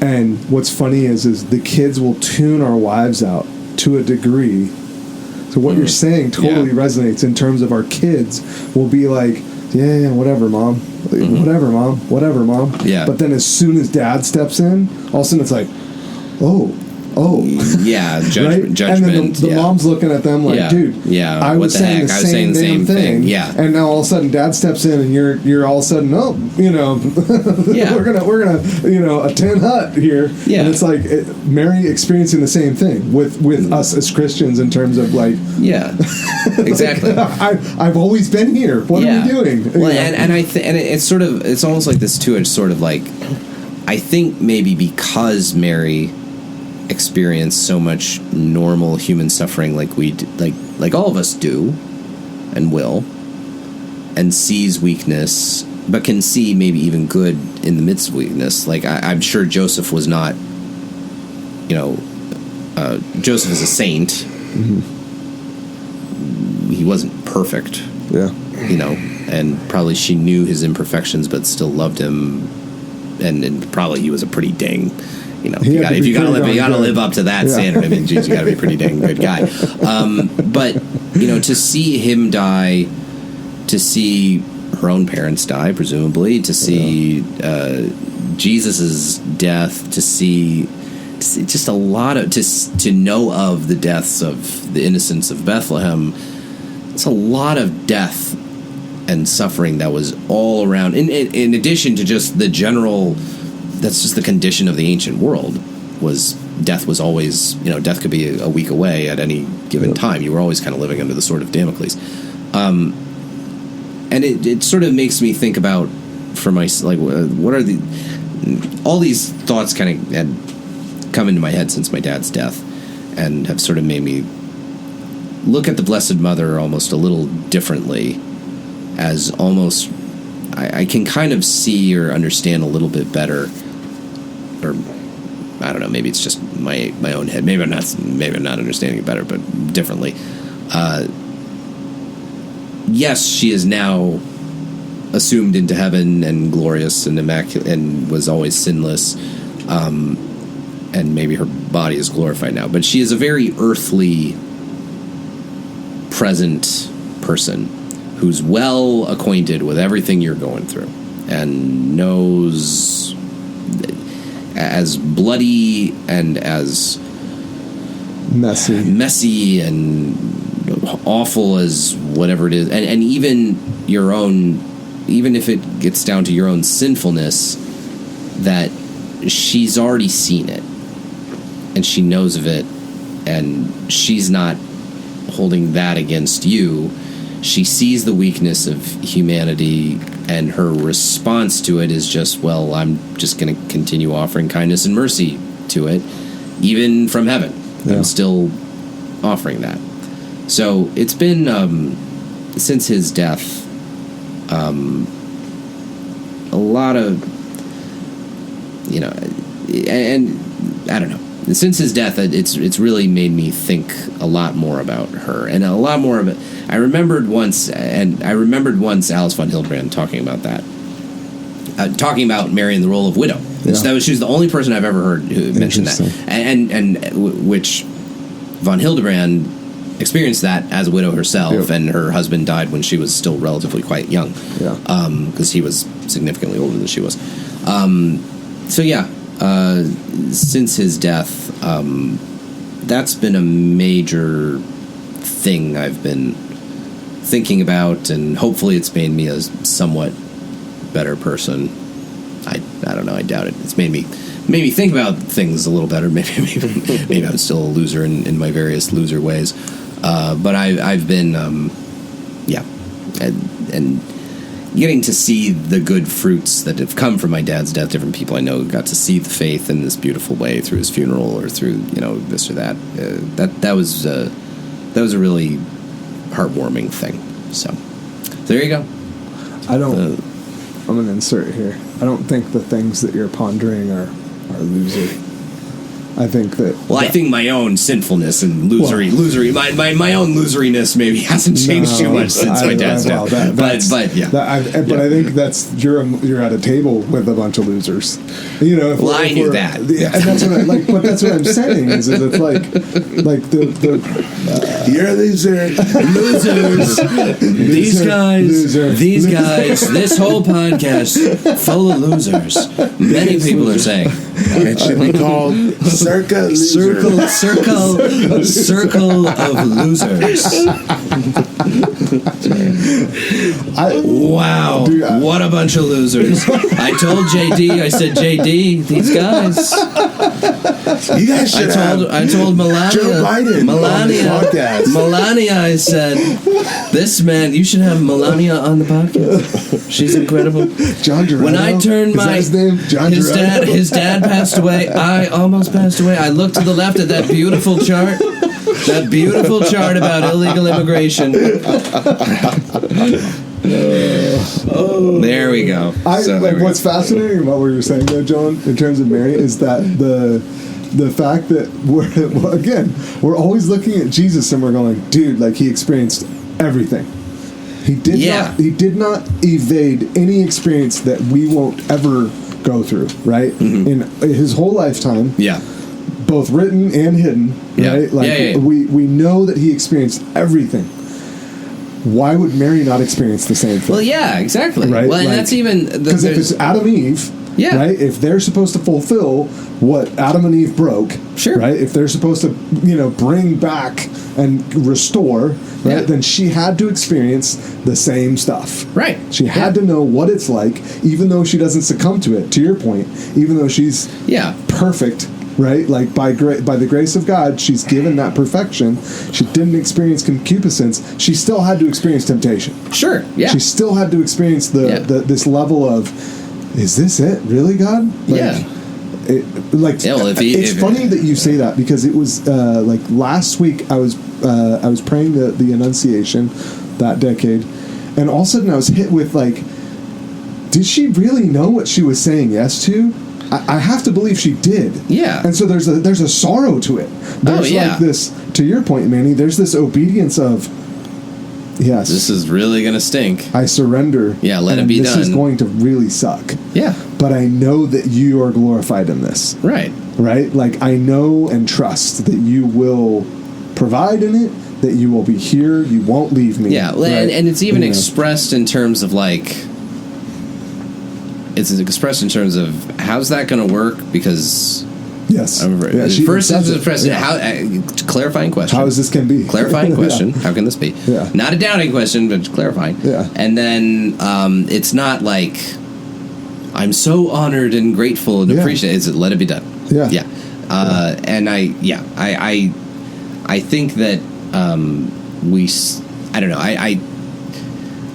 And what's funny is the kids will tune our wives out to a degree. So what you're saying totally resonates in terms of our kids will be like, yeah, whatever, mom. Whatever, mom. Yeah. But then as soon as dad steps in, all of a sudden it's like, oh. Yeah, right? judgment. And then the mom's looking at them like, dude, yeah, I was saying the same thing. Yeah. And now all of a sudden dad steps in and you're all of a sudden, we're gonna a tin hut here. Yeah. And it's like Mary experiencing the same thing with us as Christians in terms of like, yeah, exactly. I've always been here. What are we doing? Well, and it's almost like this too. It's sort of like, I think maybe because Mary experienced so much normal human suffering like we do, like all of us do and will, and sees weakness but can see maybe even good in the midst of weakness. Like I'm sure Joseph was not, Joseph is a saint. He wasn't perfect, and probably she knew his imperfections but still loved him, and probably he was a pretty dang, if you gotta live up to that standard. I mean, geez, you gotta be a pretty dang good guy. But to see him die, to see her own parents die, presumably, to see Jesus's death, to see just a lot of to know of the deaths of the innocents of Bethlehem. It's a lot of death and suffering that was all around. In addition to just the general. That's just the condition of the ancient world. Death was always, death could be a week away at any given time. You were always kind of living under the sword of Damocles. And it sort of makes me think about, for my, like, what are all these thoughts kind of had come into my head since my dad's death, and have sort of made me look at the Blessed Mother almost a little differently, as almost, I can kind of see or understand a little bit better. Or I don't know, maybe it's just my own head. Maybe I'm not understanding it better, but differently. Yes, she is now assumed into heaven and glorious and immaculate and was always sinless. And maybe her body is glorified now, but she is a very earthly, present person who's well acquainted with everything you're going through and knows, as bloody and as messy and awful as whatever it is, and even your own, even if it gets down to your own sinfulness, that she's already seen it and she knows of it, and she's not holding that against you. she sees the weakness of humanity, and her response to it is just, well, I'm just going to continue offering kindness and mercy to it, even from heaven. Yeah. I'm still offering that. So it's been, since his death, a lot of, and I don't know. Since his death, it's really made me think a lot more about her, and a lot more of it. I remembered once Alice von Hildebrand talking about that, talking about Mary in the role of widow. Yeah. She was the only person I've ever heard who mentioned that, and which von Hildebrand experienced that as a widow herself, and her husband died when she was still relatively quite young, because he was significantly older than she was. Since his death, that's been a major thing I've been thinking about, and hopefully it's made me a somewhat better person. I don't know, I doubt it. It's made me think about things a little better. Maybe I'm still a loser in my various loser ways. But I've been, and getting to see the good fruits that have come from my dad's death. Different people I know got to see the faith in this beautiful way through his funeral, or through this or that. That was a really heartwarming thing. So there you go. I'm going to insert here. I don't think the things that you're pondering are loser. I think that... Well, I think my own sinfulness and losery, my own loseriness maybe hasn't changed too much since my dad's death. But I think that's... You're at a table with a bunch of losers. I knew that. And that's what but that's what I'm saying, is it's like the you're a loser. Losers. These guys, this whole podcast, full of losers. Many people are saying. It should be called Circa Loser. Circle of losers. Wow. What a bunch of losers. I told JD, I said, JD, these guys. You guys should I told Melania. Joe Biden Melania, I said, this man, you should have Melania on the podcast. She's incredible. John Gerardi. When I turned his dad passed away. I almost passed away. I looked to the left at that beautiful chart. That beautiful chart about illegal immigration. There we go. What's fascinating about what you're saying there, John, in terms of Mary, is that the fact that we're always looking at Jesus and we're going, dude, like, he experienced everything. He did not evade any experience that we won't ever go through, right? Mm-hmm. In his whole lifetime, both written and hidden, right? We know that he experienced everything. Why would Mary not experience the same thing? Well, yeah, exactly. Right? Well, and that's even... Because if it's Adam and Eve, right? If they're supposed to fulfill what Adam and Eve broke, right? If they're supposed to, bring back and restore, right? Then she had to experience the same stuff. Right. She had to know what it's like, even though she doesn't succumb to it, to your point, even though she's perfect, right? Like, by the grace of God, she's given that perfection. She didn't experience concupiscence. She still had to experience temptation. Sure, yeah. She still had to experience this level of, is this it? Really, God? It's funny that you say that, because it was last week I was praying the Annunciation that decade, and all of a sudden I was hit with did she really know what she was saying yes to? I have to believe she did. Yeah. And so there's a sorrow to it. There's this, to your point, Manny, there's this obedience of, yes, this is really going to stink. I surrender. Yeah, let it be done. This is going to really suck. Yeah. But I know that you are glorified in this. Right. Right? I know and trust that you will provide in it, that you will be here, you won't leave me. Yeah, right? and it's even expressed in terms of it's expressed in terms of how's that going to work, because first is expressed clarifying question. How is this can be? Clarifying question. How can this be? Yeah. Not a doubting question, but clarifying. Yeah. And then it's not like, I'm so honored and grateful and appreciate. It's let it be done. Yeah. Yeah. And I think that I don't know.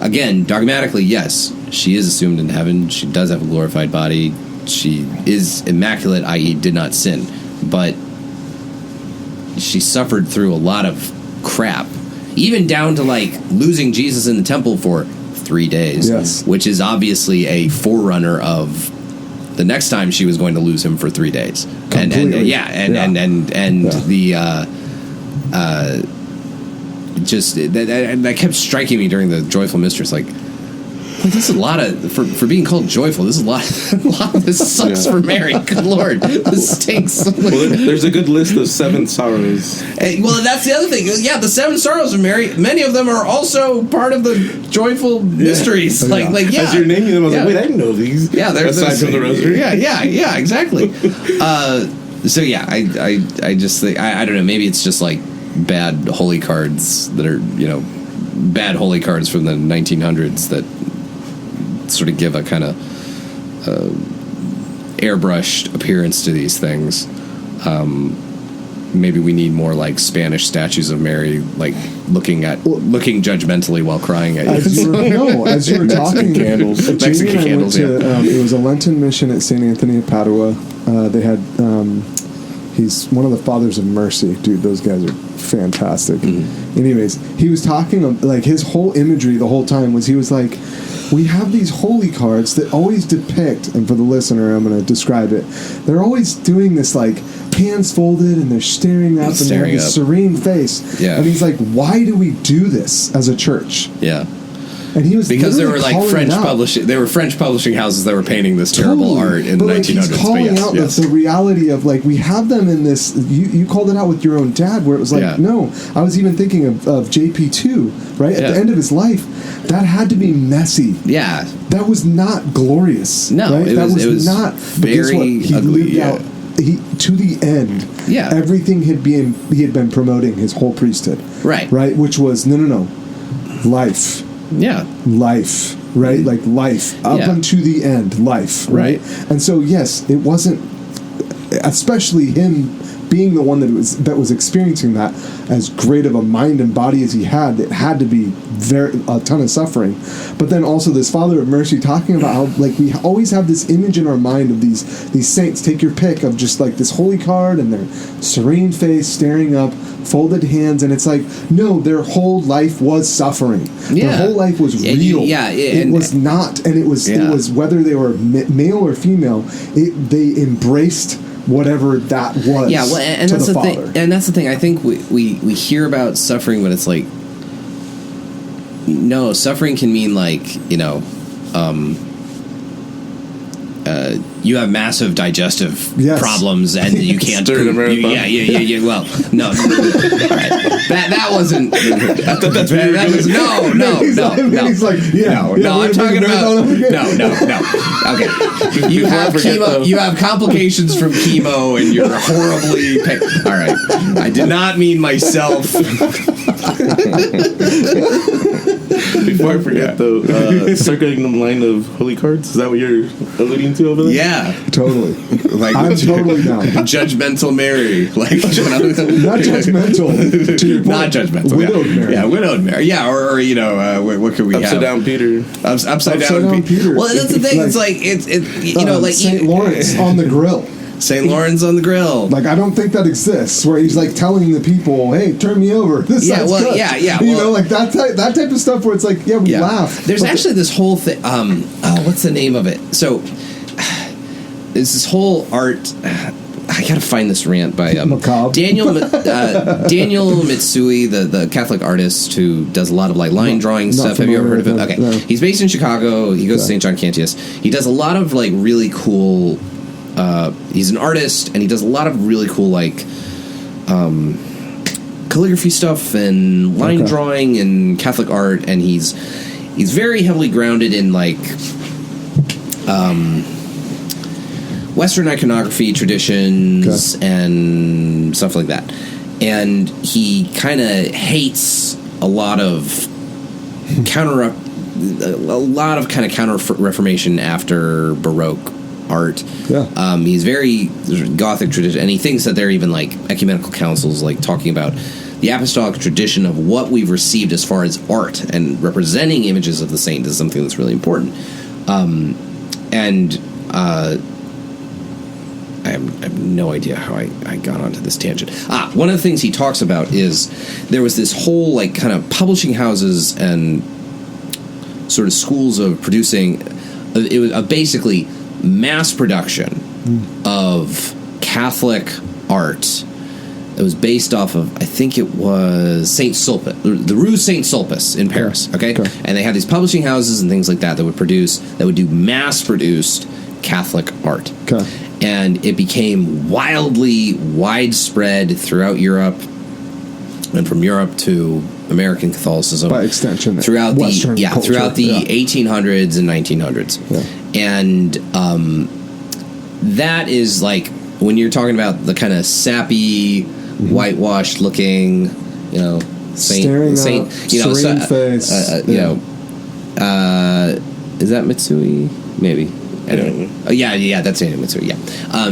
again, dogmatically, yes, she is assumed in heaven. She does have a glorified body. She is immaculate, i.e., did not sin. But she suffered through a lot of crap, even down to like losing Jesus in the temple for 3 days, Yes. which is obviously a forerunner of the next time she was going to lose him for 3 days. And Completely. Just that kept striking me during the joyful mysteries, like this is a lot of for being called joyful. This is a lot of this sucks for Mary. Good Lord, this stinks. Well, there's a good list of 7 sorrows. Well, that's the other thing. Yeah, the 7 sorrows of Mary. Many of them are also part of the joyful mysteries. As you're naming them, I was like, wait, I didn't know these. Yeah, they're aside from the rosary. Yeah, exactly. So yeah, I just think I don't know. Maybe it's just like bad holy cards that are bad holy cards from the 1900s that sort of give a kind of airbrushed appearance to these things. Maybe we need more like Spanish statues of Mary, like looking judgmentally while crying at you. As you were talking, candles. Mexican candles. It was a Lenten mission at St. Anthony of Padua. They had he's one of the fathers of mercy, dude. Those guys are fantastic. Mm-hmm. Anyways, he was talking like his whole imagery the whole time was he was like, we have these holy cards that always depict, and for the listener, I'm going to describe it. They're always doing this like hands folded and they're staring up and they have this serene face. Yeah. And he's like, why do we do this as a church? Yeah. And he was because there were like French publishing houses that were painting this terrible art in the 1900s. He's calling out the reality of like we have them in this. You called it out with your own dad, where it was like, no, I was even thinking of JP2, right? At the end of his life, that had to be messy. Yeah, that was not glorious. No, right? it was not very he ugly. Lived out. He to the end. Yeah, everything he had been promoting his whole priesthood. Right, which was no, life. Yeah. Life, right? Like life up unto the end, life, right? And so yes, it wasn't, especially him being the one that was experiencing that, as great of a mind and body as he had, it had to be a ton of suffering. But then also this Father of Mercy talking about how like we always have this image in our mind of these saints, take your pick, of just like this holy card and their serene face staring up, folded hands, and it's like, no, their whole life was suffering. Their whole life was real. It was not, and it was whether they were male or female, they embraced whatever that was. Yeah, well, and that's the thing. And that's the thing. I think we hear about suffering, but it's like, no, suffering can mean like you have massive digestive problems and you can't poop. Well, no. All right. That wasn't. That was no. He's like, no. I'm talking about no. Okay, you have chemo. You have complications from chemo, and you're horribly. All right, I did not mean myself. Before I forget, though, Circa Ignem line of holy cards, is that what you're alluding to over there? Yeah, totally. Like I'm totally down. Judgmental Mary, like not judgmental. To your point. Not judgmental. Widowed Mary. Yeah, widowed Mary. Yeah, or what could we have? Upside down Peter. Upside down Peter. Well, that's the thing. Like, it's like St. Lawrence on the grill. St. Lawrence on the grill. Like, I don't think that exists, where he's like telling the people, "Hey, turn me over." This side's cooked. Like that type of stuff where it's like, we laugh. There's actually this whole thing. What's the name of it? So there's this whole art. I gotta find this rant by Daniel Mitsui, the Catholic artist who does a lot of like line drawing stuff. Have you ever heard of him? Okay, no. He's based in Chicago. He goes to St. John Cantius. He does a lot of like really cool. He's an artist, and he does a lot of really cool like calligraphy stuff and line drawing and Catholic art, and he's very heavily grounded in like Western iconography traditions and stuff like that. And he kind of hates a lot of counter Reformation after Baroque art. He's very Gothic tradition, and he thinks that there are even like ecumenical councils like talking about the apostolic tradition of what we've received as far as art and representing images of the saint is something that's really important. I have no idea how I got onto this tangent. One of the things he talks about is there was this whole like kind of publishing houses and sort of schools of producing. It was basically mass production of Catholic art. It was based off of, I think it was Saint Sulpice, the Rue Saint Sulpice in Paris. Okay, and they had these publishing houses and things like that that would do mass-produced Catholic art. Okay. And it became wildly widespread throughout Europe, and from Europe to American Catholicism by extension throughout Western the culture. Throughout the 1800s and 1900s. And that is like when you're talking about the kind of sappy, whitewashed looking, saint, serene face, is that Mitsui? Maybe. I don't know. Oh, yeah, that's Saint Mitsui. Yeah.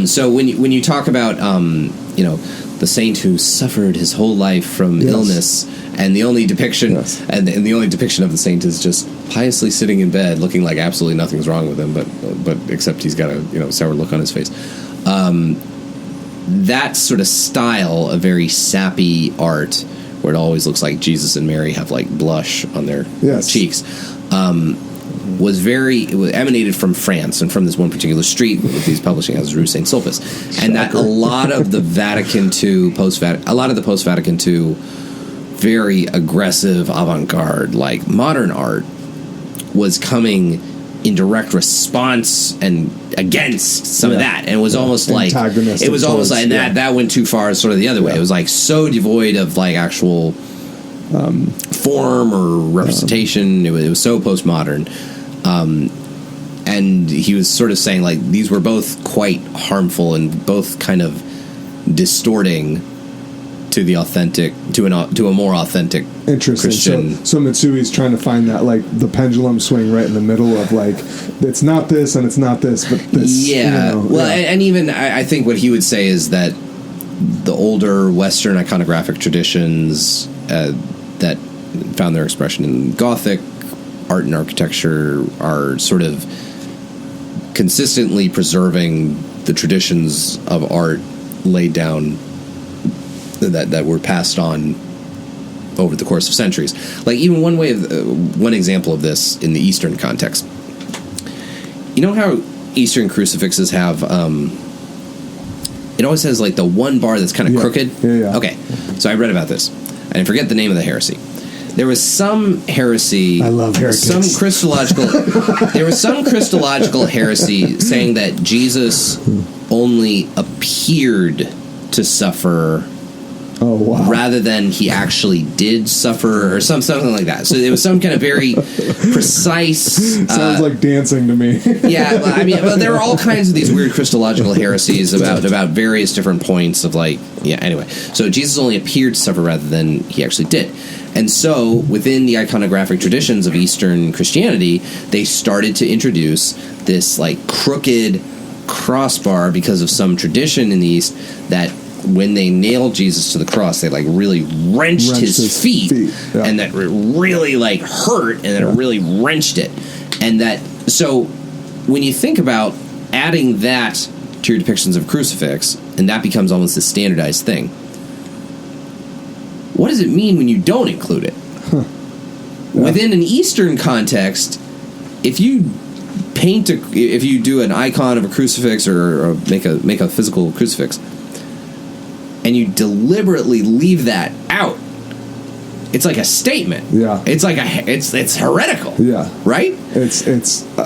So when you talk about the saint who suffered his whole life from illness, and the only depiction and the only depiction of the saint is just piously sitting in bed, looking like absolutely nothing's wrong with him, but except he's got a sour look on his face. That sort of style of very sappy art, where it always looks like Jesus and Mary have like blush on their cheeks. Was emanated from France and from this one particular street with these publishing houses, Rue Saint Sulpice, and that a lot of the post-Vatican II, very aggressive avant-garde like modern art was coming in direct response and against some of that, and it was almost like that went too far, sort of the other way. It was like so devoid of like actual form or representation. It was so postmodern. And he was sort of saying like these were both quite harmful and both kind of distorting to the authentic, to a more authentic Christian. So Mitsui's trying to find that like the pendulum swing right in the middle of like it's not this and it's not this, but this. And even I think what he would say is that the older Western iconographic traditions that found their expression in Gothic art and architecture are sort of consistently preserving the traditions of art laid down that were passed on over the course of centuries. Like even one example of this in the Eastern context. You know how Eastern crucifixes have it always has like the one bar that's kind of crooked? Yeah. Okay, so I read about this. I forget the name of the heresy. There was some heresy. I love heretics. There was some Christological heresy saying that Jesus only appeared to suffer. Oh, wow. Rather than he actually did suffer, or something like that. So it was some kind of very precise. Sounds like dancing to me. Yeah, well, I mean, there were all kinds of these weird Christological heresies about various different points of like, anyway. So Jesus only appeared to suffer rather than he actually did. And so within the iconographic traditions of Eastern Christianity, they started to introduce this like crooked crossbar because of some tradition in the East that when they nailed Jesus to the cross, they like really wrenched his feet. And that really like hurt, and then it really wrenched it. And that, so when you think about adding that to your depictions of crucifix, and that becomes almost a standardized thing, what does it mean when you don't include it? Within an Eastern context, if you do an icon of a crucifix or make a physical crucifix, and you deliberately leave that out, it's like a statement. Yeah. It's like it's heretical. Yeah. Right? It's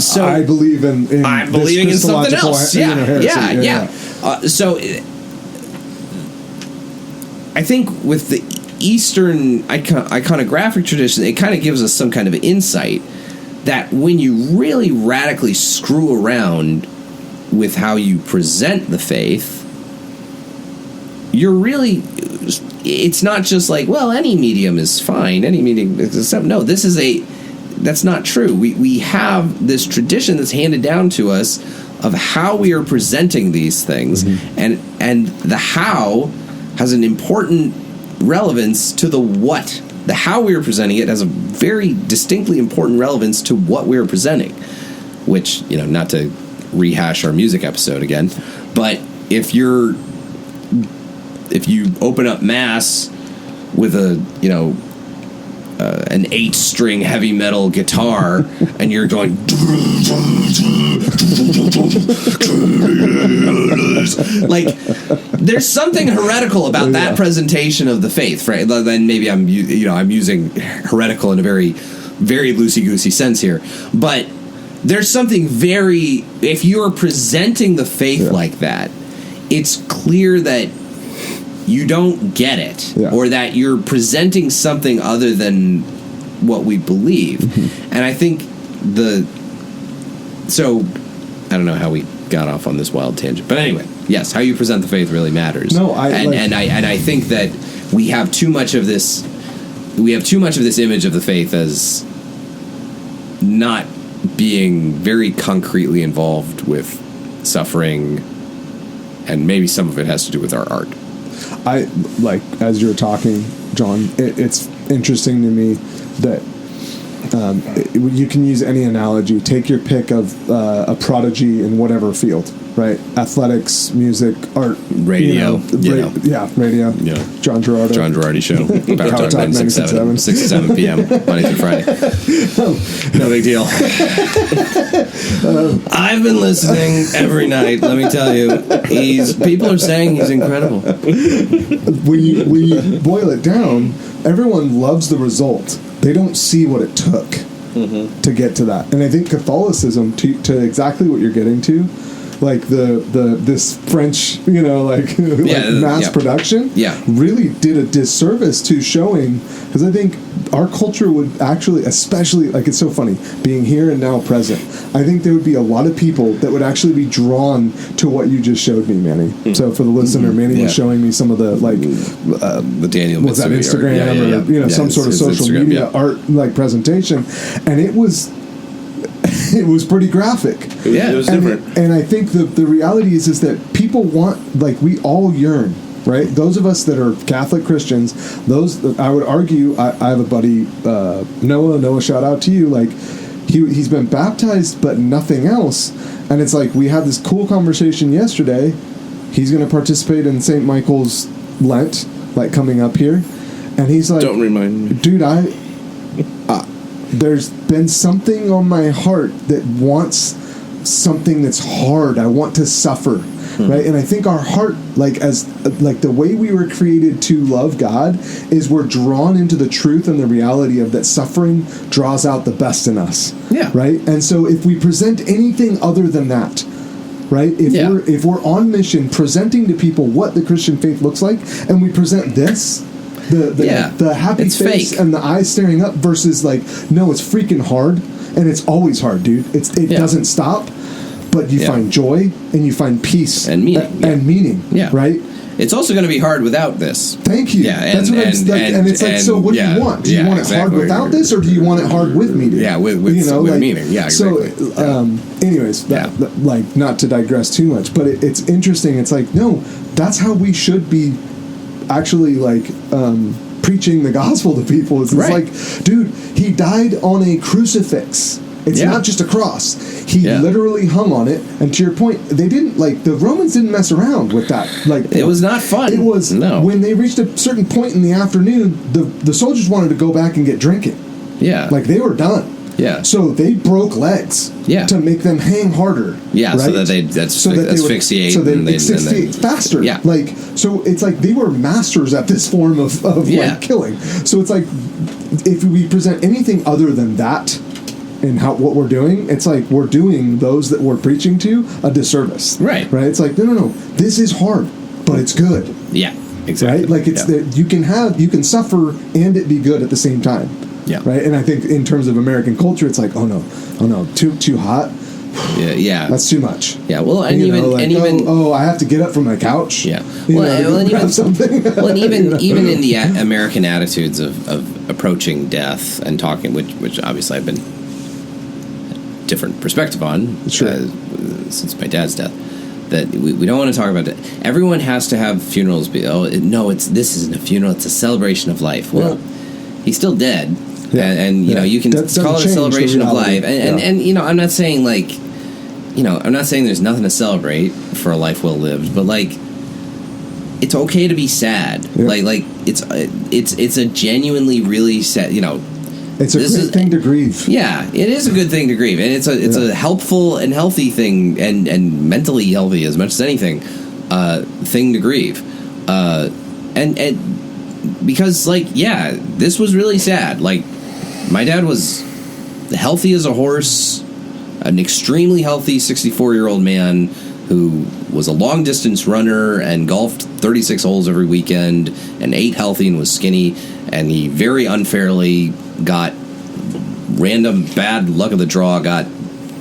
so I believe in I'm believing in something else. Yeah. So I think with the Eastern iconographic tradition, it kind of gives us some kind of insight that when you really radically screw around with how you present the faith, you're really, it's not just like, well, any medium is fine, any medium is, no, that's not true. We have this tradition that's handed down to us of how we are presenting these things, and the how has an important relevance to the what. The how we were presenting it has a very distinctly important relevance to what we were presenting, which, not to rehash our music episode again, but if you open up Mass with an 8-string heavy metal guitar and you're going like, there's something heretical about that presentation of the faith, right? Then maybe I'm using heretical in a very, very loosey-goosey sense here, but there's something very, if you're presenting the faith like that, it's clear that you don't get it, or that you're presenting something other than what we believe. And I think so I don't know how we got off on this wild tangent, but anyway, yes, how you present the faith really matters. I think that we have too much of this image of the faith as not being very concretely involved with suffering, and maybe some of it has to do with our art. As you're talking, John, it's interesting to me that you can use any analogy. Take your pick of a prodigy in whatever field, right? Athletics, music, art, radio. Radio. Yeah. John Girardi show. Power Talk 6 to 7 p.m. Monday through Friday. No big deal. I've been listening every night. Let me tell you, people are saying he's incredible. When you boil it down, everyone loves the result. They don't see what it took to get to that. And I think Catholicism, to exactly what you're getting to, like this French, mass production, really did a disservice to showing, because I think our culture would actually, especially, it's so funny, being here and now present, I think there would be a lot of people that would actually be drawn to what you just showed me, Manny. So for the listener, Manny was showing me some of the, the Daniel was that Instagram or some sort of social Instagram, media art presentation, and it was pretty graphic. It was different. And I think the reality is that people want, we all yearn, right? Those of us that are Catholic Christians, I would argue, I have a buddy, Noah, shout out to you, he's been baptized but nothing else, and it's we had this cool conversation yesterday. He's going to participate in St. Michael's Lent, coming up here, and he's like, don't remind me, dude, there's been something on my heart that wants something that's hard. I want to suffer, right? And I think our heart, the way we were created to love God, is we're drawn into the truth and the reality of that suffering draws out the best in us. Yeah. Right? And so if we present anything other than that, right? If we're on mission presenting to people what the Christian faith looks like, and we present this, the happy it's face fake. and the eyes staring up versus no, it's freaking hard, and it's always hard, dude. It doesn't stop, but you find joy and you find peace and meaning and meaning. Yeah, right. It's also going to be hard without this. Thank you. Yeah, that's what and it's so what do you want? Do you want it hard without this, or do you want it hard with meaning? Yeah, with meaning. Yeah, exactly. So, anyways, not to digress too much, but it's interesting. It's no, that's how we should be. Actually, preaching the gospel to people. It's dude, he died on a crucifix. It's not just a cross. He literally hung on it. And to your point, they didn't the Romans didn't mess around with that. It was not fun. It was when they reached a certain point in the afternoon, the soldiers wanted to go back and get drinking. Yeah, they were done. Yeah. So they broke legs. Yeah. To make them hang harder. Yeah. Right? So that they asphyxiate. So they asphyxiate faster. Yeah. So it's they were masters at this form of killing. So it's if we present anything other than that in what we're doing, it's like we're doing those that we're preaching to a disservice. Right. Right. It's like, no. This is hard, but it's good. Yeah. Exactly. Right. Like it's that you can suffer and it be good at the same time. Yeah. Right. And I think in terms of American culture, it's like, oh no, too hot. Yeah. That's too much. Yeah. Well, and I have to get up from my couch. Yeah. Even in the American attitudes of approaching death and talking, which obviously I've been different perspective on since my dad's death. that we don't want to talk about it. Everyone has to have funerals. This isn't a funeral. It's a celebration of life. Well, he's still dead. Yeah. And you know, you can call it a celebration of life. And you know, I'm not saying like, you know, I'm not saying there's nothing to celebrate for a life well lived, but like, it's okay to be sad. Yeah. Like it's a genuinely really sad, you know. It's a great thing to grieve. Yeah, it is a good thing to grieve, and it's a helpful and healthy thing, and mentally healthy as much as anything, thing to grieve, and because like this was really sad. Like my dad was healthy as a horse, an extremely healthy 64-year-old man who was a long distance runner and golfed 36 holes every weekend and ate healthy and was skinny, and he very unfairly got random bad luck of the draw, got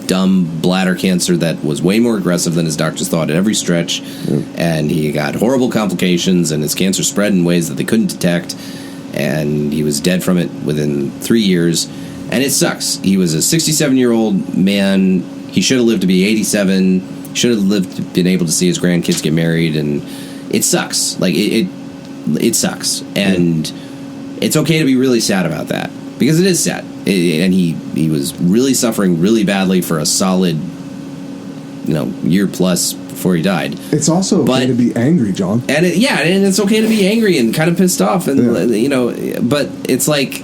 dumb bladder cancer that was way more aggressive than his doctors thought at every stretch, and he got horrible complications, and his cancer spread in ways that they couldn't detect, and he was dead from it within 3 years, and it sucks. He was a 67-year-old man. He should have lived to be 87. Should have been able to see his grandkids get married, and it sucks. Like it sucks, and it's okay to be really sad about that because it is sad. And he was really suffering really badly for a solid, you know, year plus before he died. It's also okay to be angry, John. And and it's okay to be angry and kind of pissed off, and you know, but it's like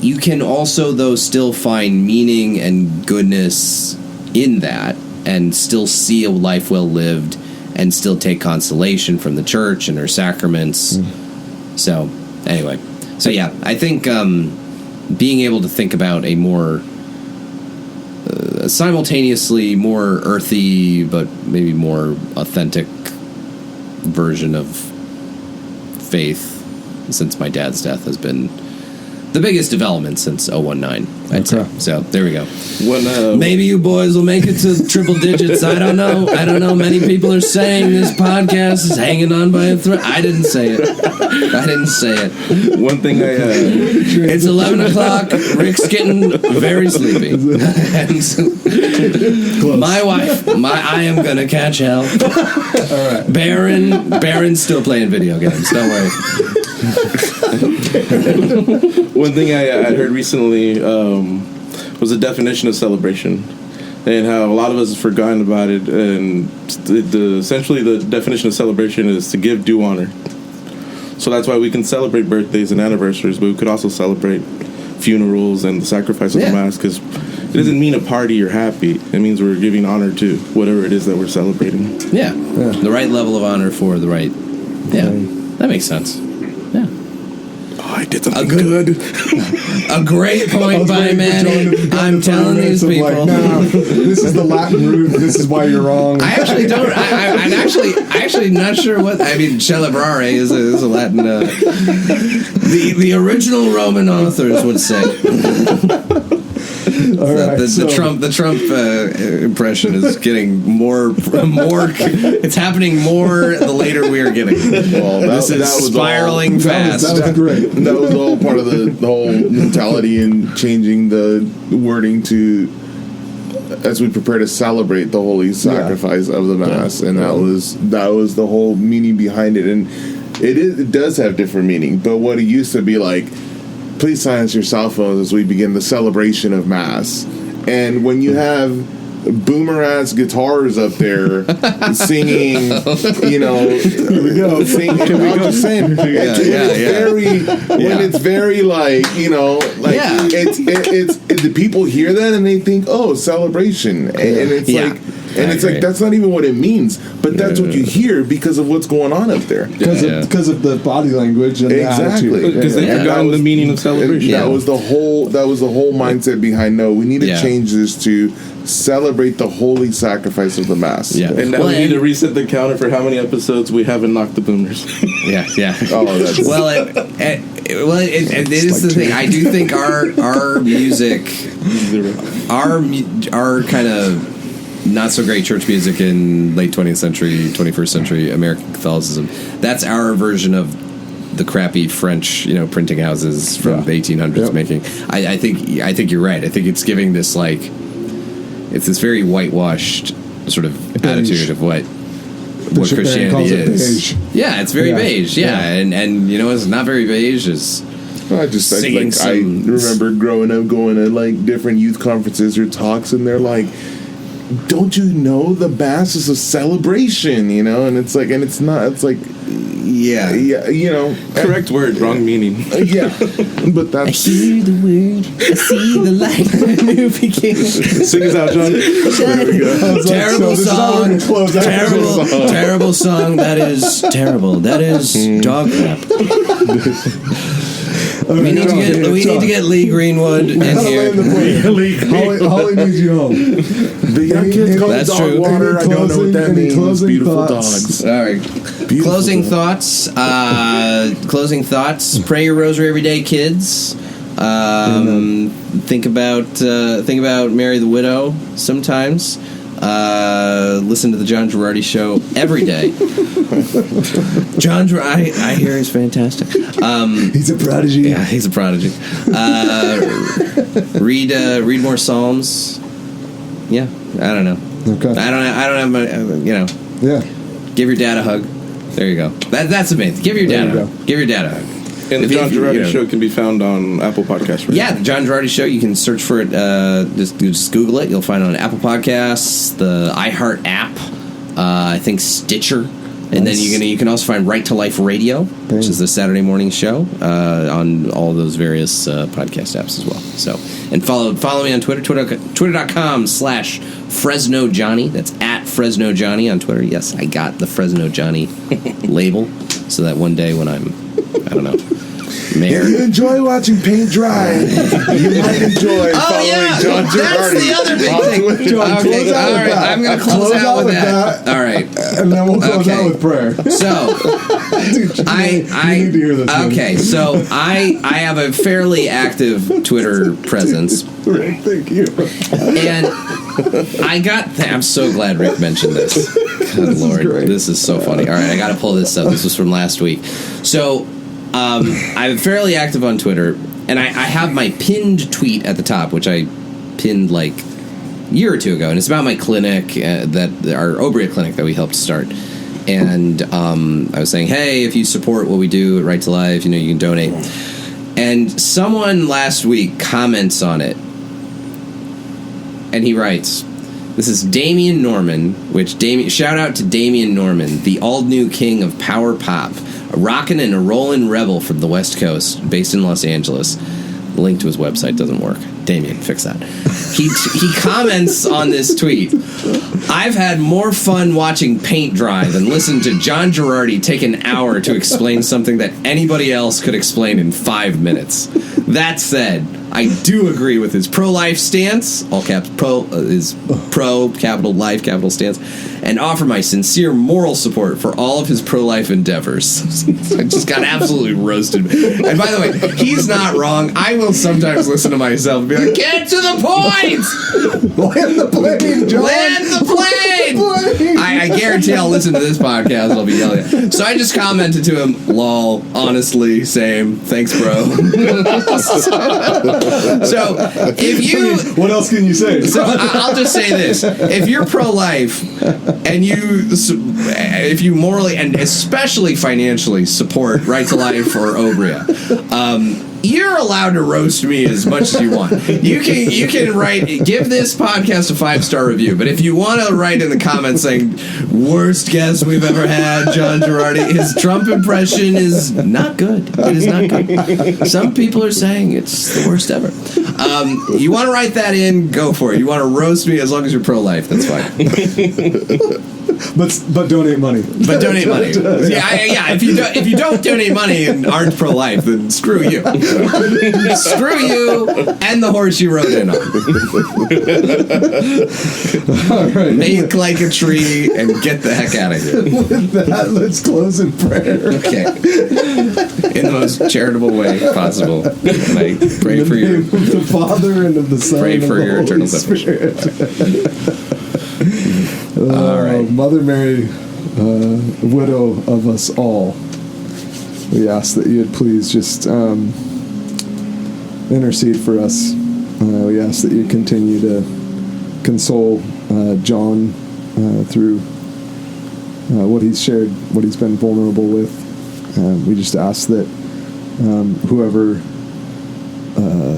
you can also though still find meaning and goodness in that, and still see a life well lived, and still take consolation from the church and her sacraments. So anyway, I think being able to think about a more simultaneously more earthy but maybe more authentic version of faith since my dad's death has been the biggest development since 019, I'd say. So there we go. Maybe you boys will make it to triple digits. I don't know. Many people are saying this podcast is hanging on by a thread. I didn't say it. One thing it's 11 o'clock. Rick's getting very sleepy. My wife, I am gonna catch hell. All right. Baron's still playing video games. Don't worry. One thing I heard recently was the definition of celebration, and how a lot of us have forgotten about it. And essentially, the definition of celebration is to give due honor. So that's why we can celebrate birthdays and anniversaries, but we could also celebrate funerals and the sacrifice of the Mass, because it doesn't mean a party or happy. It means we're giving honor to whatever it is that we're celebrating. Yeah. The right level of honor for the right. Yeah, that makes sense. Yeah. I did something good. A great point by Manny. I'm telling these people. Like, no, this is the Latin root. This is why you're wrong. I actually don't. I'm actually not sure what. I mean, celebrare is a Latin. The original Roman authors would say. All right, the Trump impression is getting more. It's happening more the later we are getting. Well, this is spiraling fast. That was great. That was all part of the whole mentality and changing the wording to as we prepare to celebrate the holy sacrifice of the Mass, and that was the whole meaning behind it. And it does have different meaning, but what it used to be like, please silence your cell phones as we begin the celebration of Mass. And when you have boomer-ass guitars up there singing, you know, here we go. It's very like, you know, like it's the people hear that and they think, oh, celebration, and it's like. And it's like, that's not even what it means, but that's what you hear because of what's going on up there. Because of the body language and the attitude. Because they forgot the meaning of celebration. That was the whole mindset behind, no, we need to change this to celebrate the holy sacrifice of the Mass. Yeah. And now we need to reset the counter for how many episodes we haven't knocked the boomers. Yeah. Oh, that's it is the thing. I do think our music, our kind of not so great church music in late 20th century, 21st century American Catholicism, that's our version of the crappy French, you know, printing houses from the 1800s making. I think you're right. I think it's giving this, like, it's this very whitewashed sort of Beige. attitude of what Bishop Barron Christianity calls it is. beige. Yeah, it's very beige. Yeah, and you know what's not very beige is I remember growing up going to like different youth conferences or talks, and they're like, "Don't you know the Mass is a celebration?" You know, and it's like, and it's not. It's like, yeah, you know, Correct word, wrong meaning. yeah, but that's hear the word, I see the light, new beginning. Sing us out, John. there we go. Terrible song. Terrible song. That is terrible. That is dog crap. We need to get Lee Greenwood in here. Holly needs you home. The young kids call it That's dog true. water. I don't know what that means. Closing Beautiful thoughts. dogs. All right. Beautiful Closing dogs. thoughts. Closing thoughts. Pray your rosary every day, kids. Think about Mary the Widow sometimes. Listen to the John Gerardi show every day. John Gerardi, I hear he's fantastic. He's a prodigy. Yeah, he's a prodigy. Read more Psalms. Yeah, I don't know. Okay. I don't have my, Yeah. give your dad a hug. There you go. That's the main thing. Give your dad a hug. Give your dad a hug. And the If John you- Gerardi you know. show can be found on Apple Podcasts. Right? Yeah, the John Gerardi Show. You can search for it. Just Google it. You'll find it on Apple Podcasts, the iHeart app, I think Stitcher, and then you can also find Right to Life Radio, which is the Saturday morning show, on all of those various podcast apps as well. So, and follow me on Twitter, twitter.com/Fresno Johnny. That's at Fresno Johnny on Twitter. Yes, I got the Fresno Johnny label, so that one day when I'm, I don't know, mayor. If you enjoy watching paint dry, you might enjoy following John Gerardi. That's the other big thing. John, Okay, close out all with right, that. I'm going to close out with that. All right. And then we'll close Okay. out with prayer. So, Dude, you need to hear this. man. okay, so I have a fairly active Twitter presence, Rick, thank you. and I'm so glad Rick mentioned this. Good Lord, great. this is so funny. All right, I got to pull this up. This was from last week. So, I'm fairly active on Twitter, and I have my pinned tweet at the top, which I pinned like a year or two ago, and it's about my clinic, our Obria clinic that we helped start. And I was saying, hey, if you support what we do at Right to Life, you can donate. And someone last week comments on it, and he writes, this is Damian Norman, shout out to Damian Norman, the all-new king of power pop, a rockin' and a rollin' rebel from the West Coast, based in Los Angeles. The link to his website doesn't work. Damien, fix that. He comments on this tweet, I've had more fun watching paint dry than listen to John Gerardi take an hour to explain something that anybody else could explain in 5 minutes. That said, I do agree with his pro-life stance, all caps pro, is pro, capital life, capital stance, and offer my sincere moral support for all of his pro-life endeavors. I just got absolutely roasted. And by the way, he's not wrong. I will sometimes listen to myself and be like, get to the point! Land the plane, John. Land the plane! I guarantee I'll listen to this podcast and I'll be yelling at it. So I just commented to him, lol, honestly, same, thanks bro. So if you... What else can you say? So I'll just say this: if you're pro-life and if you morally and especially financially support Right to Life or Obria, you're allowed to roast me as much as you want. You can give this podcast a 5-star review, but if you want to write in the comments saying worst guest we've ever had, John Gerardi, his Trump impression is not good. It is not good. Some people are saying it's the worst ever. You want to write that in, go for it. You want to roast me as long as you're pro-life, that's fine. But donate money. But donate money. Yeah. If you don't donate money and aren't pro-life, then screw you. Screw you and the horse you rode in on. All right. Make like a tree and get the heck out of here. With that, let's close in prayer. Okay. In the most charitable way possible. And I pray In for the your... name of the Father and of the Son Pray and for of the your Holy eternal Spirit. All right. Mother Mary, widow of us all, we ask that you'd please just intercede for us. We ask that you continue to console John through what he's shared, what he's been vulnerable with. We just ask that whoever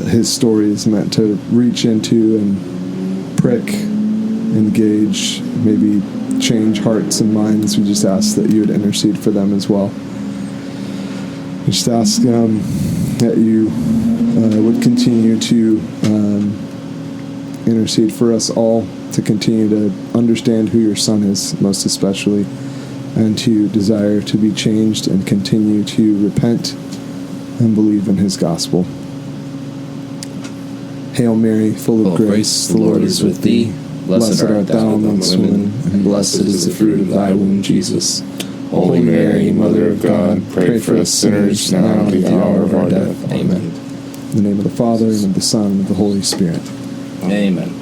his story is meant to reach into and prick, engage, maybe change hearts and minds, we just ask that you would intercede for them as well. We just ask that you would continue to intercede for us all, to continue to understand who your Son is, most especially, and to desire to be changed and continue to repent and believe in his gospel. Hail Mary, full of grace, the Lord is with thee. Blessed art thou amongst women, and blessed is the fruit of thy womb, Jesus. Holy Mary, Mother of God, pray for us sinners, now and at the hour of our death. Amen. In the name of the Father, and of the Son, and of the Holy Spirit. Amen.